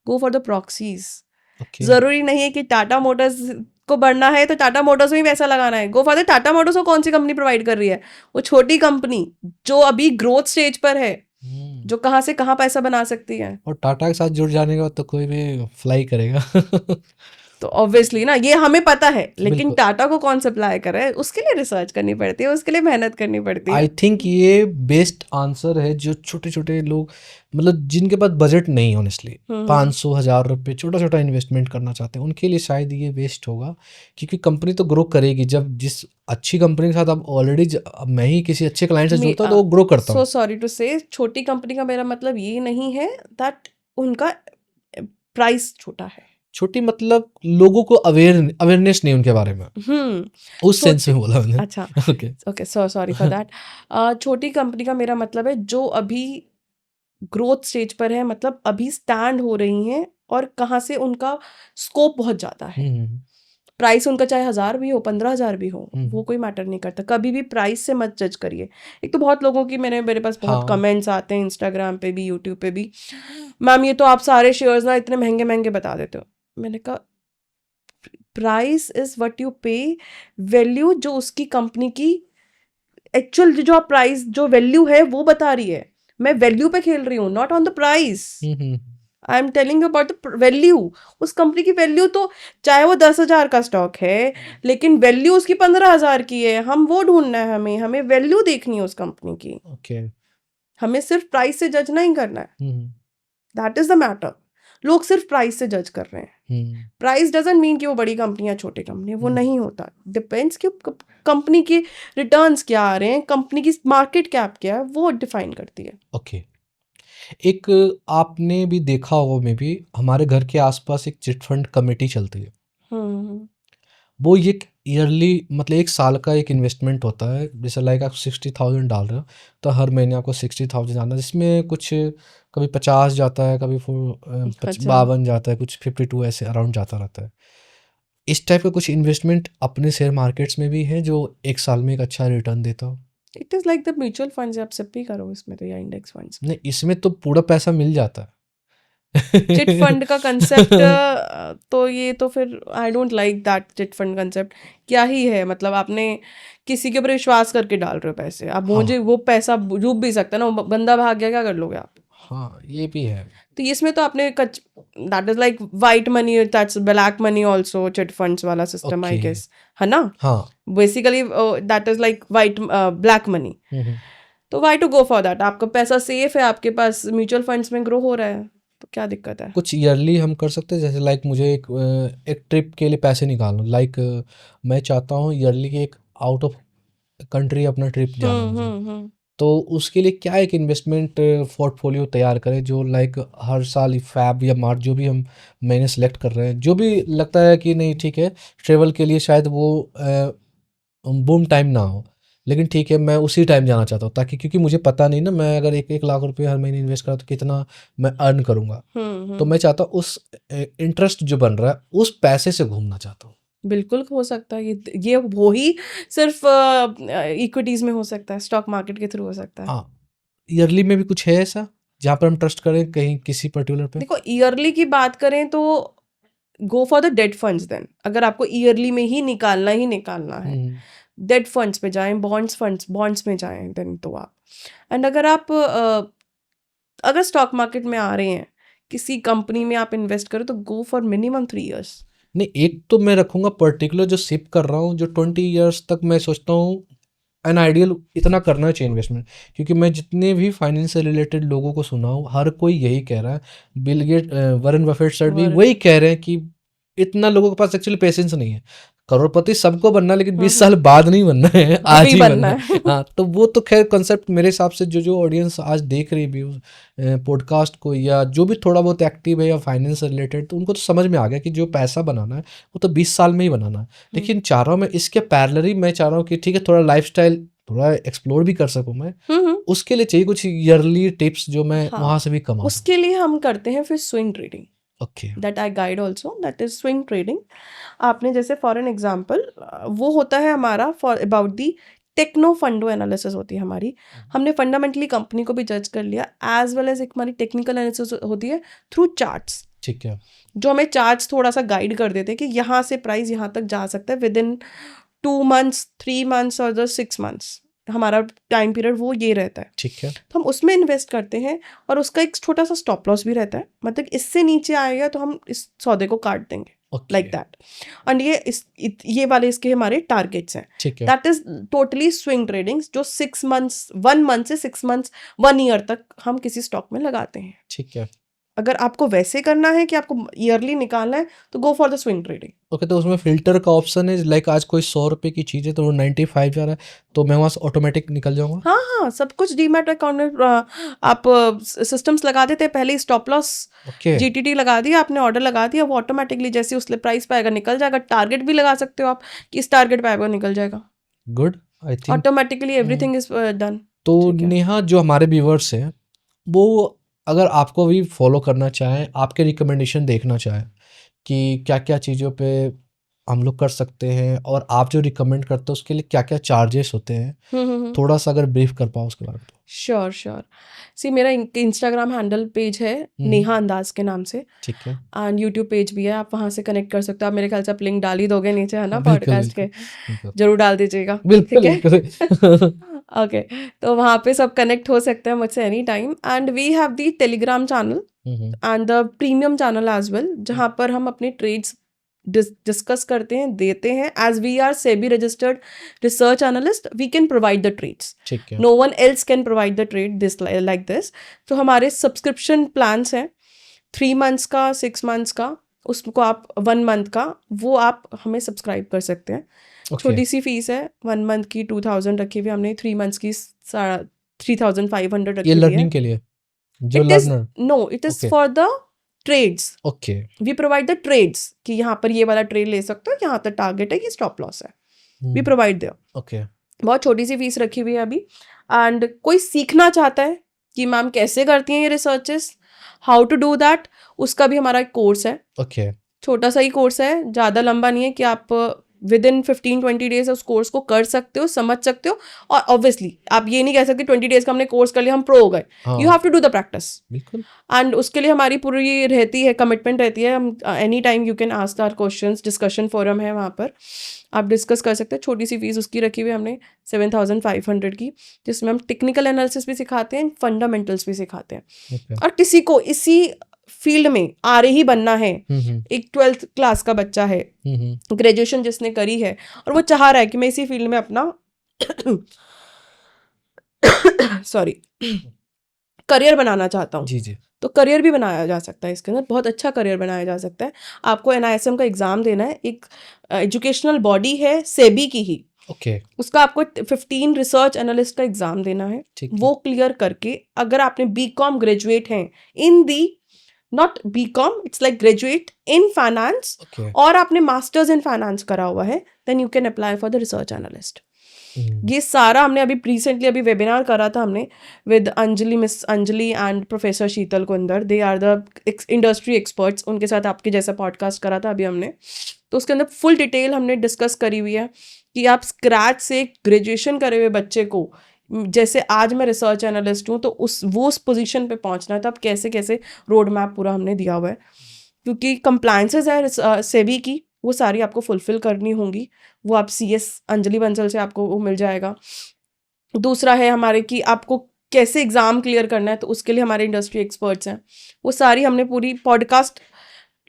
गो फॉर द प्रॉक्सीज। जरूरी नहीं है कि टाटा मोटर्स को बढ़ना है तो टाटा मोटर्स में ही पैसा लगाना है। गो फॉर द टाटा मोटर्स को कौन सी कंपनी प्रोवाइड कर रही है? वो छोटी कंपनी जो अभी ग्रोथ स्टेज पर है, जो कहाँ से कहाँ पैसा बना सकती है। और टाटा के साथ जुड़ जाने के बाद तो कोई भी फ्लाई करेगा। तो ऑब्वियसली ना, ये हमें पता है, लेकिन बिल्कुल। टाटा को कौन सप्लाई कर रहा है उसके लिए रिसर्च करनी पड़ती है, उसके लिए मेहनत करनी पड़ती है। आई थिंक ये बेस्ट आंसर है जो छोटे छोटे लोग, मतलब जिनके पास बजट नहीं, ऑनेस्टली 500,000 रुपये छोटा छोटा इन्वेस्टमेंट करना चाहते हैं, उनके लिए शायद ये बेस्ट होगा। क्योंकि कंपनी तो ग्रो करेगी जब, जिस अच्छी कंपनी के साथ अब ऑलरेडी मैं ही किसी अच्छे क्लाइंट से जुड़ता हूँ तो वो ग्रो करता हूँ। सो सॉरी टू से, छोटी कंपनी का मेरा मतलब ये नहीं है दैट उनका प्राइस छोटा है। छोटी मतलब लोगों को अवेयरनेस नहीं उनके बारे में, उस सेंस में बोला मैंने। अच्छा, ओके, सॉरी फॉर दैट। छोटी कंपनी का मेरा मतलब है जो अभी ग्रोथ स्टेज पर है, मतलब अभी स्टैंड हो रही हैं और कहाँ से उनका स्कोप बहुत ज़्यादा है। प्राइस उनका चाहे 1000 भी हो, 15,000 भी हो, वो कोई मैटर नहीं करता। कभी भी प्राइस से मत जज करिए। एक तो बहुत लोगों की मेरे पास बहुत कमेंट्स आते हैं इंस्टाग्राम पे भी, यूट्यूब पे भी, मैम ये तो आप सारे शेयर्स ना इतने महंगे महंगे बता देते हो। मैंने कहा प्राइस इज व्हाट यू पे, वैल्यू जो उसकी कंपनी की एक्चुअल जो आप प्राइस जो वैल्यू है वो बता रही है। मैं वैल्यू पे खेल रही हूँ, not on the price. I am telling you about the value. उस कंपनी की वैल्यू तो चाहे वो 10,000 का स्टॉक है, लेकिन वैल्यू उसकी 15,000 की है। हम वो ढूंढना है, हमें वैल्यू देखनी है उस कंपनी की। हमें सिर्फ प्राइस से जज नहीं करना है। That is the matter. लोग सिर्फ प्राइस से जज कर रहे हैं। प्राइस डजंट मीन कि वो बड़ी कंपनी या छोटी कंपनी, वो नहीं होता। डिपेंड्स कि कंपनी के रिटर्न्स क्या आ रहे हैं, कंपनी की मार्केट कैप क्या है, वो डिफाइन करती है। ओके। एक आपने भी देखा होगा, मे बी हमारे घर के आसपास एक चिट फंड कमेटी चलती है। वो ये ईयरली, मतलब 1 साल का एक इन्वेस्टमेंट होता है। जैसे लाइक आप 60,000 डाल रहे हो तो हर महीने आपको 60,000 डालना है, जिसमें कुछ कभी 50 जाता है, कभी 52 जाता है, कुछ 52 ऐसे अराउंड जाता रहता है। इस टाइप का कुछ इन्वेस्टमेंट अपने शेयर मार्केट्स में भी है जो 1 साल में एक अच्छा रिटर्न देता हो। It is like the mutual funds, आप सब भी करो इसमें तो, या इंडेक्स फंड्स। नहीं, इसमें तो पूरा पैसा मिल जाता है। चिट फंड का कंसेप्ट तो ये तो फिर I don't like that. Chit fund concept क्या ही है? मतलब आपने किसी के ऊपर विश्वास करके डाल रहे हो पैसे, आप मुझे वो पैसा डूब भी सकता है ना, वो बंदा भाग गया, क्या कर लोगे आप? हाँ, ये भी है। तो इसमें तो आपने that is like white money, that's black money also, chit funds वाला सिस्टम आई गेस, है ना? हाँ, basically that is like white black money. तो why to go for that? आपका पैसा सेफ है, आपके पास म्यूचुअल फंड्स में ग्रो हो रहा है, तो क्या दिक्कत है? कुछ ईयरली हम कर सकते हैं। जैसे लाइक मुझे एक ट्रिप के लिए पैसे निकालना, लाइक मैं चाहता हूँ ईयरली की एक आउट ऑफ कंट्री अपना ट्रिप जाना मुझे। तो उसके लिए क्या एक इन्वेस्टमेंट पोर्टफोलियो तैयार करें जो लाइक हर साल फैब या मार्च जो भी हम महीने सेलेक्ट कर रहे हैं, जो भी लगता है कि नहीं ठीक है ट्रेवल के लिए शायद वो बूम टाइम ना हो, लेकिन ठीक है मैं उसी टाइम जाना चाहता हूँ, ताकि क्योंकि मुझे पता नहीं ना, मैं अगर 1 लाख रुपये हर महीने इन्वेस्ट करा तो कितना मैं अर्न करूँगा। तो मैं चाहता हूँ उस इंटरेस्ट जो बन रहा है उस पैसे से घूमना चाहता हूँ। बिल्कुल हो सकता है, ये वो ही सिर्फ इक्विटीज में हो सकता है, स्टॉक मार्केट के थ्रू हो सकता है। हाँ, ईयरली में भी कुछ है ऐसा जहाँ पर हम ट्रस्ट करें कहीं किसी पर्टिकुलर पे? देखो, ईयरली की बात करें तो go for the debt funds then. अगर आपको ईयरली में ही निकालना है, डेट फंड्स पे जाएं, बॉन्ड्स में जाएं देन तो आप। एंड अगर आप अगर स्टॉक मार्केट में आ रहे हैं, किसी कंपनी में आप इन्वेस्ट करो, तो गो फॉर मिनिमम 3 years। नहीं, एक तो मैं रखूंगा पर्टिकुलर जो सिप कर रहा हूँ, जो 20 ईयर्स तक मैं सोचता हूँ एन आइडियल इतना करना चाहिए इन्वेस्टमेंट। क्योंकि मैं जितने भी फाइनेंस से रिलेटेड लोगों को सुना हूँ, हर कोई यही कह रहा है। Bill Gate, Warren Buffett sir भी वही कह रहे हैं कि इतना लोगों के पास एक्चुअली पेशेंस नहीं है। करोड़पति सबको बनना, लेकिन 20 साल बाद नहीं बनना है, आज ही बनना है। हाँ, तो वो तो खैर कंसेप्ट मेरे हिसाब से जो ऑडियंस आज देख रही भी पॉडकास्ट को, या जो भी थोड़ा बहुत एक्टिव है या फाइनेंस से रिलेटेड, तो उनको तो समझ में आ गया कि जो पैसा बनाना है वो तो 20 साल में ही बनाना है। लेकिन चाह रहा हूँ मैं इसके पैरेलली, मैं चाह रहा हूँ कि ठीक है थोड़ा लाइफस्टाइल थोड़ा एक्सप्लोर भी कर सकूँ मैं। उसके लिए चाहिए कुछ ईयरली टिप्स जो मैं वहाँ से भी कमा। उसके लिए हम करते हैं फिर swing trading. Okay that I guide also, that is swing trading. आपने जैसे फॉर एन एग्जाम्पल वो होता है हमारा फॉर अबाउट दी टेक्नो फंडो एनालिसिस होती है हमारी। हमने फंडामेंटली कंपनी को भी जज कर लिया, एज वेल एज एक हमारी टेक्निकल एनालिसिस होती है थ्रू चार्ट्स, ठीक है। जो हमें चार्ट्स थोड़ा सा गाइड कर देते हैं कि यहाँ से प्राइस यहाँ तक जा सकता है विद इन 2 months 3 months और 6 months, हमारा टाइम पीरियड वो ये रहता है। ठीक है। तो हम उसमें इन्वेस्ट करते हैं और उसका एक छोटा सा स्टॉप लॉस भी रहता है, मतलब इससे नीचे आएगा तो हम इस सौदे को काट देंगे, लाइक दैट। एंड ये वाले इसके हमारे टारगेट्स हैं। ठीक है। That is totally swing trading, जो 6 months 1 month से 6 months 1 year तक हम किसी स्टॉक में लगाते हैं। ठीक है। अगर आपको वैसे करना है कि आपको ईयरली निकालना है तो go for the swing trading. Okay, तो उसमें फिल्टर का ऑप्शन है, लाइक आज कोई 100 रुपये की चीज़ है तो वो 95 जा रहा है, तो मैं वहाँ से ऑटोमेटिक निकल जाऊँगा? हाँ हाँ, सब कुछ डीमैट अकाउंट में आप सिस्टम्स लगा देते हैं, पहले स्टॉप लॉस ओके। जीटीटी लगा दिया आपने, ऑर्डर लगा दिया, वो ऑटोमेटिकली जैसे उस प्राइस पे आएगा निकल जाएगा। टारगेट भी लगा सकते हो आप कि इस टारगेट पे आएगा निकल जाएगा, good. I think automatically everything is done. तो ठीक है। नेहा, जो हमारे व्यूवर्स हैं वो अगर आपको भी फॉलो करना चाहें, आपके रिकमेंडेशन देखना चाहें कि क्या क्या चीज़ों पे हम लोग कर सकते हैं और आप जो रिकमेंड करते हो उसके लिए क्या क्या चार्जेस होते हैं, थोड़ा सा अगर ब्रीफ कर पाओ उसके बारे में। Sure sure. सी मेरा इंस्टाग्राम हैंडल पेज है नेहा अंदाज के नाम से, ठीक है। एंड यूट्यूब पेज भी है, आप वहाँ से कनेक्ट कर सकते हो। आप मेरे ख्याल से आप लिंक डाल ही दोगे नीचे, है ना, बिल्कुल, पॉडकास्ट के, बिल्कुल। जरूर डाल दीजिएगा। बिल्कुल, ठीक है। बिल्कुल। ओके, तो वहाँ पे सब कनेक्ट हो सकते हैं मुझसे any time. And we have the Telegram channel and the premium channel as well, जहाँ पर हम अपने ट्रेड्स डिस्कस करते हैं, देते हैं। As we are SEBI registered research analyst, we can provide the trades, ठीक है। No one else can provide the trade this like this. तो हमारे सब्सक्रिप्शन प्लान्स हैं 3 months का, 6 months का, उसको आप 1 month का, वो आप हमें सब्सक्राइब कर सकते हैं। छोटी सी फीस है, 1 month की 2000 रखी हुई हमने, 3 months की 3500 रखी ये हुई है। लर्निंग के लिए जो it is learner? No, it is Okay. For the trades. Okay. We provide the trades कि यहाँ पर ये वाला ट्रेड ले सकते हो, यहाँ तक टारगेट है, ये स्टॉप लॉस है, वी प्रोवाइड देयर। ओके। बहुत छोटी सी फीस रखी हुई है अभी। एंड कोई सीखना चाहता है कि मैम कैसे करती हैं ये researches, how to do that, उसका भी हमारा एक कोर्स है। ओके। छोटा सा ही कोर्स है, ज़्यादा लंबा नहीं है, कि आप विद इन 15-20 days उस कोर्स को कर सकते हो, समझ सकते हो। और ऑब्वियसली आप ये नहीं कह सकते 20 days का हमने कोर्स कर लिया हम प्रो हो गए, you have to do the practice. बिल्कुल। एंड उसके लिए हमारी पूरी रहती है, कमिटमेंट रहती है। हम any time you can ask our questions, discussion forum है वहाँ पर, आप डिस्कस कर सकते हैं। छोटी सी फीस उसकी रखी हुई है हमने 7500 की, जिसमें हम टेक्निकल एनालिसिस भी सिखाते हैं, फंडामेंटल्स भी सिखाते हैं। Okay. और किसी को इसी फील्ड में आर ही बनना है, एक 12th क्लास का बच्चा है, ग्रेजुएशन जिसने करी है और वो चाह रहा है कि मैं इसी फील्ड में अपना सॉरी करियर बनाना चाहता हूँ, जी जी। तो करियर भी बनाया जा सकता है इसके अंदर, बहुत अच्छा करियर बनाया जा सकता है। आपको NISM का एग्जाम देना है, एक एजुकेशनल बॉडी है सेबी की ही, ओके। उसका आपको 15 रिसर्च एनालिस्ट का एग्जाम देना है। ठीक है। वो क्लियर करके अगर आपने BCom ग्रेजुएट हैं in the, not BCom, it's like graduate in finance, okay. और आपने मास्टर्स इन फाइनेंस करा हुआ है, then you can apply for the research analyst. ये सारा हमने अभी रिसेंटली अभी वेबिनार करा था हमने with Anjali, miss Anjali and professor Sheetal Kunder, they are the industry experts, उनके साथ आपके जैसा पॉडकास्ट करा था अभी हमने। तो उसके अंदर फुल डिटेल हमने डिस्कस करी हुई है कि आप स्क्रैच से ग्रेजुएशन करे हुए बच्चे को, जैसे आज मैं रिसर्च एनालिस्ट हूँ, तो उस पोजीशन पे पहुँचना है, तो अब कैसे कैसे रोड मैप पूरा हमने दिया हुआ है। क्योंकि कंप्लायंसेस है सेबी की, वो सारी आपको फुलफिल करनी होंगी, वो आप CS अंजलि बंसल से आपको वो मिल जाएगा। दूसरा है हमारे कि आपको कैसे एग्ज़ाम क्लियर करना है, तो उसके लिए हमारे इंडस्ट्री एक्सपर्ट्स हैं, वो सारी हमने पूरी पॉडकास्ट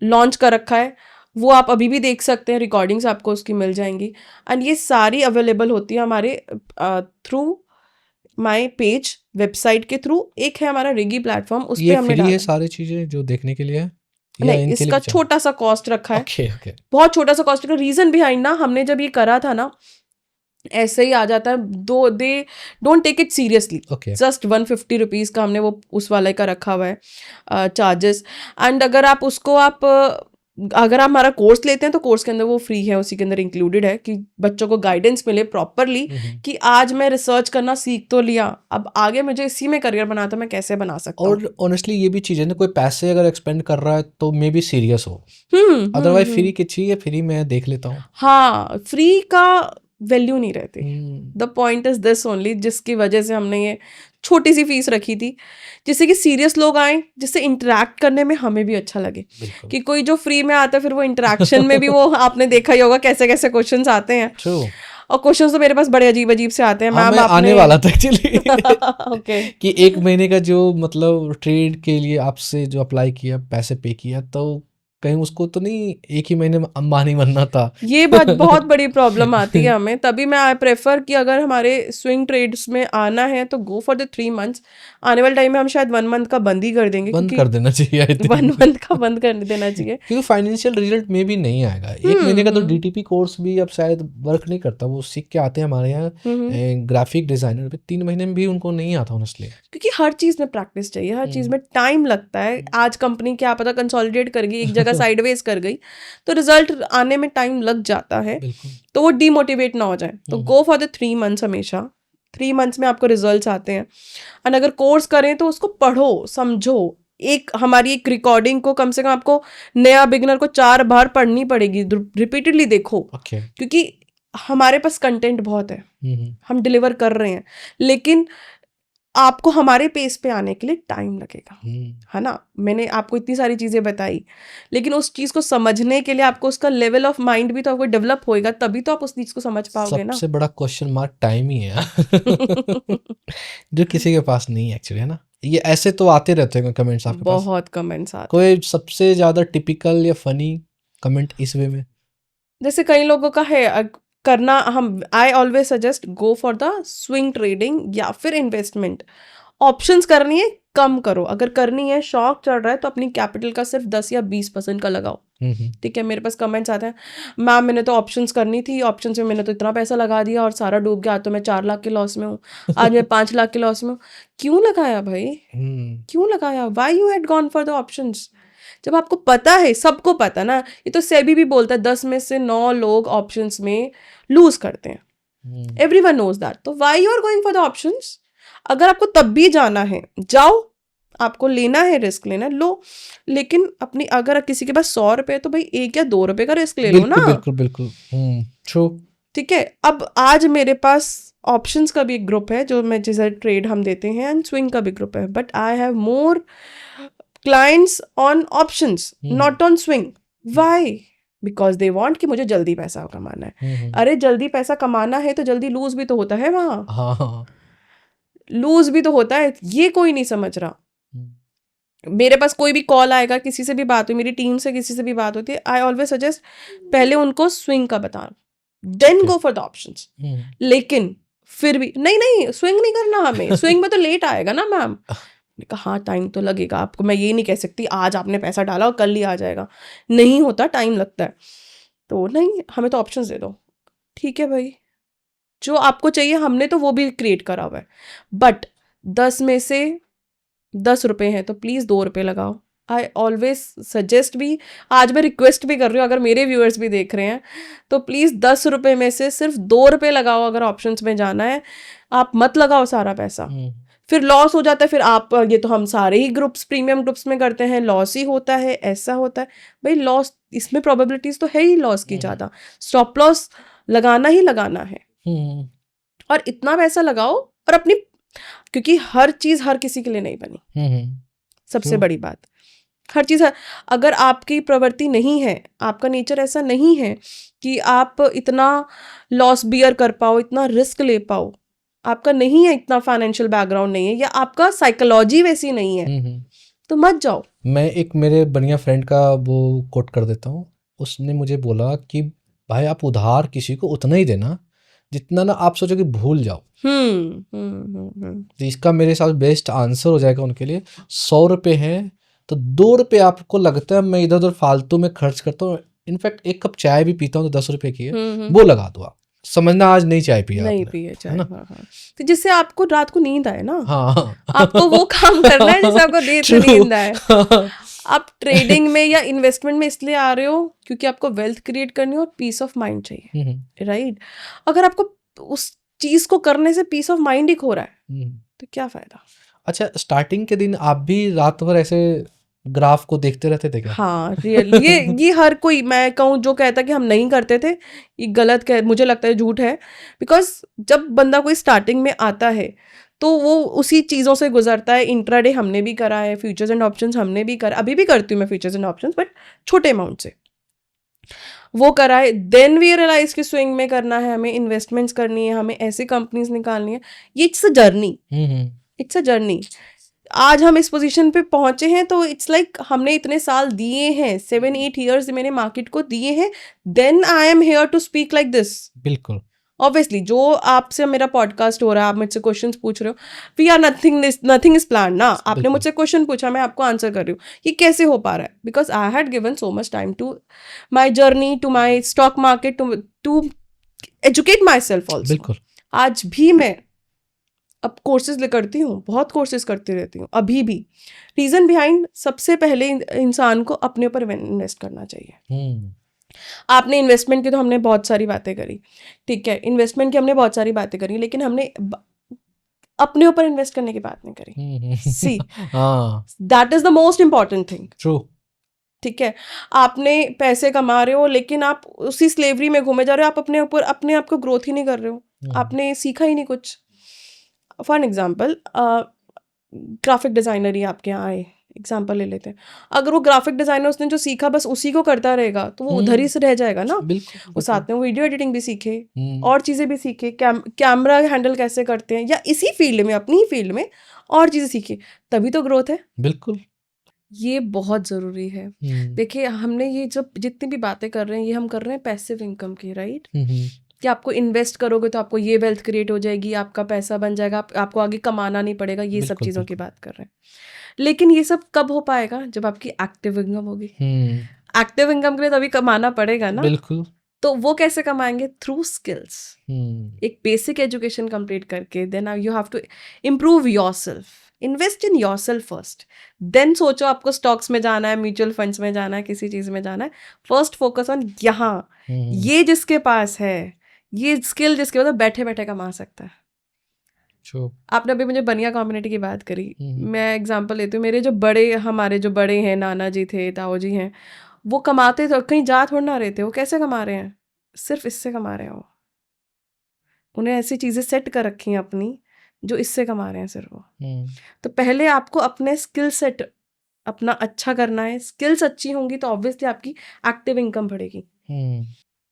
लॉन्च कर रखा है, वो आप अभी भी देख सकते हैं, रिकॉर्डिंग्स आपको उसकी मिल जाएंगी। एंड ये सारी अवेलेबल होती है हमारे थ्रू माय पेज, वेबसाइट के थ्रू। एक है हमारा रिगी प्लेटफॉर्म, उस पे हमने फ्री है डाला, सारी चीजें जो देखने के लिए है? नहीं, इसका छोटा सा कॉस्ट रखा है। Okay okay. बहुत छोटा सा कॉस्ट का रीजन बिहाइंड ना, हमने जब ये करा था ना, ऐसे ही आ जाता है, they don't take it seriously, just 150 rupees का हमने वो उस वाले का रखा हुआ है चार्जेस। एंड अगर आप उसको आप अगर आप हमारा कोर्स लेते हैं तो कोर्स के अंदर वो फ्री है, उसी के अंदर इंक्लूडेड है कि बच्चों को गाइडेंस मिले प्रॉपरली कि आज मैं रिसर्च करना सीख तो लिया, अब आगे मुझे इसी में करियर बनाना तो मैं कैसे बना सकता हूँ। और ऑनेस्टली ये भी चीज़ है ना, कोई पैसे अगर एक्सपेंड कर रहा है तो मे बी सीरियस हो, अदरवाइज फ्री की चीज़ है, फ्री में देख लेता हूँ। हाँ, फ्री का वैल्यू नहीं रहती। The point is this only, जिसकी वजह से हमने ये छोटी सी फीस रखी थी, जिससे कि सीरियस लोग आए, जिससे इंटरेक्ट करने में हमें भी अच्छा लगे। कि कोई जो फ्री में आता है फिर वो इंटरेक्शन में भी वो आपने देखा ही होगा कैसे कैसे क्वेश्चंस आते हैं। True. और क्वेश्चंस तो मेरे पास बड़े अजीब अजीब से आते हैं। हाँ, मैं आने वाला था एक्चुअली ओके कि 1 महीने का जो मतलब ट्रेड के लिए आपसे जो अप्लाई किया, पैसे पे किया, तो कहीं उसको तो नहीं 1 ही महीने में अंबानी बनना था। ये बात बहुत बड़ी प्रॉब्लम आती है हमें, तभी मैं आई प्रेफर कि अगर हमारे स्विंग ट्रेड्स में आना है तो गो फॉर द 3 मंथ्स। आने वाले टाइम में हम शायद 1 मंथ का बंद ही कर देंगे, बंद कर देना चाहिए 1 मंथ का बंद कर देना चाहिए, क्योंकि फाइनेंशियल रिजल्ट में भी नहीं आएगा। 1 महीने का तो डीटीपी कोर्स भी अब शायद वर्क नहीं करता, वो सीख के आते हैं हमारे यहाँ ग्राफिक डिजाइनर पे, 3 महीने में भी उनको नहीं आता ऑनेस्टली। क्योंकि हर चीज में प्रैक्टिस चाहिए, हर चीज में टाइम लगता है। आज कंपनी क्या पता कंसोलिडेट कर गई, एक जगह साइडवेज कर गई, तो रिजल्ट आने में टाइम लग जाता है, तो वो डीमोटिवेट ना हो जाए। तो गो फॉर द 3 मंथ्स, हमेशा 3 मंथ्स में आपको रिजल्ट्स आते हैं। और अगर कोर्स करें तो उसको पढ़ो, समझो। हमारी एक रिकॉर्डिंग को कम से कम आपको, नया बिगिनर को 4 बार पढ़नी पड़ेगी, रिपीटेडली देखो। क्योंकि हमारे पास कंटेंट बहुत है, हम डिलीवर कर रहे हैं, लेकिन आपको हमारे पेस पे आने के लिए टाइम लगेगा, है ना। मैंने आपको इतनी सारी चीज़ें बताई, लेकिन उस चीज़ को समझने के लिए आपको उसका लेवल ऑफ माइंड भी तो आपको डेवलप होएगा, तभी तो आप उस चीज़ को समझ पाओगे ना। सबसे बड़ा क्वेश्चन मार्क टाइम ही है जो किसी के पास नहीं है एक्चुअली, है ना। ये ऐसे तो आते रहते हैं कमेंट्स आपके पास, बहुत कमेंट्स आते। कोई सबसे ज़्यादा टिपिकल या फनी कमेंट इस वे में? जैसे कई लोगों का है करना, I always suggest go for the swing trading या फिर इन्वेस्टमेंट। ऑप्शंस करनी है, कम करो। अगर करनी है, शौक चढ़ रहा है, तो अपनी कैपिटल का सिर्फ 10 या 20% का लगाओ। ठीक है। मेरे पास कमेंट्स आते हैं, मैम मैंने तो ऑप्शंस करनी थी, ऑप्शंस में मैंने तो इतना पैसा लगा दिया और सारा डूब गया, तो मैं 4 लाख के लॉस में हूँ, आज मैं 5 लाख के लॉस में हूँ। क्यों लगाया भाई, क्यों लगाया? Why you had gone for the options? जब आपको पता है, सबको पता ना, ये तो सेबी भी बोलता है 10 में से 9 लोग ऑप्शंस में लूज करते हैं। Everyone knows that. तो why you are going for the options? अगर आपको तब भी जाना है, जाओ। आपको लेना है, रिस्क लेना है, लो। लेकिन अपनी, अगर किसी के पास 100 रुपए है तो भाई 1 या 2 रुपए का रिस्क ले लो ना। बिल्कुल बिल्कुल ट्रू। ठीक है। अब आज मेरे पास ऑप्शंस का भी एक ग्रुप है जो मैं जिसे ट्रेड हम देते हैं, एंड स्विंग का भी ग्रुप है, but I have more clients on options, not on swing. Why? Because they want कि मुझे जल्दी पैसा कमाना है। अरे जल्दी पैसा कमाना है तो जल्दी लूज भी तो होता है वहां, लूज भी तो होता है, ये कोई नहीं समझ रहा। मेरे पास कोई भी कॉल आएगा, किसी से भी बात हुई, मेरी टीम से किसी से भी बात होती है, आई ऑलवेज सजेस्ट पहले उनको स्विंग का बताओ, then go for the options. लेकिन फिर भी नहीं स्विंग नहीं करना हमें, स्विंग में तो लेट आएगा ना मैम। कहा हाँ टाइम तो लगेगा आपको, मैं ये नहीं कह सकती आज आपने पैसा डाला और कल ही आ जाएगा, नहीं होता, टाइम लगता है। तो नहीं, हमें तो ऑप्शंस दे दो। ठीक है भाई, जो आपको चाहिए हमने तो वो भी क्रिएट करा हुआ है, बट 10 में से 10 रुपए हैं तो प्लीज़ 2 रुपए लगाओ। आई ऑलवेज सजेस्ट भी, आज मैं रिक्वेस्ट भी कर रही हूँ, अगर मेरे व्यूअर्स भी देख रहे हैं तो प्लीज़ 10 रुपए में से सिर्फ 2 रुपए लगाओ। अगर ऑप्शंस में जाना है, आप मत लगाओ सारा पैसा, फिर लॉस हो जाता है। फिर आप, ये तो हम सारे ही ग्रुप्स, प्रीमियम ग्रुप्स में करते हैं, लॉस ही होता है, ऐसा होता है भाई। लॉस, इसमें प्रोबेबिलिटीज तो है ही लॉस की ज़्यादा। स्टॉप लॉस लगाना ही लगाना है, और इतना पैसा लगाओ। और अपनी, क्योंकि हर चीज़ हर किसी के लिए नहीं बनी, सबसे बड़ी बात, हर चीज़। अगर आपकी प्रवृत्ति नहीं है, आपका नेचर ऐसा नहीं है कि आप इतना लॉस बियर कर पाओ, इतना रिस्क ले पाओ, आपका नहीं है, इतना फाइनेंशियल बैकग्राउंड नहीं है, या आपका साइकोलॉजी वैसी नहीं है, तो मत जाओ। मैं एक मेरे बढ़िया फ्रेंड का वो कोट कर देता हूँ। उसने मुझे बोला कि भाई आप उधार किसी को उतना ही देना जितना ना आप सोचो कि भूल जाओ। तो इसका मेरे साथ बेस्ट आंसर हो जाएगा उनके लिए। 100 रुपये है तो 2 रुपये आपको लगता है मैं इधर उधर फालतू में खर्च करता हूँ, इनफैक्ट 1 कप चाय भी पीता हूँ तो 10 रुपये की है, वो लगा दो। आप समझना आज नहीं चाय पिया, नहीं पिए चाय, तो जिससे आपको रात को नींद आए ना। आपको वो काम करना है जिससे आपको देर से नींद आए। आप ट्रेडिंग में या इन्वेस्टमेंट में इसलिए आ रहे हो क्योंकि आपको वेल्थ क्रिएट करनी हो और पीस ऑफ माइंड चाहिए, राइट? अगर आपको उस चीज को करने से पीस ऑफ माइंड ही खो रहा है तो क्या फायदा? अच्छा, स्टार्टिंग के दिन आप भी रात भर ऐसे ग्राफ को देखते रहते थे क्या? हाँ, रियल ये हर कोई, मैं कहूँ जो कहता कि हम नहीं करते थे, ये गलत मुझे लगता है झूठ है। बिकॉज जब बंदा कोई स्टार्टिंग में आता है तो वो उसी चीज़ों से गुजरता है। इंट्राडे हमने भी करा है, फ्यूचर्स एंड ऑप्शंस हमने भी करा, अभी भी करती हूँ मैं फ्यूचर्स एंड ऑप्शंस, बट छोटे अमाउंट से वो करा है। देन वी रियलाइज कि स्विंग में करना है, हमें इन्वेस्टमेंट्स करनी है, हमें ऐसी कंपनीज निकालनी है। ये it's a journey, it's a journey. आज हम इस पोजीशन पे पहुंचे हैं तो इट्स लाइक हमने इतने साल दिए हैं, 7-8 years मैंने मार्केट को दिए हैं, then I am here to speak like this. बिल्कुल। ऑब्वियसली जो आपसे मेरा पॉडकास्ट हो रहा है, आप मुझसे क्वेश्चंस पूछ रहे हो, we are nothing is plan ना। आपने मुझसे क्वेश्चन पूछा, मैं आपको आंसर कर रही हूँ। ये कैसे हो पा रहा है? Because I had given so much time to my journey, to my stock market, to educate myself also. बिल्कुल। आज भी मैं अब कोर्सेज करती हूँ, बहुत कोर्सेज करती रहती हूँ अभी भी। रीजन बिहाइंड, सबसे पहले इंसान को अपने ऊपर इन्वेस्ट करना चाहिए। आपने इन्वेस्टमेंट की तो हमने बहुत सारी बातें करी, ठीक है, इन्वेस्टमेंट की हमने बहुत सारी बातें करी, लेकिन हमने अपने ऊपर इन्वेस्ट करने की बात नहीं करी। See, that is the most important thing. True. ठीक है, आपने पैसे कमा रहे हो लेकिन आप उसी स्लेवरी में घूमे जा रहे हो, आप अपने ऊपर अपने आप को ग्रोथ ही नहीं कर रहे हो, आपने सीखा ही नहीं कुछ। For an example, graphic designer ही आपके यहाँ आए, एग्जाम्पल ले लेते हैं। अगर वो ग्राफिक डिज़ाइनर उसने जो सीखा बस उसी को करता रहेगा तो वो उधर ही से रह जाएगा ना। वो साथ में वीडियो एडिटिंग भी सीखे, और चीज़ें भी सीखे, कैमरा हैंडल कैसे करते हैं, या इसी फील्ड में, अपनी ही फील्ड में और चीज़ें सीखे, तभी तो ग्रोथ है। बिल्कुल, ये बहुत ज़रूरी है। देखिए, हमने ये जब जितनी भी बातें कर रहे हैं, ये हम कर रहे हैं पैसिव इनकम की, राइट? कि आपको इन्वेस्ट करोगे तो आपको ये वेल्थ क्रिएट हो जाएगी, आपका पैसा बन जाएगा, आपको आगे कमाना नहीं पड़ेगा, ये सब चीज़ों की बात कर रहे हैं। लेकिन ये सब कब हो पाएगा? जब आपकी एक्टिव इनकम होगी। एक्टिव इनकम के लिए तभी कमाना पड़ेगा ना। बिल्कुल। तो वो कैसे कमाएंगे? Through skills. एक बेसिक एजुकेशन कंप्लीट करके, then you have to improve yourself, invest in yourself first, then सोचो आपको स्टॉक्स में जाना है, म्यूचुअल फंड्स में जाना है, किसी चीज़ में जाना है। फर्स्ट फोकस ऑन यहाँ, ये जिसके पास है, ये स्किल जिसके पास बैठे बैठे कमा सकता है। आपने अभी मुझे बनिया कम्युनिटी की बात करी, मैं एग्जांपल लेती हूँ। मेरे जो बड़े, हमारे जो बड़े हैं, नाना जी थे, ताऊ जी हैं, वो कमाते थे, कहीं जा थोड़ा ना रहे थे। वो कैसे कमा रहे हैं? सिर्फ इससे कमा रहे हैं। वो, उन्हें ऐसी चीज़ें सेट कर रखी हैं अपनी जो इससे कमा रहे हैं सिर्फ वो। तो पहले आपको अपने स्किल सेट अपना अच्छा करना है। स्किल्स अच्छी होंगी तो ऑब्वियसली आपकी एक्टिव इनकम बढ़ेगी।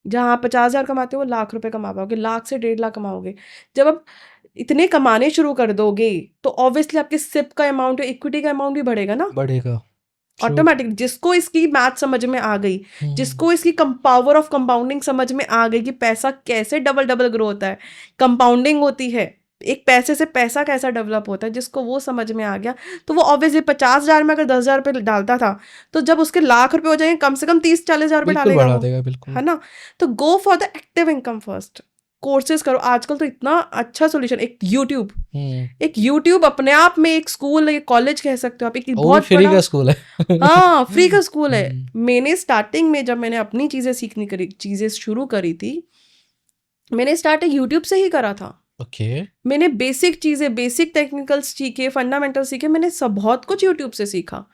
जहाँ आप 50,000 कमाते हो, 1,00,000 रुपए कमा पाओगे, 1,00,000 से 1.5 लाख कमाओगे। जब आप इतने कमाने शुरू कर दोगे तो ऑब्वियसली आपके सिप का अमाउंट, इक्विटी का अमाउंट भी बढ़ेगा ना, बढ़ेगा ऑटोमेटिक। जिसको इसकी मैथ समझ में आ गई, जिसको इसकी पावर ऑफ कंपाउंडिंग समझ में आ गई कि पैसा कैसे डबल ग्रो होता है, कंपाउंडिंग होती है, एक पैसे से पैसा कैसा डेवलप होता है, जिसको वो समझ में आ गया, तो वो ऑब्वियसली 50,000 में अगर 10,000 रुपये डालता था तो जब उसके 1,00,000 रुपए हो जाएंगे, कम से कम 30-40,000 रुपये डालेगा, है ना। तो go for the active income first. Courses करो। आजकल तो इतना अच्छा सोल्यूशन, एक यूट्यूब अपने आप में एक स्कूल, एक कॉलेज कह सकते हो आप, एक बहुत फ्री का स्कूल है। हाँ, फ्री का स्कूल है। मैंने स्टार्टिंग में जब मैंने अपनी चीजें शुरू करी थी, मैंने स्टार्ट यूट्यूब से ही करा था। मैंने बेसिक चीजें, बेसिक टेक्निकल्स सीखे, फंडामेंटल सीखे, मैंने सब बहुत कुछ यूट्यूब से सीखा।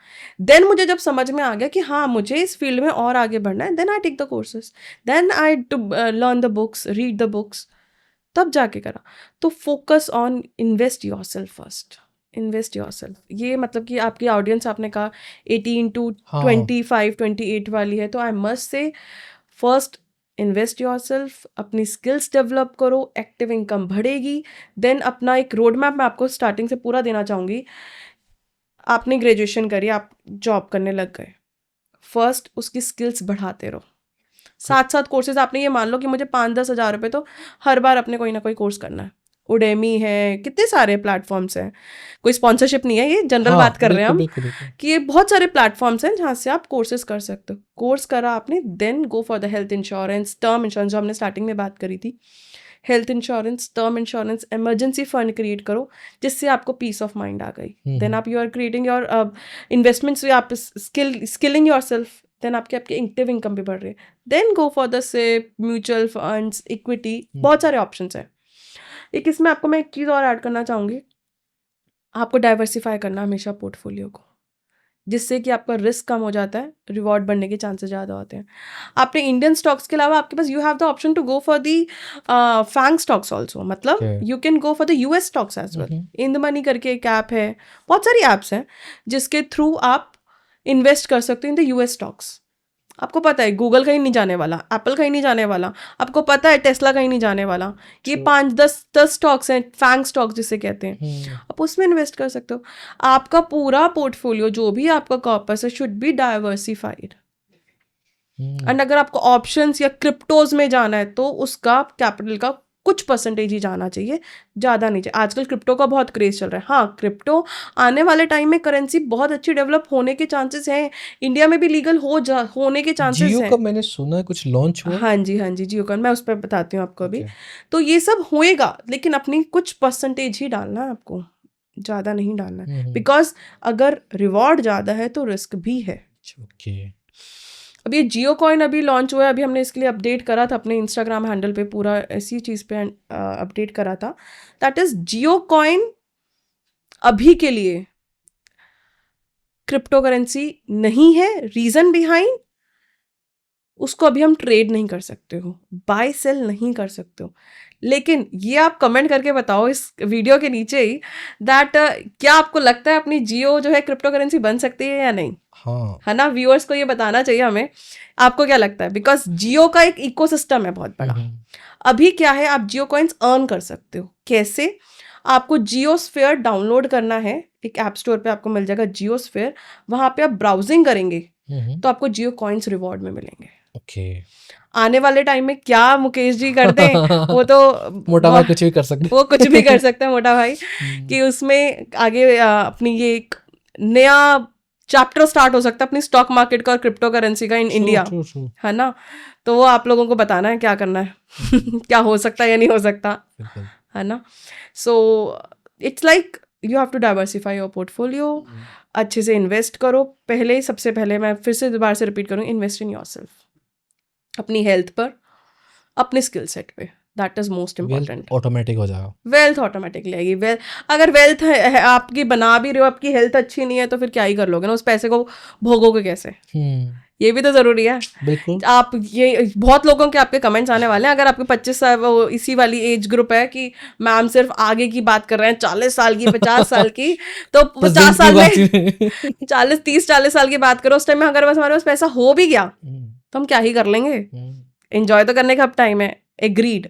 देन मुझे जब समझ में आ गया कि हाँ, मुझे इस फील्ड में और आगे बढ़ना है, then I take the courses, then I to learn the books, read the books, तब जाके करा। तो focus on invest yourself first, invest yourself. ये मतलब कि आपकी ऑडियंस, आपने कहा 18 to 25-28 वाली है, तो I must say first invest yourself, अपनी स्किल्स डेवलप करो, एक्टिव इनकम बढ़ेगी। देन अपना एक रोड मैप मैं आपको स्टार्टिंग से पूरा देना चाहूँगी। आपने ग्रेजुएशन करी, आप जॉब करने लग गए, फर्स्ट उसकी स्किल्स बढ़ाते रहो, साथ साथ कोर्सेज। आपने ये मान लो कि मुझे 5-10 हज़ार रुपये तो हर बार अपने कोई ना कोई कोर्स करना है। उडेमी है, कितने सारे प्लेटफॉर्म्स हैं, कोई स्पॉन्सरशिप नहीं है, ये जनरल बात कर रहे हैं हम, कि ये बहुत सारे प्लेटफॉर्म्स हैं जहाँ से आप कोर्सेज कर सकते हो। कोर्स करा आपने, then go for the health insurance, term insurance, जो हमने स्टार्टिंग में बात करी थी। Health insurance, term insurance, emergency fund create करो जिससे आपको पीस ऑफ माइंड आ गई। देन आप you are creating your investments, आप स्किलिंग योर सेल्फ, देन आपकी एक्टिव इनकम भी बढ़ रही है। Then go for the SIP, mutual funds, equity, बहुत सारे ऑप्शंस हैं। एक इसमें आपको मैं एक चीज़ और ऐड करना चाहूँगी, आपको डाइवर्सिफाई करना हमेशा पोर्टफोलियो को, जिससे कि आपका रिस्क कम हो जाता है, रिवॉर्ड बढ़ने के चांसेस ज़्यादा होते हैं। आपने इंडियन स्टॉक्स के अलावा आपके पास you have the option to go for the FANG stocks also, मतलब you can go for the US stocks as well. INDmoney करके एक ऐप है, बहुत सारी ऐप्स हैं जिसके थ्रू आप इन्वेस्ट कर सकते हो इन द यूएस स्टॉक्स। आपको पता है गूगल कहीं नहीं जाने वाला, एप्पल कहीं नहीं जाने वाला, आपको पता है टेस्ला कहीं नहीं जाने वाला। ये 5-10 स्टॉक्स हैं, फैंग स्टॉक्स जिसे कहते हैं, आप उसमें इन्वेस्ट कर सकते हो। आपका पूरा पोर्टफोलियो जो भी आपका कॉर्पस है शुड बी डाइवर्सिफाइड। एंड अगर आपको ऑप्शंस या क्रिप्टोज में जाना है तो उसका कैपिटल का कुछ परसेंटेज ही जाना चाहिए, ज़्यादा नहीं चाहिए। आजकल क्रिप्टो का बहुत क्रेज चल रहा है। हाँ, क्रिप्टो आने वाले टाइम में करेंसी बहुत अच्छी डेवलप होने के चांसेस हैं, इंडिया में भी लीगल होने के चांसेस हैं। जियो का मैंने सुना है कुछ लॉन्च हुआ। हाँ जी, हाँ जी, जियो का मैं उस पर बताती हूँ आपको अभी। तो ये सब होएगा, लेकिन अपनी कुछ परसेंटेज ही डालना है आपको, ज़्यादा नहीं डालना है, बिकॉज अगर रिवॉर्ड ज़्यादा है तो रिस्क भी है। अब ये जियो कॉइन अभी लॉन्च हुआ है, अभी हमने इसके लिए अपडेट करा था अपने इंस्टाग्राम हैंडल पे, पूरा ऐसी चीज़ पे अपडेट करा था। दैट इज जियो कॉइन अभी के लिए क्रिप्टो करेंसी नहीं है। रीज़न बिहाइंड, उसको अभी हम ट्रेड नहीं कर सकते हो, बाय सेल नहीं कर सकते हो। लेकिन ये आप कमेंट करके बताओ इस वीडियो के नीचे ही दैट क्या आपको लगता है अपनी जियो जो है क्रिप्टो करेंसी बन सकती है या नहीं। हाँ, है ना, व्यूअर्स को ये बताना चाहिए हमें, आपको क्या लगता है, बिकॉज जियो का एक इकोसिस्टम है बहुत बड़ा। अभी क्या है, आप जियो कॉइन्स अर्न कर सकते हो। कैसे? आपको जियोस्फेयर डाउनलोड करना है, एक ऐप स्टोर पे आपको मिल जाएगा जियोस्फेयर, वहां पे आप ब्राउजिंग करेंगे तो आपको जियो कॉइन्स रिवॉर्ड में मिलेंगे। आने वाले टाइम में क्या मुकेश जी करते हैं वो तो मोटा भाई कुछ भी कर सकते, वो कुछ भी कर सकते हैं मोटा भाई, कि उसमें आगे अपनी ये एक नया चैप्टर स्टार्ट हो सकता है अपनी स्टॉक मार्केट का और क्रिप्टो करेंसी का इन इंडिया, है ना। तो वो आप लोगों को बताना है क्या करना है क्या हो सकता है या नहीं हो सकता, है ना। So it's like you have to diversify your portfolio, अच्छे से इन्वेस्ट करो। पहले, सबसे पहले मैं फिर से दोबारा से रिपीट करूँ, इन्वेस्ट इन योरसेल्फ, अपनी हेल्थ पर, अपने स्किल सेट पे, that is most important. Automatic हो जाएगा, वेल्थ ऑटोमेटिकली आएगी। अगर वेल्थ है आपकी बना भी रहे हो, आपकी हेल्थ अच्छी नहीं है तो फिर क्या ही कर लोगे ना, उस पैसे को भोगोगे कैसे, ये भी तो जरूरी है। बिल्कुल। आप ये बहुत लोगों के आपके कमेंट्स आने वाले हैं, अगर आपके 25 साल वो इसी वाली एज ग्रुप है कि मैम सिर्फ आगे की बात कर रहे हैं, 40 साल की 50 साल की, तो 50 साल में 30-40 साल की बात करो, उस टाइम में अगर बस हमारे पास पैसा हो भी गया तो हम क्या ही कर लेंगे, एंजॉय तो करने का अब टाइम है। एग्रीड,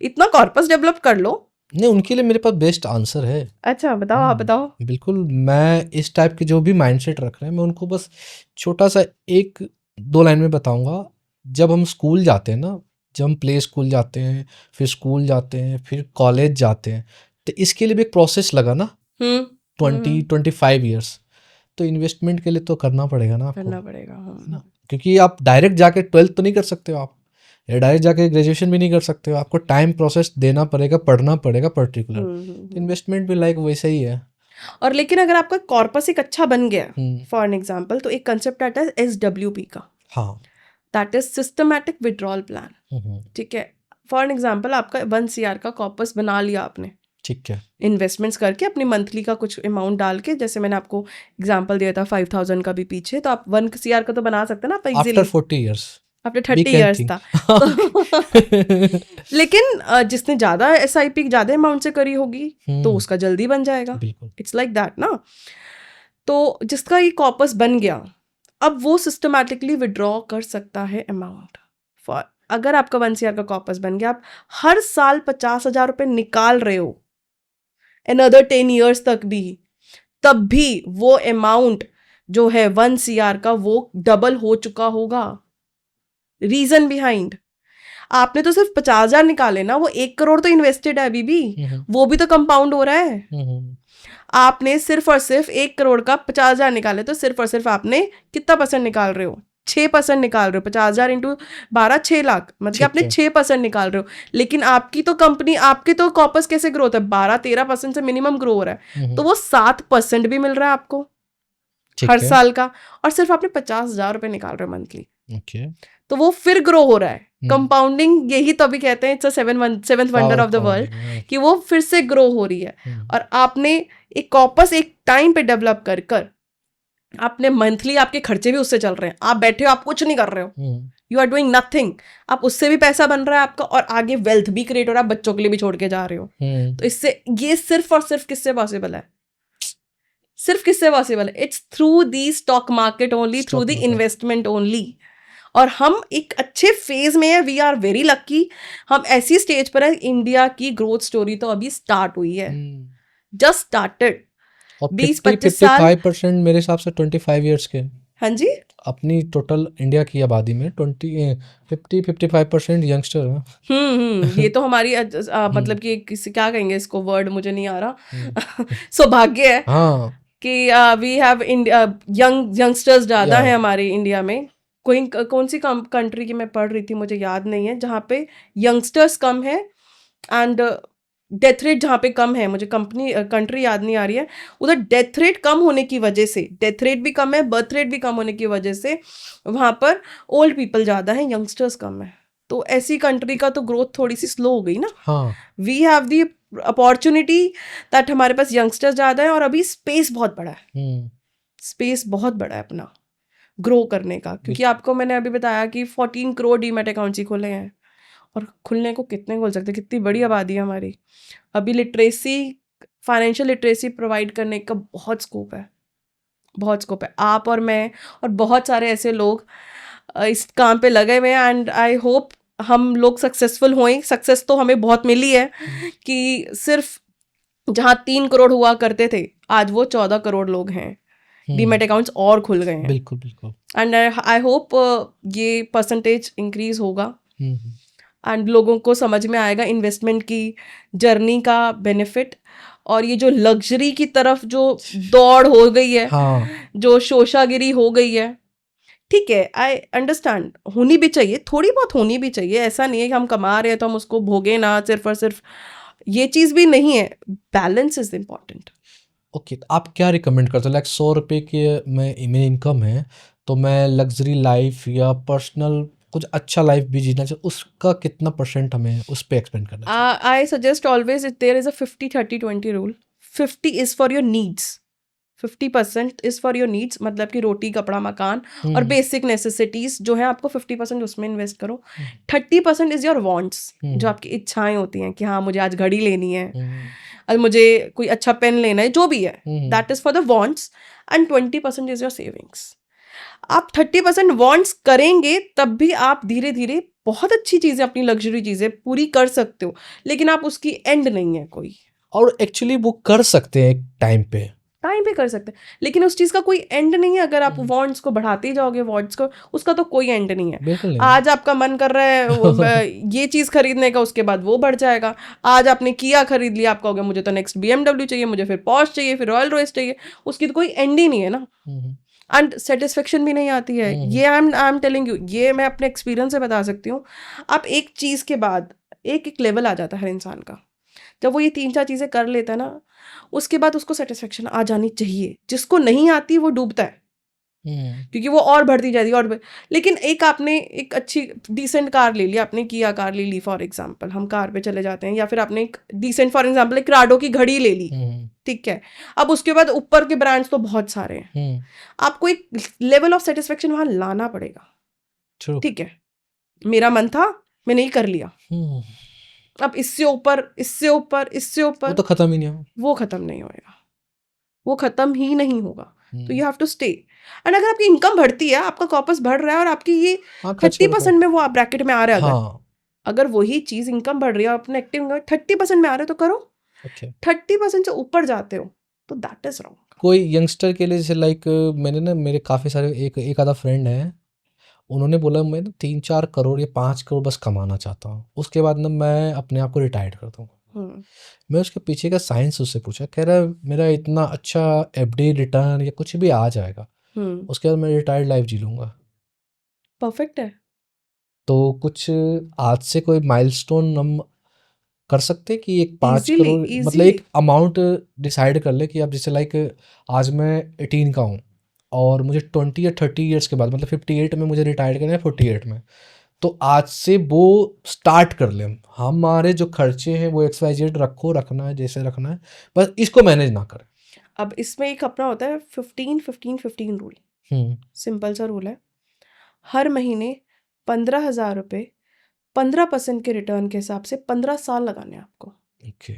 इतना कॉर्पस डेवलप कर लो। नहीं, उनके लिए मेरे पास बेस्ट आंसर है। अच्छा बताओ, आप बताओ। बिल्कुल, मैं इस टाइप के जो भी माइंडसेट रख रहे हैं, मैं उनको बस छोटा सा 1-2 लाइन में बताऊंगा। जब हम स्कूल जाते हैं ना, जब हम प्ले स्कूल जाते हैं, फिर स्कूल जाते हैं, फिर कॉलेज जाते हैं, तो इसके लिए भी एक प्रोसेस लगा ना 20-25 ईयर्स, तो इन्वेस्टमेंट के लिए तो करना पड़ेगा ना आपको, करना पड़ेगा ना, क्योंकि आप डायरेक्ट जाके 12th तो नहीं कर सकते हो, आप डायरेक्ट जाके ग्रेजुएशन भी नहीं कर सकते हो, आपको टाइम प्रोसेस देना पड़ेगा, पढ़ना पड़ेगा पर्टिकुलर। इन्वेस्टमेंट भी लाइक वैसा ही है। और लेकिन अगर आपका कॉर्पस एक अच्छा बन गया, फॉर एन एग्जांपल, तो एक कंसेप्ट आता है SWP का, हाँ, that is systematic withdrawal plan. ठीक है, फॉर एन एग्जांपल आपका 1 CR का कॉर्पस बना लिया आपने, ठीक है, इन्वेस्टमेंट्स करके अपनी मंथली का कुछ अमाउंट डाल के, जैसे मैंने आपको एग्जांपल दिया था 5000 का भी पीछे, तो आप 1 CR का तो बना सकते हैं ना आप easily. After 40 years, after 30 years था लेकिन जिसने ज्यादा SIP ज्यादा अमाउंट से करी होगी तो उसका जल्दी बन जाएगा। इट्स लाइक दैट ना। तो जिसका ये कॉर्पस बन गया, अब वो सिस्टमैटिकली विड्रॉ कर सकता है अमाउंट। फॉर अगर आपका 1 CR का कॉर्पस बन गया, आप हर साल 50,000 रुपए निकाल रहे हो another 10 years तक भी, तब भी वो अमाउंट जो है 1 CR का वो डबल हो चुका होगा। रीजन बिहाइंड, आपने तो सिर्फ 50,000 निकाले ना, वो 1 करोड़ तो इन्वेस्टेड है अभी भी, वो भी तो कंपाउंड हो रहा है। आपने सिर्फ और सिर्फ 1 करोड़ का 50,000 निकाले, तो सिर्फ और सिर्फ आपने कितना % निकाल रहे हो, 6% निकाल रहे हो, 50,000 इंटू 12, 6 लाख, मतलब आपने 6% निकाल रहे हो। लेकिन आपकी तो कंपनी, आपके तो कॉर्पस कैसे ग्रो होता है, 12-13% से मिनिमम ग्रो हो रहा है, तो वो 7% भी मिल रहा है आपको हर साल का, और सिर्फ आपने 50,000 रुपए निकाल रहे हो मंथली। तो वो फिर ग्रो हो रहा है। कंपाउंडिंग, यही तो अभी कहते हैं it's seventh wonder of the world, कि वो फिर से ग्रो हो रही है। और आपने एक कॉर्पस एक टाइम पे डेवलप कर कर आपने मंथली, आपके खर्चे भी उससे चल रहे हैं, आप बैठे हो, आप कुछ नहीं कर रहे हो, यू आर डूइंग नथिंग, आप उससे भी पैसा बन रहा है आपका, और आगे वेल्थ भी क्रिएट हो रहा है, बच्चों के लिए भी छोड़ के जा रहे हो। तो इससे ये सिर्फ और सिर्फ किससे पॉसिबल है, सिर्फ किससे पॉसिबल है, it's through the stock market only, through the investment only. और हम एक अच्छे फेज में है, वी आर वेरी लकी, हम ऐसी स्टेज पर है। इंडिया की ग्रोथ स्टोरी तो अभी स्टार्ट हुई है, जस्ट स्टार्टेड। 20-25 साल 55% मेरे हिसाब से 25 इयर्स के। हाँ जी, अपनी टोटल इंडिया की आबादी में 50-55% यंगस्टर है। ये तो हमारी मतलब कि किसी, क्या कहेंगे इसको, वर्ड मुझे नहीं आ रहा, सौभाग्य है कि वी हैव यंगस्टर्स ज्यादा है हमारे इंडिया में। कौन सी कंट्री की मैं पढ़ रही थी, मुझे याद नहीं है, जहाँ पे यंगस्टर्स कम है एंड डेथ रेट जहाँ पे कम है, मुझे कंट्री याद नहीं आ रही है, उधर डेथ रेट कम होने की वजह से, डेथ रेट भी कम है, बर्थ रेट भी कम होने की वजह से वहाँ पर ओल्ड पीपल ज़्यादा हैं, यंगस्टर्स कम है। तो ऐसी कंट्री का तो ग्रोथ थोड़ी सी स्लो हो गई ना। We have the opportunity that हमारे पास यंगस्टर्स ज़्यादा है, और अभी स्पेस बहुत बड़ा है, स्पेस बहुत बड़ा है अपना ग्रो करने का। क्योंकि आपको मैंने अभी बताया कि 14 करोड़ डीमैट अकाउंट्स ही खुले हैं, और खुलने को कितने खोल सकते हैं, कितनी बड़ी आबादी है हमारी। अभी लिटरेसी, फाइनेंशियल लिटरेसी प्रोवाइड करने का बहुत स्कोप है, बहुत स्कोप है। आप और मैं और बहुत सारे ऐसे लोग इस काम पे लगे हुए हैं, एंड आई होप हम लोग सक्सेसफुल हों। सक्सेस तो हमें बहुत मिली है कि सिर्फ जहाँ 3 करोड़ हुआ करते थे, आज वो 14 करोड़ लोग हैं, डीमैट अकाउंट्स और खुल गए हैं। बिल्कुल बिल्कुल। एंड आई होप ये परसेंटेज इंक्रीज होगा, एंड लोगों को समझ में आएगा इन्वेस्टमेंट की जर्नी का बेनिफिट। और ये जो लग्जरी की तरफ जो दौड़ हो गई है, जो शोशागिरी हो गई है, ठीक है, आई अंडरस्टैंड, होनी भी चाहिए, थोड़ी बहुत होनी भी चाहिए। ऐसा नहीं है कि हम कमा रहे हैं तो हम उसको भोगे ना, सिर्फ और सिर्फ ये चीज़ भी नहीं है, बैलेंस इज इम्पॉर्टेंट। ओके, आप क्या रिकमेंड करते हो? लाइक 100 रुपये की मेरी इनकम है, तो मैं लग्जरी लाइफ या पर्सनल कुछ अच्छा लाइफ भी जीना चाहिए, उसका कितना % हमें उस पे एक्सपेंड करना चाहिए? I suggest always there is a 50-30-20 rule. 50 is for your needs, 50% is for your needs, मतलब कि रोटी कपड़ा मकान और बेसिक नेसेसिटीज जो है, आपको 50% उसमें इन्वेस्ट करो। 30% इज योर वांट्स, जो आपकी इच्छाएं होती हैं कि हाँ मुझे आज घड़ी लेनी है, और मुझे कोई अच्छा पेन लेना है, जो भी है, that is for the wants. And 20% is your savings. आप 30% वांट्स करेंगे तब भी आप धीरे धीरे बहुत अच्छी चीजें, अपनी लग्जरी चीजें पूरी कर सकते हो, लेकिन आप उसकी एंड नहीं है कोई। और एक्चुअली वो कर सकते हैं एक टाइम पे कर सकते हैं, लेकिन उस चीज का कोई एंड नहीं है। अगर आप वांट्स को बढ़ाते ही जाओगे, वांट्स को, उसका तो कोई एंड नहीं है। आज आपका मन कर रहा है ये चीज खरीदने का, उसके बाद वो बढ़ जाएगा। आज आपने किया खरीद लिया, आप कहोगे मुझे तो नेक्स्ट BMW चाहिए, मुझे फिर पॉर्श चाहिए, फिर रॉयल रॉयस चाहिए, उसकी तो कोई एंड ही नहीं है ना। एंड सेटिस्फेक्शन भी नहीं आती है। ये आई एम टेलिंग यू, ये मैं अपने एक्सपीरियंस से बता सकती हूँ। आप एक चीज़ के बाद एक लेवल आ जाता है हर इंसान का, जब वो ये 3-4 चीज़ें कर लेता है ना, उसके बाद उसको सेटिस्फेक्शन आ जानी चाहिए। जिसको नहीं आती वो डूबता है, क्योंकि वो और बढ़ती जाती है लेकिन एक आपने एक अच्छी डिसेंट कार ले ली, आपने किया कार ले ली फॉर एग्जांपल, हम कार पे चले जाते हैं, या फिर आपने एक डिसेंट फॉर एग्जांपल एक राडो की घड़ी ले ली, ठीक है। अब उसके बाद ऊपर के ब्रांड्स तो बहुत सारे हैं, आपको एक लेवल ऑफ सेटिस्फेक्शन वहां लाना पड़ेगा, ठीक है। मेरा मन था, मैंने ही कर लिया, अब इससे ऊपर इससे ऊपर इससे ऊपर, वो तो खत्म ही नहीं होगा, वो खत्म नहीं होएगा, वो खत्म ही नहीं होगा। तो you have to stay. And अगर आपकी इनकम बढ़ती है, आपका कॉर्पस बढ़ रहा है, और आपकी ये 30% में वो आप ब्रैकेट में आ रहे हैं, अगर वही चीज इनकम बढ़ रही है, अपने एक्टिव 30% में आ रहे हो तो करो। 30% से ऊपर जाते हो तो दैट इज रॉन्ग। कोई यंगस्टर के लिए, जैसे लाइक मैंने ना, मेरे काफ़ी सारे एक आधा फ्रेंड है, उन्होंने बोला मैं ना 3-4 करोड़ या 5 करोड़ बस कमाना चाहता हूँ, उसके बाद ना मैं अपने आप को रिटायर्ड कर दूँ। मैं उसके पीछे का साइंस उससे पूछा, कह रहा है मेरा इतना अच्छा FD रिटर्न या कुछ भी आ जाएगा, उसके बाद मैं रिटायर्ड लाइफ जी लूँगा। परफेक्ट है। तो कुछ आज से कोई माइलस्टोन हम कर सकते हैं कि एक 5 इजीली करोड़ मतलब इजीली एक अमाउंट डिसाइड कर ले कि अब जैसे लाइक आज मैं 18 का हूँ और मुझे 20 या 30 ईयर्स के बाद मतलब 58 में मुझे रिटायर करना है, 48 में, तो आज से वो स्टार्ट कर लें। हमारे जो खर्चे हैं वो XYZ रखना है जैसे रखना है, बस इसको मैनेज ना करें। अब इसमें एक अपना होता है 15-15-15 रूल। सिंपल सा रूल है, हर महीने 15,000 रुपये 15% के रिटर्न के हिसाब से 15 साल लगाने हैं आपको। ओके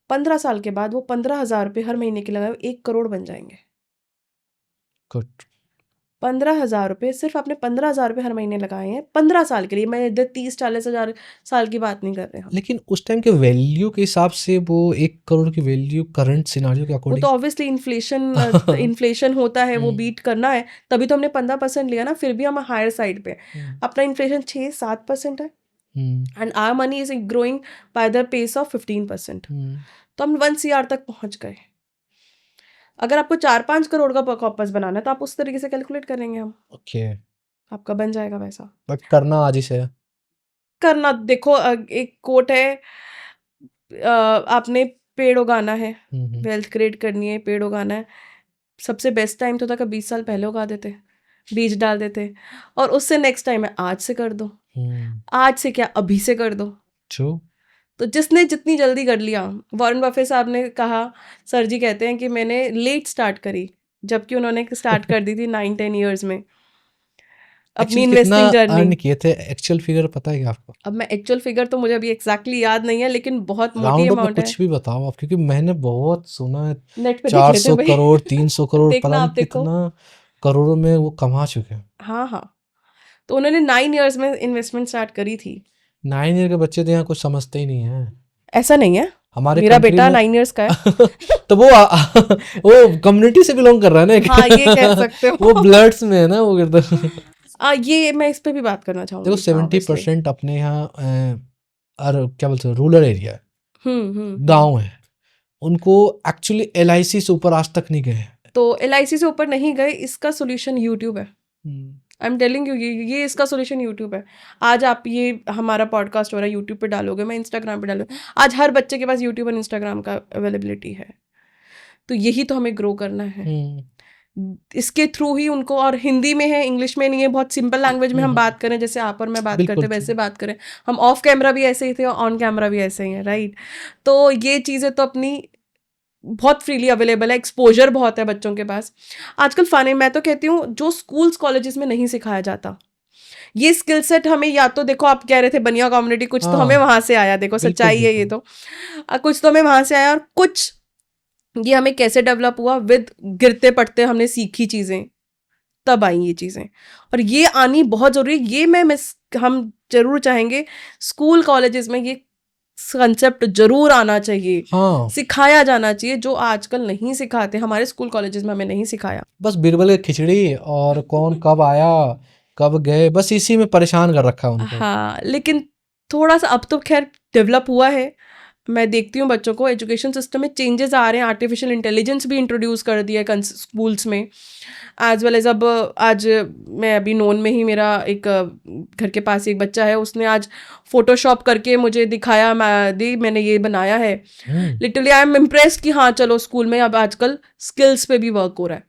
15 साल के बाद वो 15,000 रुपये हर महीने के लगाए 1 करोड़ बन जाएंगे। गुड। 15,000 रुपये सिर्फ आपने 15,000 रुपये हर महीने लगाए हैं 15 साल के लिए। मैं इधर 30-40 हज़ार साल की बात नहीं कर रहे हम। लेकिन उस टाइम के वैल्यू के हिसाब से वो 1 करोड़ की वैल्यू करंट सिनारियो के वो तो अकॉर्डिंग ऑब्वियसली इन्फ्लेशन होता है, वो बीट करना है, तभी तो हमने 15% लिया ना। फिर भी हम हायर साइड पे अपना इन्फ्लेशन 6-7% है and our money is growing by the pace of 15%। तो हम 1 CR तक पहुंच गए। अगर आपको 4-5 करोड़ का कॉर्पस बनाना है तो आप उस तरीके से कैलकुलेट करेंगे हम, ओके, आपका बन जाएगा वैसा। बट करना आज ही से है। करना देखो, एक कोट है, आपने पेड़ उगाना है, वेल्थ क्रिएट करनी है, पेड़ उगाना है, सबसे बेस्ट टाइम तो था कि 20 साल पहले उगा देते, बीज डाल देते, और उससे नेक्स्ट टाइम है आज से कर दो। आज से क्या, अभी से कर दो। ट्रू। तो जिसने जितनी जल्दी कर लिया, वॉरेन बफेट साहब ने कहा, सर जी कहते हैं कि मैंने लेट स्टार्ट करी, जबकि उन्होंने स्टार्ट कर दी थी 9-10 ईयर्स में अपनी इन्वेस्टिंग जर्नी। अर्न किए थे एक्चुअल फिगर पता है क्या आपको? अब मैं एक्चुअल फिगर तो मुझे अभी एग्जैक्टली याद नहीं है, लेकिन बहुत मोटी राउंड अमाउंट है। कुछ भी बताओ आप, क्योंकि मैंने बहुत सुना है नेट पे देख लेते 400 हैं भाई। करोड़ 300 करोड़ देखना पता आप नहीं देखो। कितना करोड़ों में वो कमा चुके हैं। हाँ हाँ, तो उन्होंने 9 ईयर्स में इन्वेस्टमेंट स्टार्ट करी थी। 9 ईयर के बच्चे तो यहाँ कुछ समझते ही नहीं है। ऐसा नहीं है, हमारे मेरा country बेटा में 9 ईयर्स का है। तो वो कम्युनिटी से बिलोंग कर रहा है ना। हाँ, ये कह सकते हो। वो ब्लड्स में है ना वो करता। ये मैं इस पे भी बात करना चाहूंगी। देखो 70% अपने यहाँ और क्या बोलते हैं रूरल एरिया है, गांव है, उनको एक्चुअली LIC से ऊपर आज तक नहीं गए हैं। तो LIC से ऊपर नहीं गए, इसका सोल्यूशन यूट्यूब है। आई एम टेलिंग यू, ये इसका सोल्यूशन यूट्यूब है। आज आप ये हमारा पॉडकास्ट हो रहा है यूट्यूब पे डालोगे, मैं इंस्टाग्राम पे डालूंगी, आज हर बच्चे के पास यूट्यूब और इंस्टाग्राम का अवेलेबिलिटी है। तो यही तो हमें ग्रो करना है, इसके थ्रू ही उनको। और हिंदी में है, इंग्लिश में नहीं है, बहुत सिंपल लैंग्वेज में हम बात करें, जैसे आप और मैं बात करते वैसे बात करें। हम ऑफ कैमरा भी ऐसे ही थे और ऑन कैमरा भी ऐसे ही हैं, राइट। तो ये चीज़ें तो अपनी बहुत फ्रीली अवेलेबल है, एक्सपोजर बहुत है बच्चों के पास आजकल। मैं तो कहती हूँ जो स्कूल्स कॉलेजेस में नहीं सिखाया जाता, ये स्किल सेट हमें, या तो देखो आप कह रहे थे बनिया कम्युनिटी, कुछ तो हमें वहां से आया, देखो सच्चाई है ये तो, कुछ तो हमें वहां से आया, और कुछ ये हमें कैसे डेवलप हुआ, विद गिरते पड़ते हमने सीखी चीज़ें, तब आई ये चीज़ें, और ये आनी बहुत ज़रूरी। ये हम जरूर चाहेंगे स्कूल कॉलेजेस में ये कंसेप्ट जरूर आना चाहिए। हाँ। सिखाया जाना चाहिए, जो आजकल नहीं सिखाते, हमारे स्कूल कॉलेजेस में हमें नहीं सिखाया। बस बिरबल खिचड़ी और कौन कब आया कब गए, बस इसी में परेशान कर रखा है उनको। हाँ, लेकिन थोड़ा सा अब तो खैर डेवलप हुआ है। मैं देखती हूँ बच्चों को, एजुकेशन सिस्टम में चेंजेस आ रहे हैं, आर्टिफिशियल इंटेलिजेंस भी इंट्रोड्यूस कर दिया है स्कूल्स में, एज वेल एज। अब आज मैं अभी नोन में ही, मेरा एक घर के पास एक बच्चा है, उसने आज फोटोशॉप करके मुझे दिखाया, मैंने ये बनाया है। लिटरली आई एम इम्प्रेस्ड कि हाँ चलो, स्कूल में अब आजकल स्किल्स पे भी वर्क हो रहा है।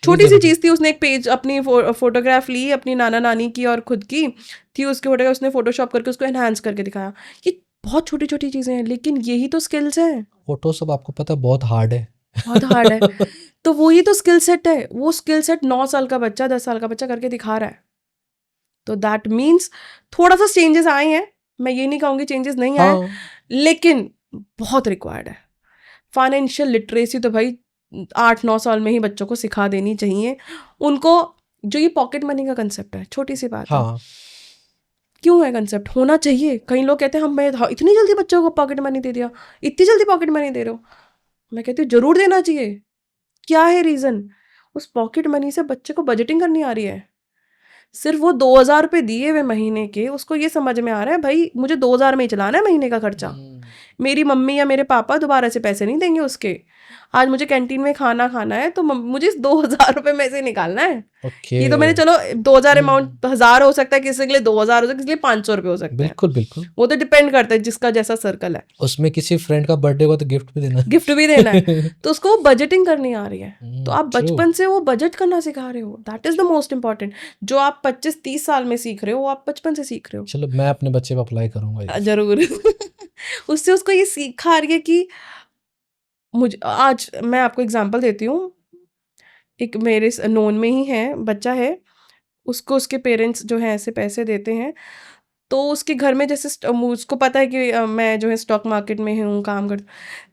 छोटी सी चीज़ थी, उसने एक पेज अपनी फोटोग्राफ ली अपनी नाना नानी की और खुद की थी, उसकी फोटोग्राफ उसने फोटोशॉप करके उसको एनहांस करके दिखाया। ये बहुत छोटी छोटी चीज़ें हैं, लेकिन यही तो स्किल्स हैं। फोटोशॉप आपको पता है बहुत हार्ड है, बहुत हार्ड है। तो वो ही तो स्किल सेट है, वो स्किल सेट 9 साल का बच्चा 10 साल का बच्चा करके दिखा रहा है। तो दैट मीन्स थोड़ा सा चेंजेस आए हैं, मैं ये नहीं कहूँगी चेंजेस नहीं आए, लेकिन बहुत रिक्वायर्ड है। फाइनेंशियल लिटरेसी तो भाई 8-9 साल में ही बच्चों को सिखा देनी चाहिए उनको। जो ये पॉकेट मनी का कंसेप्ट है, छोटी सी बात है, क्यों है कंसेप्ट, होना चाहिए। कई लोग कहते हैं हम इतनी जल्दी बच्चों को पॉकेट मनी दे दिया, इतनी जल्दी पॉकेट मनी दे रहे हो। मैं कहती हूँ जरूर देना चाहिए। क्या है रीज़न? उस पॉकेट मनी से बच्चे को बजटिंग करनी आ रही है। सिर्फ वो 2,000 रुपये दिए हुए महीने के, उसको ये समझ में आ रहा है भाई मुझे 2,000 में ही चलाना है महीने का खर्चा। मेरी मम्मी या मेरे पापा दोबारा से पैसे नहीं देंगे उसके। आज मुझे कैंटीन में खाना खाना है तो मुझे 2,000 रुपये में से निकालना है। ये तो मैंने चलो 2,000 अमाउंट 1,000 हो सकता है, किसी के लिए 2,000 हो सकता है, किसी के लिए 500 रुपये हो सकते हैं। बिल्कुल बिल्कुल, वो तो डिपेंड करता है जिसका जैसा सर्कल है। उसमें किसी फ्रेंड का बर्थडे हुआ तो गिफ्ट भी देना है तो उसको बजटिंग करनी आ रही है। तो आप बचपन से वो बजट करना सिखा रहे हो, that is the most important. जो आप 25-30 साल में सीख रहे हो वो आप बचपन से सीख रहे हो। चलो मैं अपने बच्चे पर अप्लाई करूंगा जरूर उससे उसको ये सीखा आ रही है कि मुझे, आज मैं आपको एग्जांपल देती हूँ, एक मेरे नोन में ही है बच्चा है, उसको उसके पेरेंट्स जो है ऐसे पैसे देते हैं, तो उसके घर में जैसे उसको पता है कि मैं जो है स्टॉक मार्केट में हूँ, काम करती,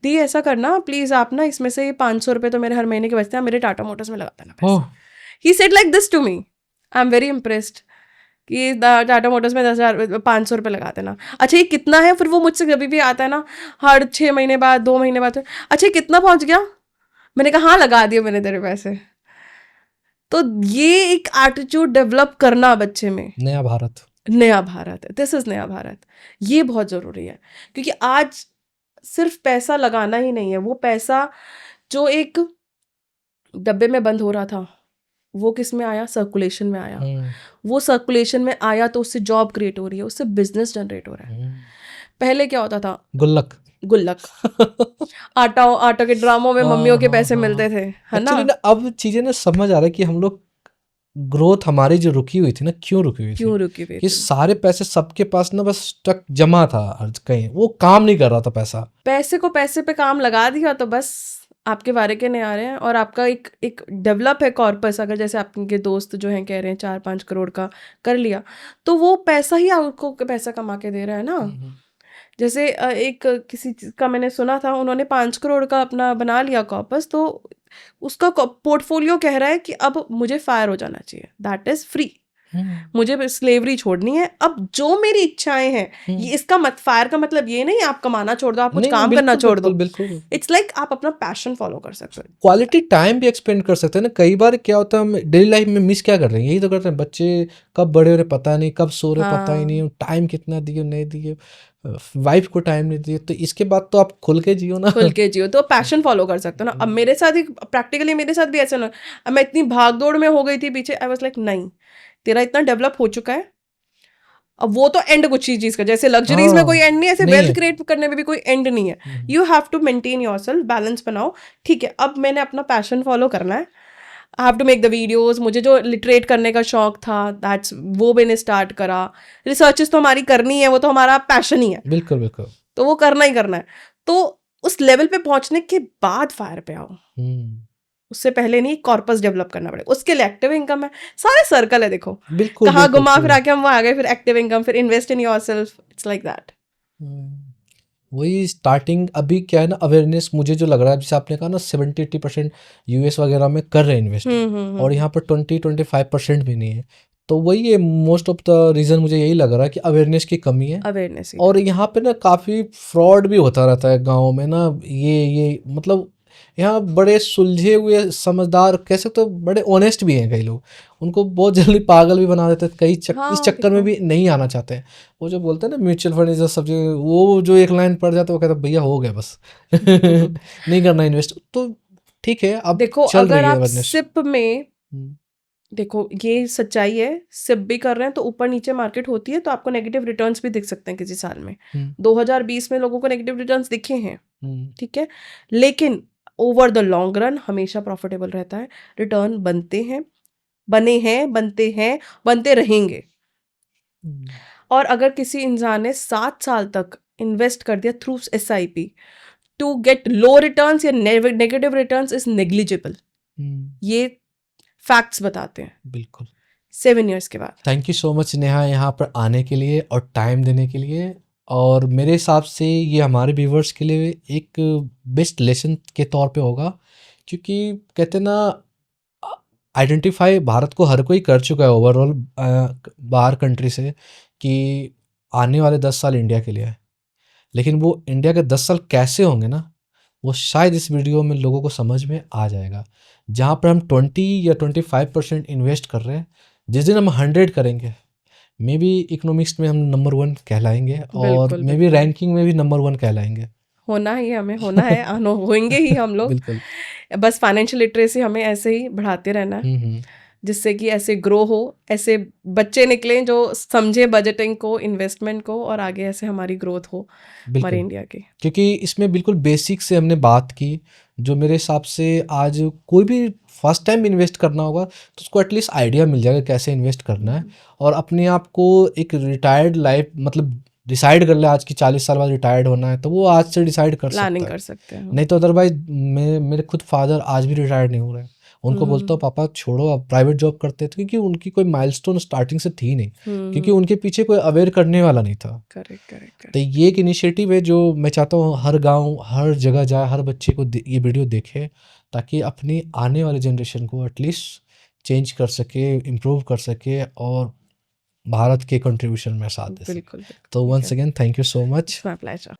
दी ऐसा करना प्लीज़ आप ना, इसमें से 500 रुपये तो मेरे हर महीने के बचते हैं, मेरे टाटा मोटर्स में लगा देना पैसा। He said like this to me, I am very impressed कि टाटा मोटर्स में 10,000 500 रुपये लगा देना। अच्छा ये कितना है? फिर वो मुझसे कभी भी आता है ना, हर 6 महीने बाद 2 महीने बाद, अच्छा कितना पहुंच गया? मैंने कहा हाँ लगा दिए मैंने तेरे पैसे। तो ये एक एटीट्यूड डेवलप करना बच्चे में, नया भारत है, दिस इज नया भारत। ये बहुत ज़रूरी है, क्योंकि आज सिर्फ पैसा लगाना ही नहीं है, वो पैसा जो एक डब्बे में बंद हो रहा था वो किस में आया? सर्कुलेशन में आया। वो सर्कुलेशन में आया तो उससे जॉब क्रिएट हो रही है, उससे बिजनेस जनरेट हो रहा है। पहले क्या होता था? गुल्लक आटा के ड्रामों में मम्मियों के पैसे मिलते थे, है ना? अब चीजें ना समझ आ रहा है कि हम लोग ग्रोथ हमारी जो रुकी हुई थी ना, क्यों रुकी हुई थी? कि सारे पैसे सबके पास ना बस स्टक जमा था कहीं, वो काम नहीं कर रहा था। पैसे को पैसे पे काम लगा दिया तो बस आपके वारे के नहीं आ रहे हैं, और आपका एक डेवलप है कॉर्पस। अगर जैसे आपके दोस्त जो हैं कह रहे हैं 4-5 करोड़ का कर लिया, तो वो पैसा ही आपको पैसा कमा के दे रहा है ना। जैसे एक किसी का मैंने सुना था, उन्होंने 5 करोड़ का अपना बना लिया कॉर्पस, तो उसका पोर्टफोलियो कह रहा है कि अब मुझे फायर हो जाना चाहिए, दैट इज फ्री, मुझे स्लेवरी छोड़नी है, अब जो मेरी इच्छाएं हैं। ये इसका फायर का मतलब ये नहीं आप कमाना छोड़ दो, आप कुछ काम करना छोड़ दो। इट्स लाइक आप अपना पैशन फॉलो कर सकते हो, क्वालिटी टाइम भी एक्सपेंड कर सकते हैं ना। कई बार क्या होता है, हम डेली लाइफ में मिस क्या कर रहे हैं, यही तो करते हैं। बच्चे कब बड़े हो रहे पता नहीं, कब सो रहे पता ही नहीं, टाइम कितना दिए नहीं दिए, वाइफ को टाइम नहीं दिए। तो इसके बाद तो आप खुल के जियो ना, तो पैशन फॉलो कर सकते हो ना। अब मेरे साथ ही प्रैक्टिकली मेरे साथ भी ऐसा ना, अब मैं इतनी भाग दौड़ में हो गई थी पीछे, आई वाज लाइक नहीं, तेरा इतना डेवलप हो चुका है, अब वो तो एंड कुछ ही चीज का, जैसे लग्जरीज में कोई एंड नहीं है, ऐसे वेल्थ क्रिएट करने में भी कोई एंड नहीं है। You have to maintain yourself, balance बनाओ, ठीक है। अब मैंने अपना पैशन फॉलो करना है, I have to make the videos. मुझे जो लिटरेट करने का शौक था, दैट्स वो मैंने स्टार्ट करा। रिसर्चेस तो हमारी करनी है, वो तो हमारा पैशन ही है, बिल्कुल, तो वो करना ही करना है। तो उस लेवल पे पहुंचने के बाद फायर पे आओ, उससे पहले नहीं। कॉर्पस डेवलप करना पड़ेगा, उसके लिए एक्टिव इनकम है, सारे सर्कल है, देखो कहाँ घुमा फिरा के हम वहाँ आ गए। फिर एक्टिव इनकम, फिर invest in yourself, it's like that. वही स्टार्टिंग अभी क्या है ना, अवेयरनेस मुझे जो लग रहा है, जैसे आपने कहा ना 70-80% यूएस वगैरह में कर रहे हैं इन्वेस्ट, और यहाँ पर 20-25% भी नहीं है। तो वही है मोस्ट ऑफ द रीज़न, मुझे यही लग रहा है कि अवेयरनेस की कमी है। और यहाँ पे ना काफ़ी फ्रॉड भी होता रहता है गाँव में ना। ये मतलब यहाँ बड़े सुलझे हुए समझदार कह सकते हो, बड़े ऑनेस्ट भी हैं कई लोग, उनको बहुत जल्दी पागल भी बना देते हैं कई इस चक्कर में भी नहीं आना चाहते हैं। वो जो बोलते हैं ना म्यूचुअल फंड इज सब, वो जो एक लाइन पड़ जाता है वो कहता है भैया हो गया बस नहीं करना इन्वेस्ट। तो ठीक है, अब देखो अगर आप सिप में, देखो ये सच्चाई है, सिप भी कर रहे हैं तो ऊपर नीचे मार्केट होती है, तो आपको नेगेटिव रिटर्न्स भी दिख सकते हैं किसी साल में। 2020 में लोगों को नेगेटिव रिटर्न्स दिखे हैं, ठीक है, लेकिन ओवर द लॉन्ग रन हमेशा प्रॉफिटेबल रहता है। रिटर्न बनते हैं, बनते रहेंगे। और अगर किसी इंसान ने 7 साल तक इन्वेस्ट कर दिया through SIP to get low returns या नेगेटिव रिटर्न्स इज नेग्लिजिबल, ये फैक्ट्स बताते हैं। बिल्कुल 7 years के बाद। Thank you so much Neha, यहाँ पर आने के लिए और टाइम देने के लिए। और मेरे हिसाब से ये हमारे व्यूवर्स के लिए एक बेस्ट लेसन के तौर पे होगा, क्योंकि कहते ना आइडेंटिफाई भारत को हर कोई कर चुका है ओवरऑल बाहर कंट्री से, कि आने वाले 10 साल इंडिया के लिए है, लेकिन वो इंडिया के 10 साल कैसे होंगे ना, वो शायद इस वीडियो में लोगों को समझ में आ जाएगा। जहाँ पर हम 20 या 25% इन्वेस्ट कर रहे हैं, जिस दिन हम 100 करेंगे मे बी इकोनॉमिक्स में हम नंबर 1 कहलाएंगे और बिल्कुल मे बी बिल्कुल रैंकिंग में भी नंबर 1 कहलाएंगे। होना ही हमें होना है होंगे ही हम लोग। बिल्कुल। बस फाइनेंशियल लिटरेसी हमें ऐसे ही बढ़ाते रहना है, हम्म। जिससे कि ऐसे ग्रो हो, ऐसे बच्चे निकलें जो समझे बजटिंग को, इन्वेस्टमेंट को, और आगे ऐसे हमारी ग्रोथ हो हमारे बिल्कुल, इंडिया की। क्योंकि इसमें बिल्कुल बेसिक से हमने बात की, जो मेरे हिसाब से आज कोई भी फर्स्ट टाइम इन्वेस्ट करना होगा तो उसको एटलीस्ट आइडिया मिल जाएगा कैसे इन्वेस्ट करना है, और अपने आप को एक रिटायर्ड लाइफ मतलब डिसाइड कर ले आज की 40 साल बाद रिटायर्ड होना है तो वो आज से डिसाइड कर प्लानिंग सकता है। कर सकते हैं। नहीं तो अदरवाइज मेरे खुद फादर आज भी रिटायर्ड नहीं हो रहे हैं। उनको बोलता हूँ पापा छोड़ो, आप प्राइवेट जॉब करते थे, क्योंकि उनकी कोई माइलस्टोन स्टार्टिंग से थी नहीं, क्योंकि उनके पीछे कोई अवेयर करने वाला नहीं था। Correct correct. तो ये एक इनिशिएटिव है जो मैं चाहता हूँ हर गांव हर जगह जाए, हर बच्चे को ये वीडियो देखे, ताकि अपनी आने वाले जनरेशन को एटलीस्ट चेंज कर सके, इम्प्रूव कर सके और भारत के कंट्रीब्यूशन में साथ दे सके। बिल्कुल तो once again thank you so much. My pleasure.